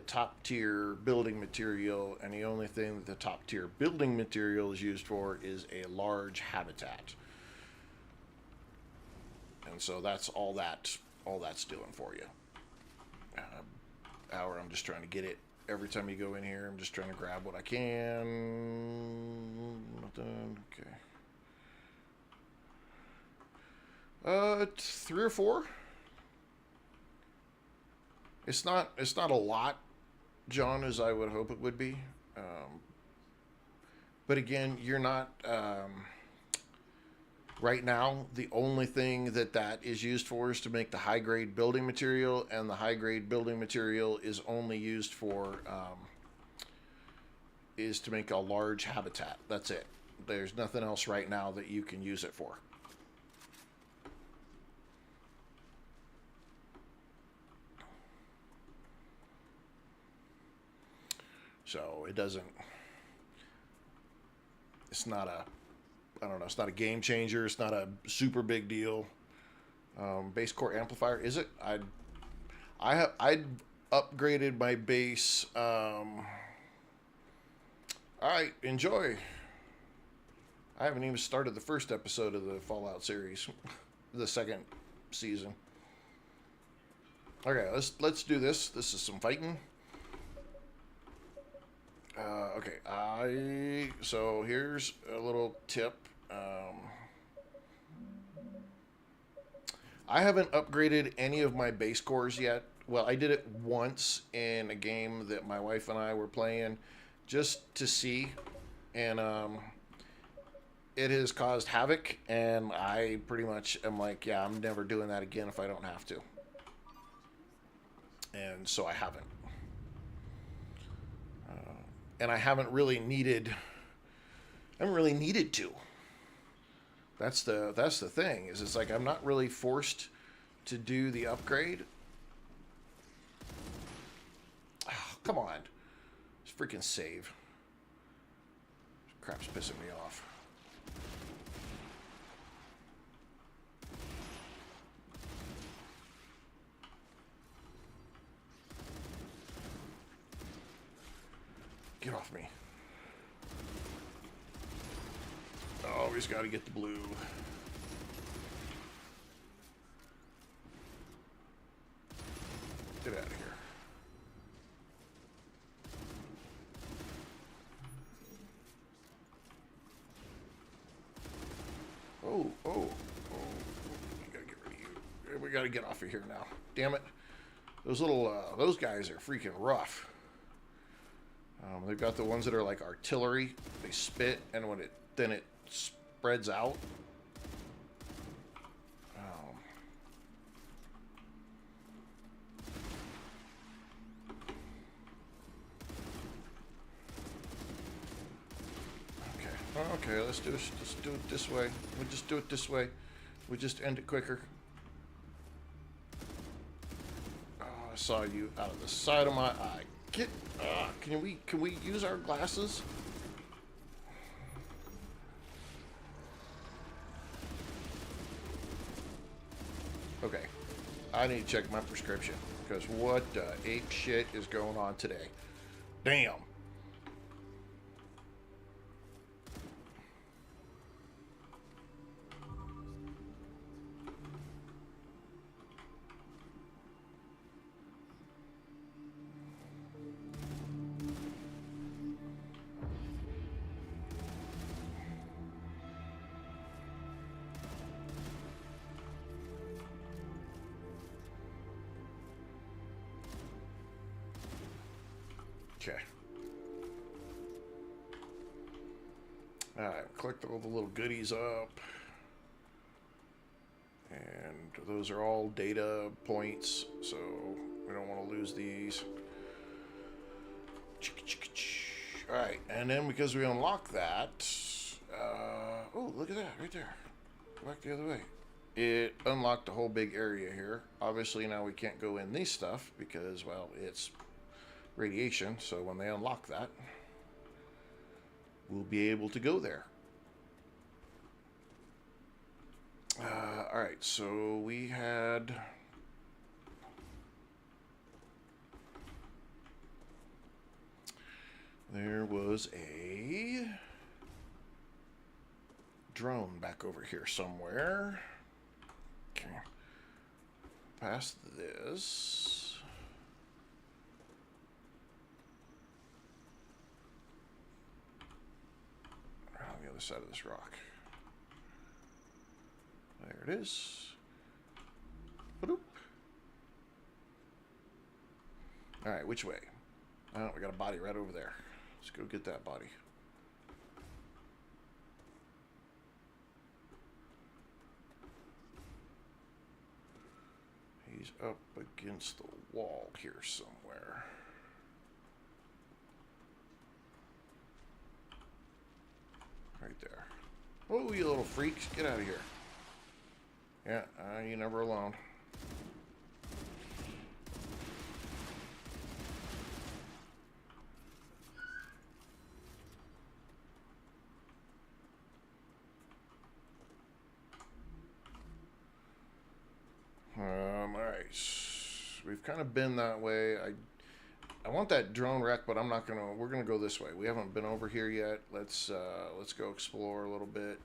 top tier building material, and the only thing that the top tier building material is used for is a large habitat. And so that's all that's doing for you. Hour, I'm just trying to get it. Every time you go in here, I'm just trying to grab what I can. Okay. 3 or 4. It's not a lot, John, as I would hope it would be. But again, you're not right now. The only thing that is used for is to make the high grade building material, and the high grade building material is only used for is to make a large habitat. That's it. There's nothing else right now that you can use it for. So it doesn't, it's not a, I don't know, it's not a game changer. It's not a super big deal. Base core amplifier, is it? I'd upgraded my base. All right, enjoy. I haven't even started the first episode of the Fallout series, the second season. Okay, let's do this. This is some fighting. Okay, so here's a little tip. I haven't upgraded any of my base cores yet. Well, I did it once in a game that my wife and I were playing just to see, and it has caused havoc, and I pretty much am like, yeah, I'm never doing that again if I don't have to. And so I haven't. And I haven't really needed to. That's the thing, is it's like I'm not really forced to do the upgrade. Oh, come on. Just freaking save. Crap's pissing me off. Get off me. Always got to get the blue. Get out of here. Oh. We gotta get rid of you. We gotta get off of here now. Damn it. Those guys are freaking rough. They've got the ones that are like artillery. They spit, and when it spreads out. Okay, let's do it this way. We'll just do it this way. We just end it quicker. Oh, I saw you out of the side of my eye. Can we use our glasses? I need to check my prescription. Because what the ape shit is going on today? Damn. Okay. Alright, collect all the little goodies up. And those are all data points, so we don't want to lose these. Alright, and then because we unlock that... oh, look at that, right there. Go back the other way. It unlocked a whole big area here. Obviously now we can't go in these stuff because, well, it's radiation, so when they unlock that, we'll be able to go there. Alright, so we had... There was a drone back over here somewhere. Okay. Past this... on the other side of this rock. There it is. Ba-doop. All right, which way? Oh, we got a body right over there. Let's go get that body. He's up against the wall here somewhere. Right there. Oh, you little freaks. Get out of here. Yeah, you're never alone. Alright. We've kind of been that way. I want that drone wreck, but I'm not gonna. We're gonna go this way. We haven't been over here yet. Let's go explore a little bit.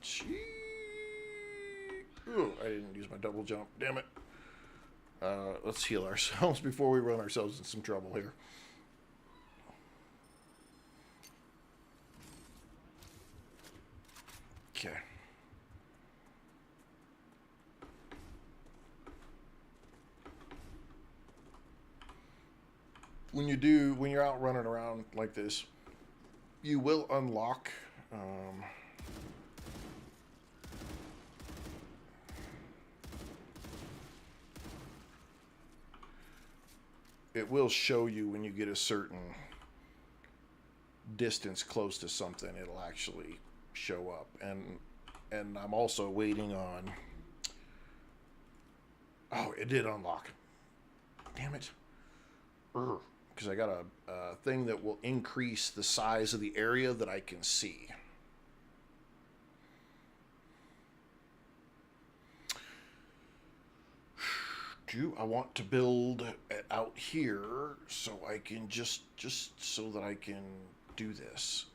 Ooh, I didn't use my double jump. Damn it. Let's heal ourselves before we run ourselves in some trouble here. Okay. When you're out running around like this, you will unlock it will show you when you get a certain distance close to something, it'll actually show up. And I'm also waiting on... Oh, it did unlock. Damn it. Because I got a thing that will increase the size of the area that I can see. I want to build it out here so I can just so that I can do this.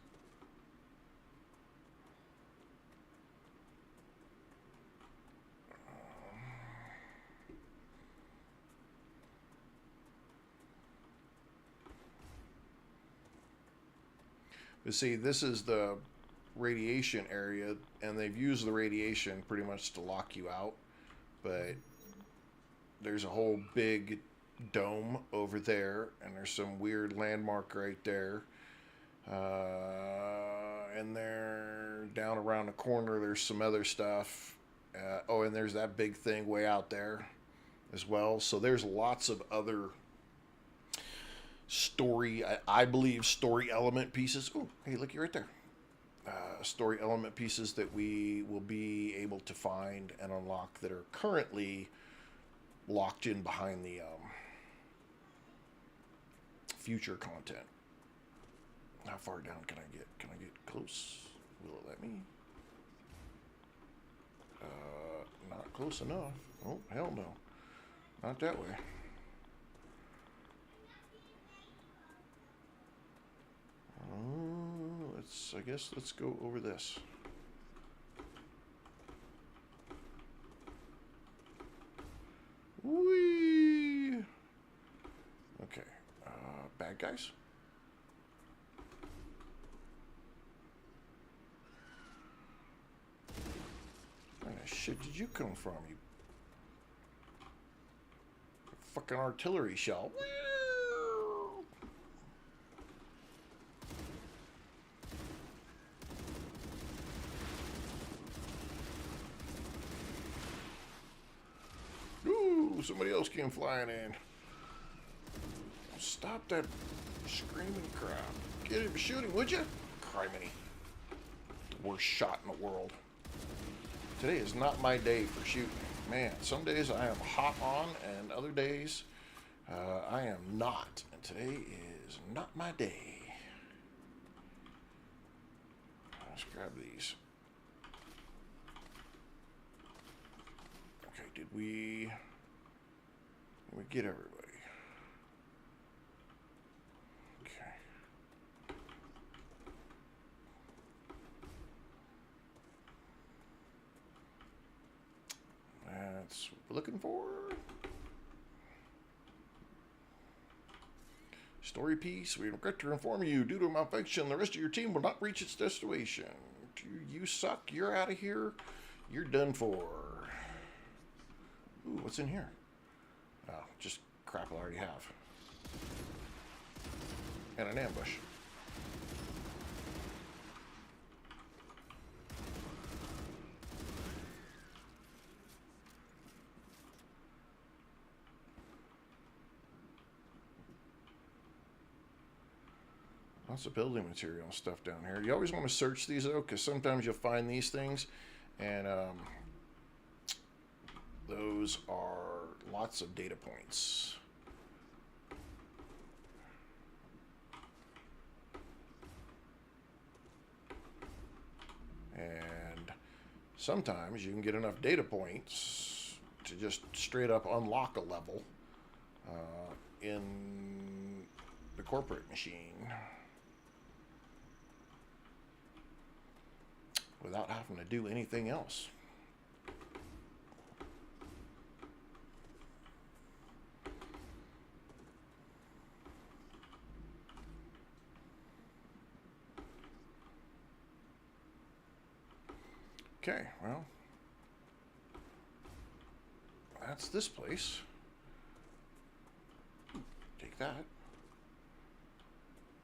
But see, this is the radiation area, and they've used the radiation pretty much to lock you out. But there's a whole big dome over there, and there's some weird landmark right there. And there, down around the corner, there's some other stuff. Oh, and there's that big thing way out there as well. So there's lots of other story, I believe, story element pieces. Oh, hey, looky right there. Story element pieces that we will be able to find and unlock that are currently locked in behind the future content. How far down can I get? Can I get close? Will it let me? Not close enough. Oh, hell no. Not that way. I guess let's go over this. Whee! Okay. Bad guys? Where the shit did you come from, you fucking artillery shell? Ooh, somebody else came flying in. Stop that screaming crap. Get him shooting, would you? Criminy. The worst shot in the world. Today is not my day for shooting. Man, some days I am hot on, and other days I am not. And today is not my day. Let's grab these. Okay, did we get everybody? That's what we're looking for. Story piece. We regret to inform you, due to malfunction, the rest of your team will not reach its destination. You suck. You're out of here. You're done for. Ooh, what's in here? Oh, just crap I already have. And an ambush. Lots of building material and stuff down here. You always want to search these though, because sometimes you'll find these things, and those are lots of data points. And sometimes you can get enough data points to just straight up unlock a level in the corporate machine without having to do anything else. Okay, well, that's this place. Take that.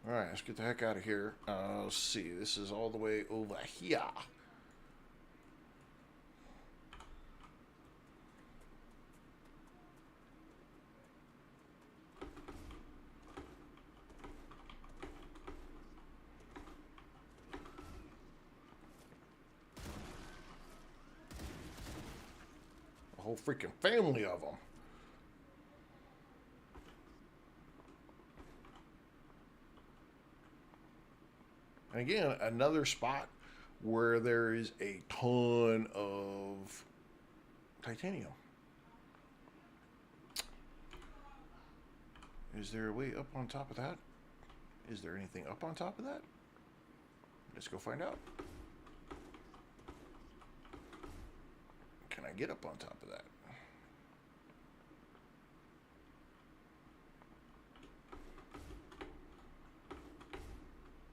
All right, let's get the heck out of here. Let's see. This is all the way over here. A whole freaking family of them. And again, another spot where there is a ton of titanium. Is there a way up on top of that? Is there anything up on top of that? Let's go find out. Can I get up on top of that?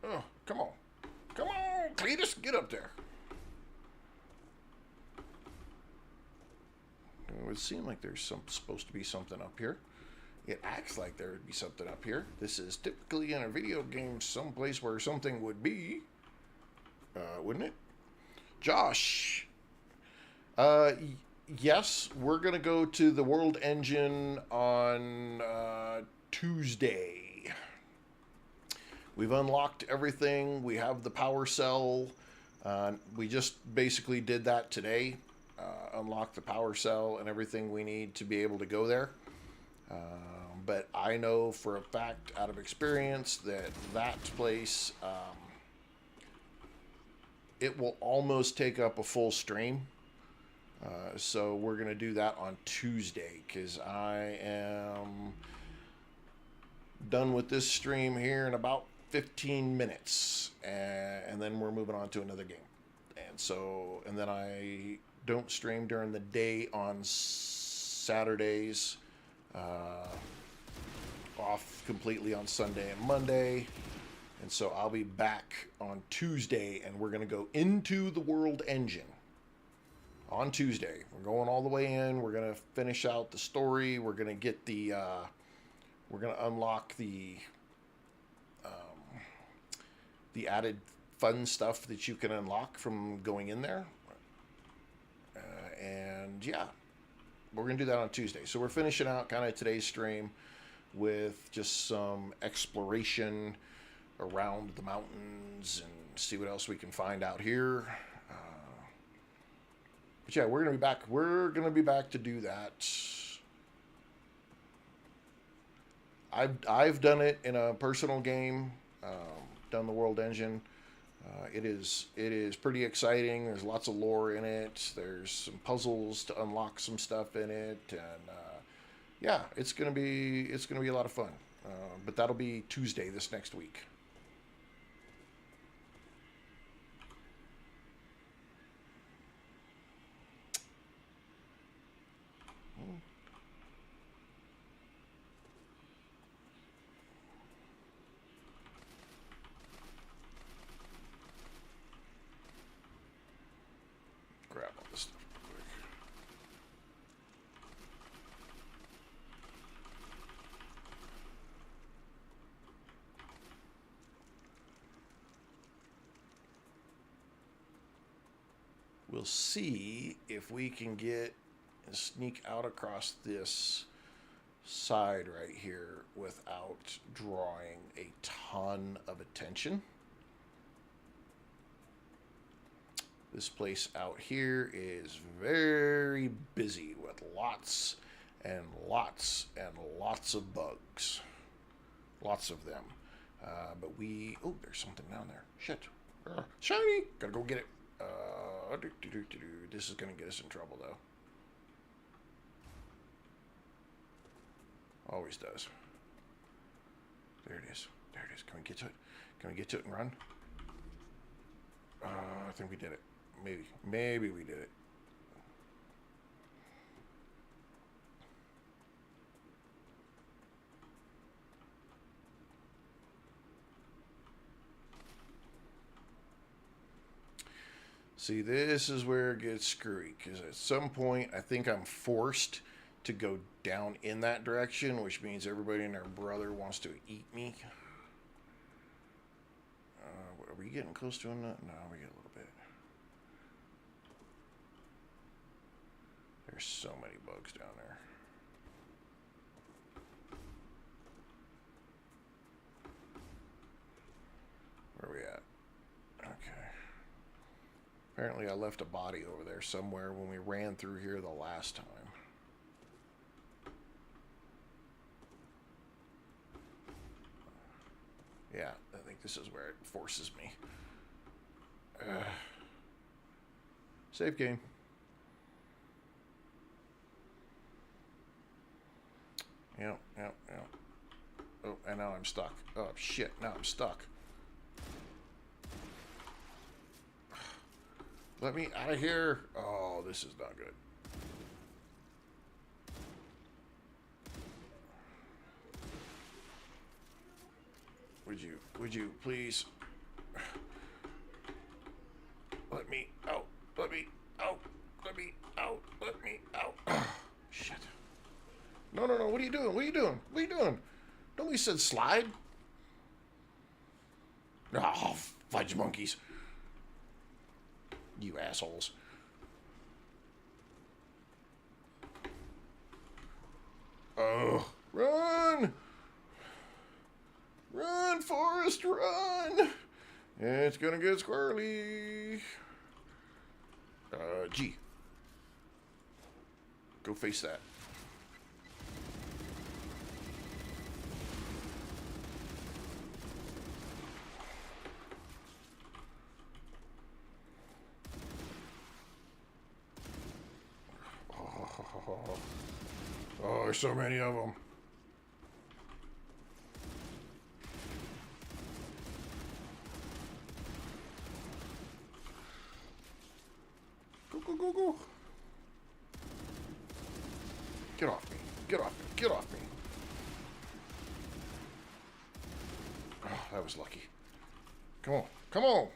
Oh, come on. Come on, Cletus, get up there. It would seem like there's supposed to be something up here. It acts like there would be something up here. This is typically in a video game someplace where something would be. Wouldn't it? Josh. Yes, we're going to go to the World Engine on Tuesday. We've unlocked everything. We have the power cell. We just basically did that today. Unlocked the power cell and everything we need to be able to go there. But I know for a fact, out of experience, that place, it will almost take up a full stream. So we're going to do that on Tuesday because I am done with this stream here in about 15 minutes. And then we're moving on to another game. And then I don't stream during the day on Saturdays. Off completely on Sunday and Monday. And so I'll be back on Tuesday, and we're going to go into the world engine on Tuesday. We're going all the way in. We're going to finish out the story. We're going to get the, we're going to unlock the added fun stuff that you can unlock from going in there. And yeah, we're going to do that on Tuesday. So we're finishing out kind of today's stream with just some exploration around the mountains and see what else we can find out here. But yeah, we're gonna be back. We're gonna be back to do that. I've done it in a personal game. Done the world engine. It is pretty exciting. There's lots of lore in it. There's some puzzles to unlock some stuff in it, and yeah, it's gonna be a lot of fun. But that'll be Tuesday this next week. Grab all this stuff real quick. We'll see if we can get and sneak out across this side right here without drawing a ton of attention. This place out here is very busy with lots and lots and lots of bugs. Lots of them. But oh, there's something down there. Shit. Shiny! Gotta go get it. This is gonna get us in trouble, though. Always does. There it is. There it is. Can we get to it? Can we get to it and run? I think we did it. Maybe we did it. See, this is where it gets screwy, because at some point I think I'm forced to go down in that direction, which means everybody and their brother wants to eat me. Are we getting close to enough? No, we get a little bit. There's so many bugs down there. Where are we at? Okay. Apparently I left a body over there somewhere when we ran through here the last time. Yeah, I think this is where it forces me. Save game. Yep. Oh, and now I'm stuck. Oh, shit, now I'm stuck. Let me out of here. Oh, this is not good. Would you please let me out? Let me out. Let me out. Let me out. Oh, shit. No. What are you doing? What are you doing? What are you doing? Nobody said slide. Oh, fudge monkeys. You assholes. Oh, run! Run, Forrest, run! It's gonna get squirrely. G. Go face that. Oh, there's so many of them. Go, go, go, go. Get off me. Get off me. Get off me. Oh, that was lucky. Come on. Come on.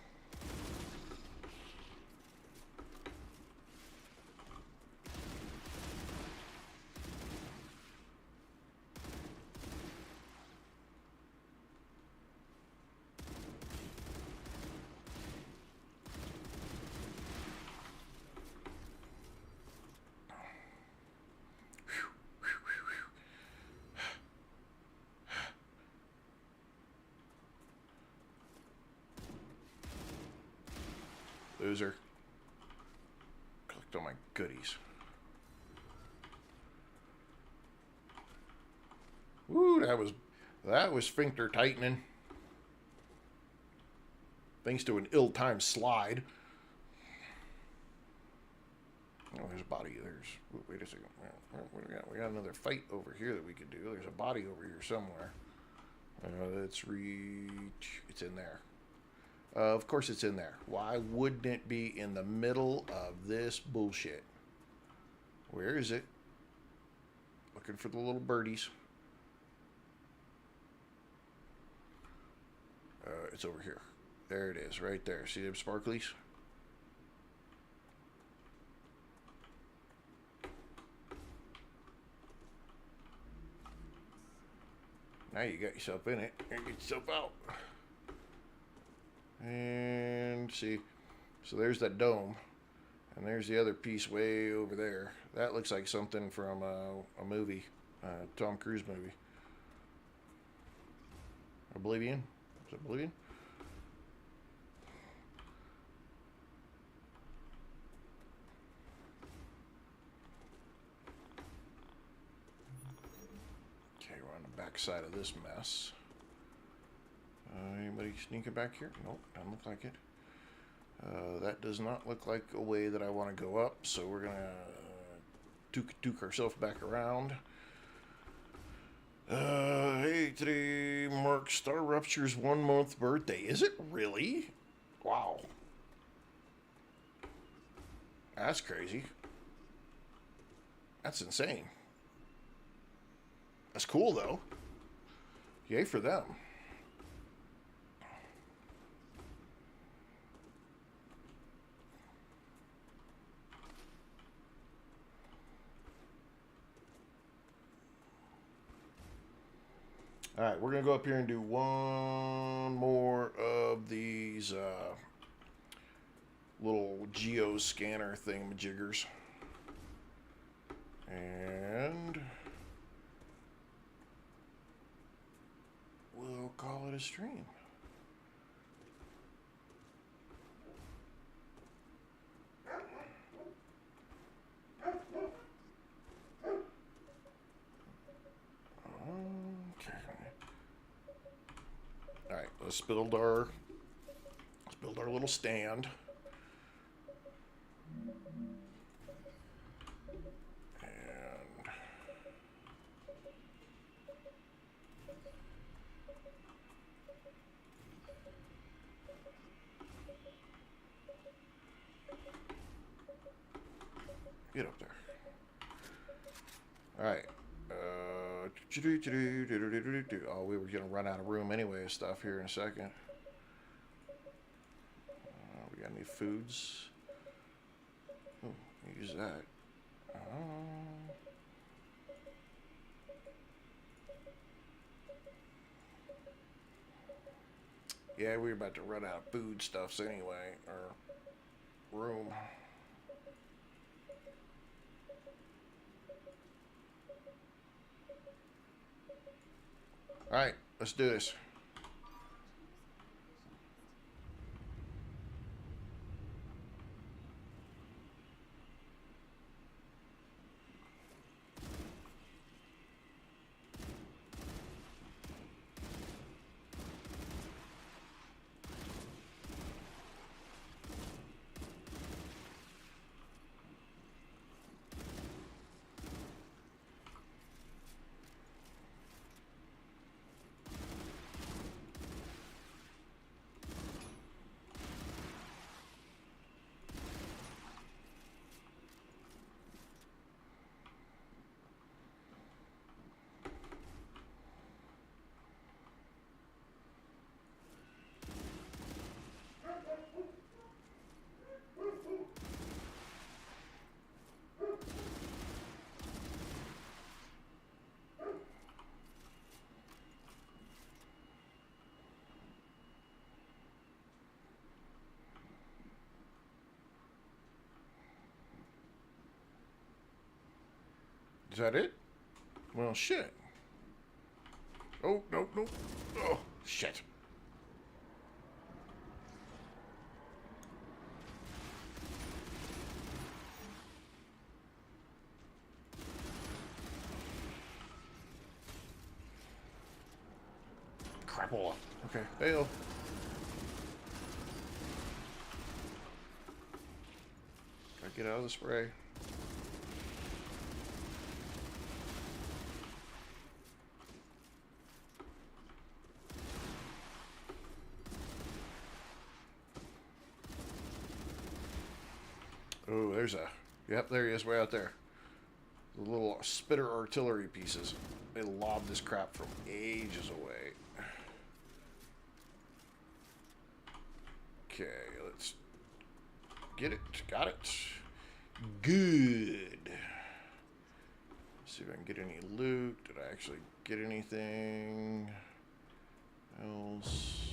Loser. Collect all my goodies. Woo, that was sphincter tightening. Thanks to an ill-timed slide. Oh, there's a body. Wait a second. What do we got? We got another fight over here that we could do. There's a body over here somewhere. Let's reach. It's in there. Of course it's in there. Why wouldn't it be in the middle of this bullshit? Where is it? Looking for the little birdies. It's over here. There it is, right there. See them sparklies? Now you got yourself in it. And get yourself out. And see, so there's that dome, and there's the other piece way over there. That looks like something from a movie, Tom Cruise movie. Oblivion? Is it Oblivion? Okay, we're on the back side of this mess. Anybody sneaking back here? Nope, doesn't look like it. That does not look like a way that I want to go up, so we're going to duke ourselves back around. Hey, today marks StarRupture's 1-month birthday. Is it really? Wow. That's crazy. That's insane. That's cool, though. Yay for them. Alright, we're going to go up here and do one more of these little geo scanner thingamajiggers. And we'll call it a stream. Alright, let's build our little stand. And get up there. Alright. Oh, we were going to run out of room anyway of stuff here in a second. We got any foods? Oh, use that. Yeah, we were about to run out of food stuffs anyway, or room. Alright, let's do this. Is that it? Well, shit. Oh, no, no. Oh, shit. Crapola. Okay, fail. Gotta get out of the spray. Oh, there's a... Yep, there he is, way out there. The little spitter artillery pieces. They lobbed this crap from ages away. Okay, let's get it. Got it. Good. See if I can get any loot. Did I actually get anything else?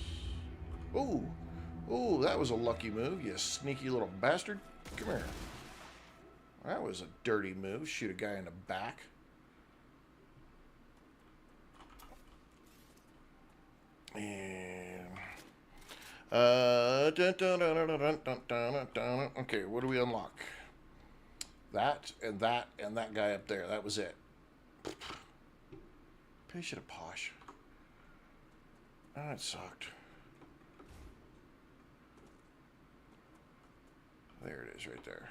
Oh, oh, that was a lucky move, you sneaky little bastard. Come here. That was a dirty move. Shoot a guy in the back. And okay, what do we unlock? That and that and that guy up there. That was it. Patient of posh. Oh, that sucked. There it is right there.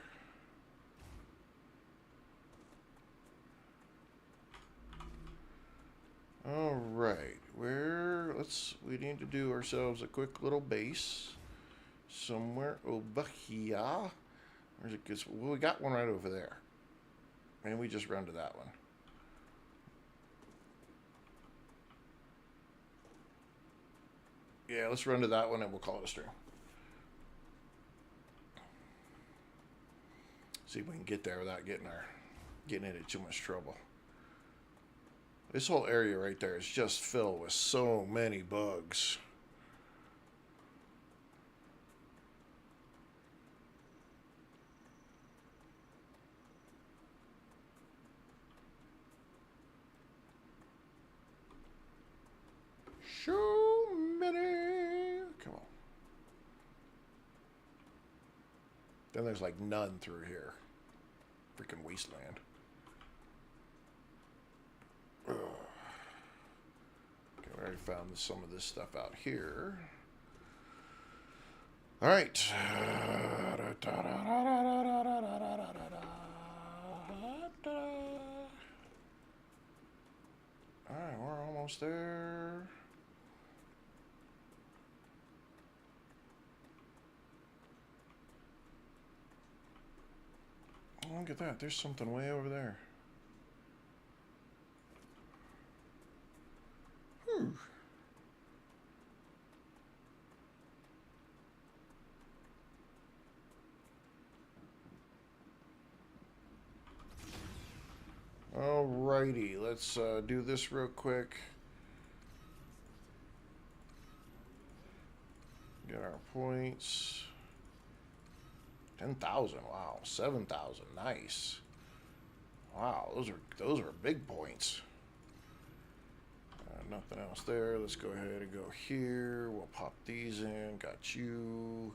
All right, we need to do ourselves a quick little base somewhere over here. Where's it? Well, we got one right over there, and we just run to that one. Yeah, let's run to that one, and we'll call it a stream. See if we can get there without getting into too much trouble. This whole area right there is just filled with so many bugs. So many. Come on. Then there's like none through here. Freaking wasteland. Okay, we already found some of this stuff out here. All right. All right, we're almost there. Oh, look at that. There's something way over there. Whew. Alrighty, let's do this real quick. Get our points. 10,000. Wow. 7,000. Nice. Wow, those are big points. Nothing else there. Let's go ahead and go here. We'll pop these in. Got you.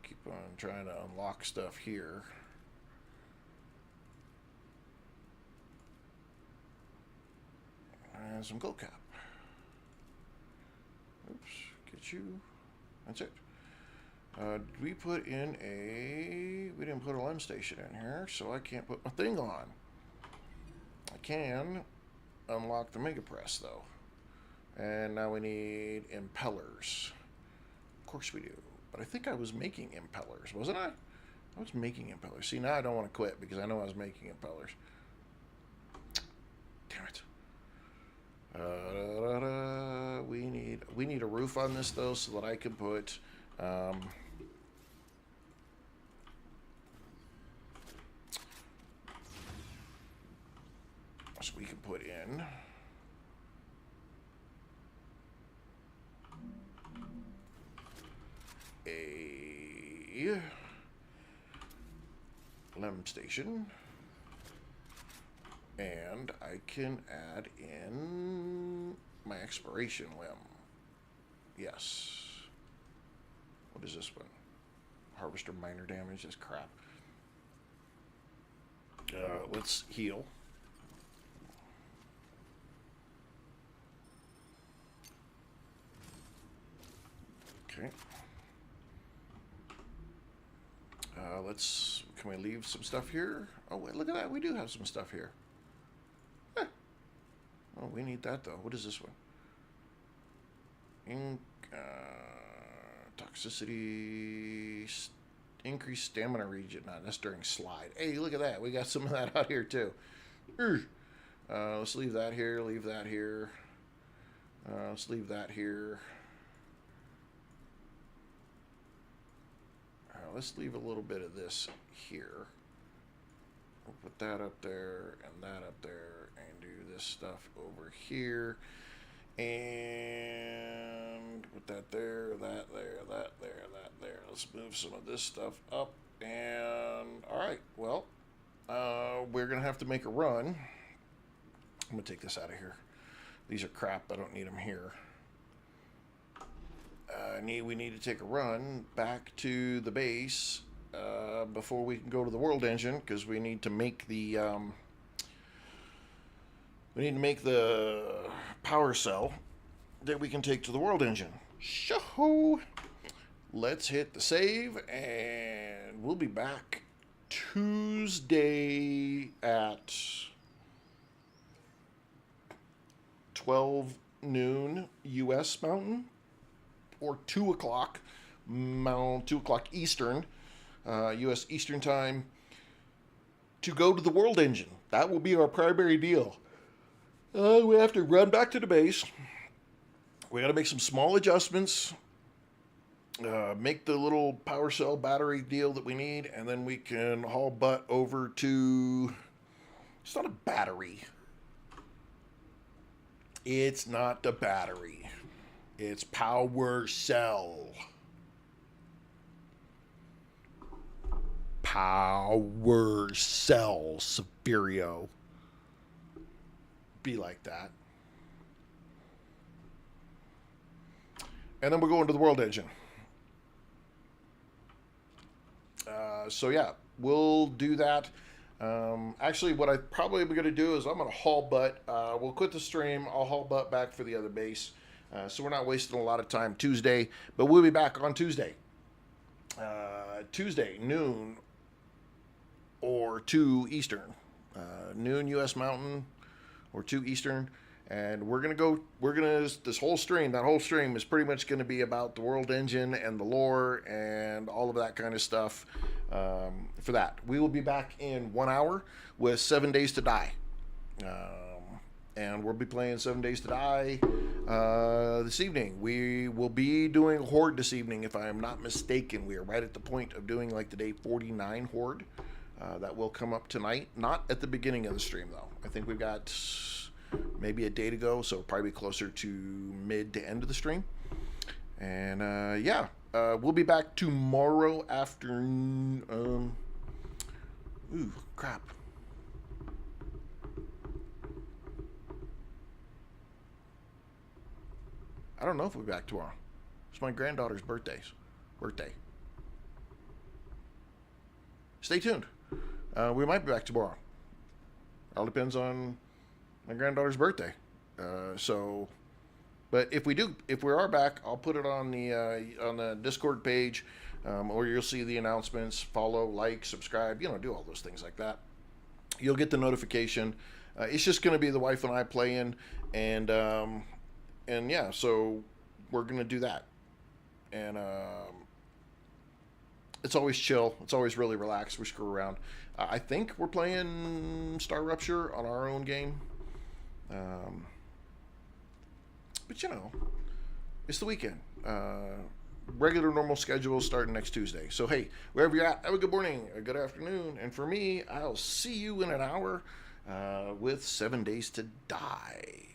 Keep on trying to unlock stuff here. And some gold cap. Oops. Get you. That's it. We put in we didn't put a lem station in here, so I can't put my thing on. I can unlock the mega press though. And now we need impellers. Of course we do. But I think I was making impellers, wasn't I? I was making impellers. See, now I don't want to quit because I know I was making impellers. Damn it. We need a roof on this though, so that I can put so we can put in a lem station. And I can add in my exploration limb. Yes. What is this one? Harvester minor damage. That's crap. Let's heal. Okay. Can we leave some stuff here? Oh, wait, look at that. We do have some stuff here. Eh. Oh, we need that, though. What is this one? Toxicity, increased stamina regen. Nah, that's during slide. Hey, look at that. We got some of that out here, too. Let's leave that here. Leave that here. Let's leave that here. Let's leave a little bit of this here. We'll put that up there and that up there and do this stuff over here. And put that there, that there, that there, that there. Let's move some of this stuff up. And all right, well, we're going to have to make a run. I'm going to take this out of here. These are crap. I don't need them here. We need to take a run back to the base before we can go to the world engine, because we need to make the power cell that we can take to the world engine. So let's hit the save, and we'll be back Tuesday at 12 noon U.S. Mountain, or 2 o'clock Eastern, U.S. Eastern Time, to go to the world engine. That will be our primary deal. We have to run back to the base. We got to make some small adjustments, make the little power cell battery deal that we need, and then we can haul butt over to... It's not a battery. It's not the battery. It's power cell. Power cell, Severio. Be like that. And then we're going to the world engine. So yeah, we'll do that. Actually, what I probably am going to do is I'm going to haul butt. We'll quit the stream. I'll haul butt back for the other base. So we're not wasting a lot of time Tuesday, but we'll be back on Tuesday. Tuesday, noon or 2 Eastern. Noon U.S. Mountain or 2 Eastern. And this whole stream, that whole stream is pretty much going to be about the world engine and the lore and all of that kind of stuff for that. We will be back in 1 hour with 7 Days to Die. And we'll be playing 7 Days to Die this evening. We will be doing Horde this evening, if I am not mistaken. We are right at the point of doing like the day 49 Horde. That will come up tonight. Not at the beginning of the stream, though. I think we've got maybe a day to go, so probably closer to mid to end of the stream. And yeah, we'll be back tomorrow afternoon. Ooh, crap. I don't know if we'll be back tomorrow. It's my granddaughter's birthday. Stay tuned. We might be back tomorrow. All depends on my granddaughter's birthday. But if we are back, I'll put it on the Discord page, or you'll see the announcements. Follow, like, subscribe. Do all those things like that. You'll get the notification. It's just going to be the wife and I playing, and yeah, so we're going to do that. And it's always chill. It's always really relaxed. We screw around. I think we're playing StarRupture on our own game. But it's the weekend. Regular normal schedule starting next Tuesday. So hey, wherever you're at, have a good morning, a good afternoon. And for me, I'll see you in an hour with 7 Days to Die.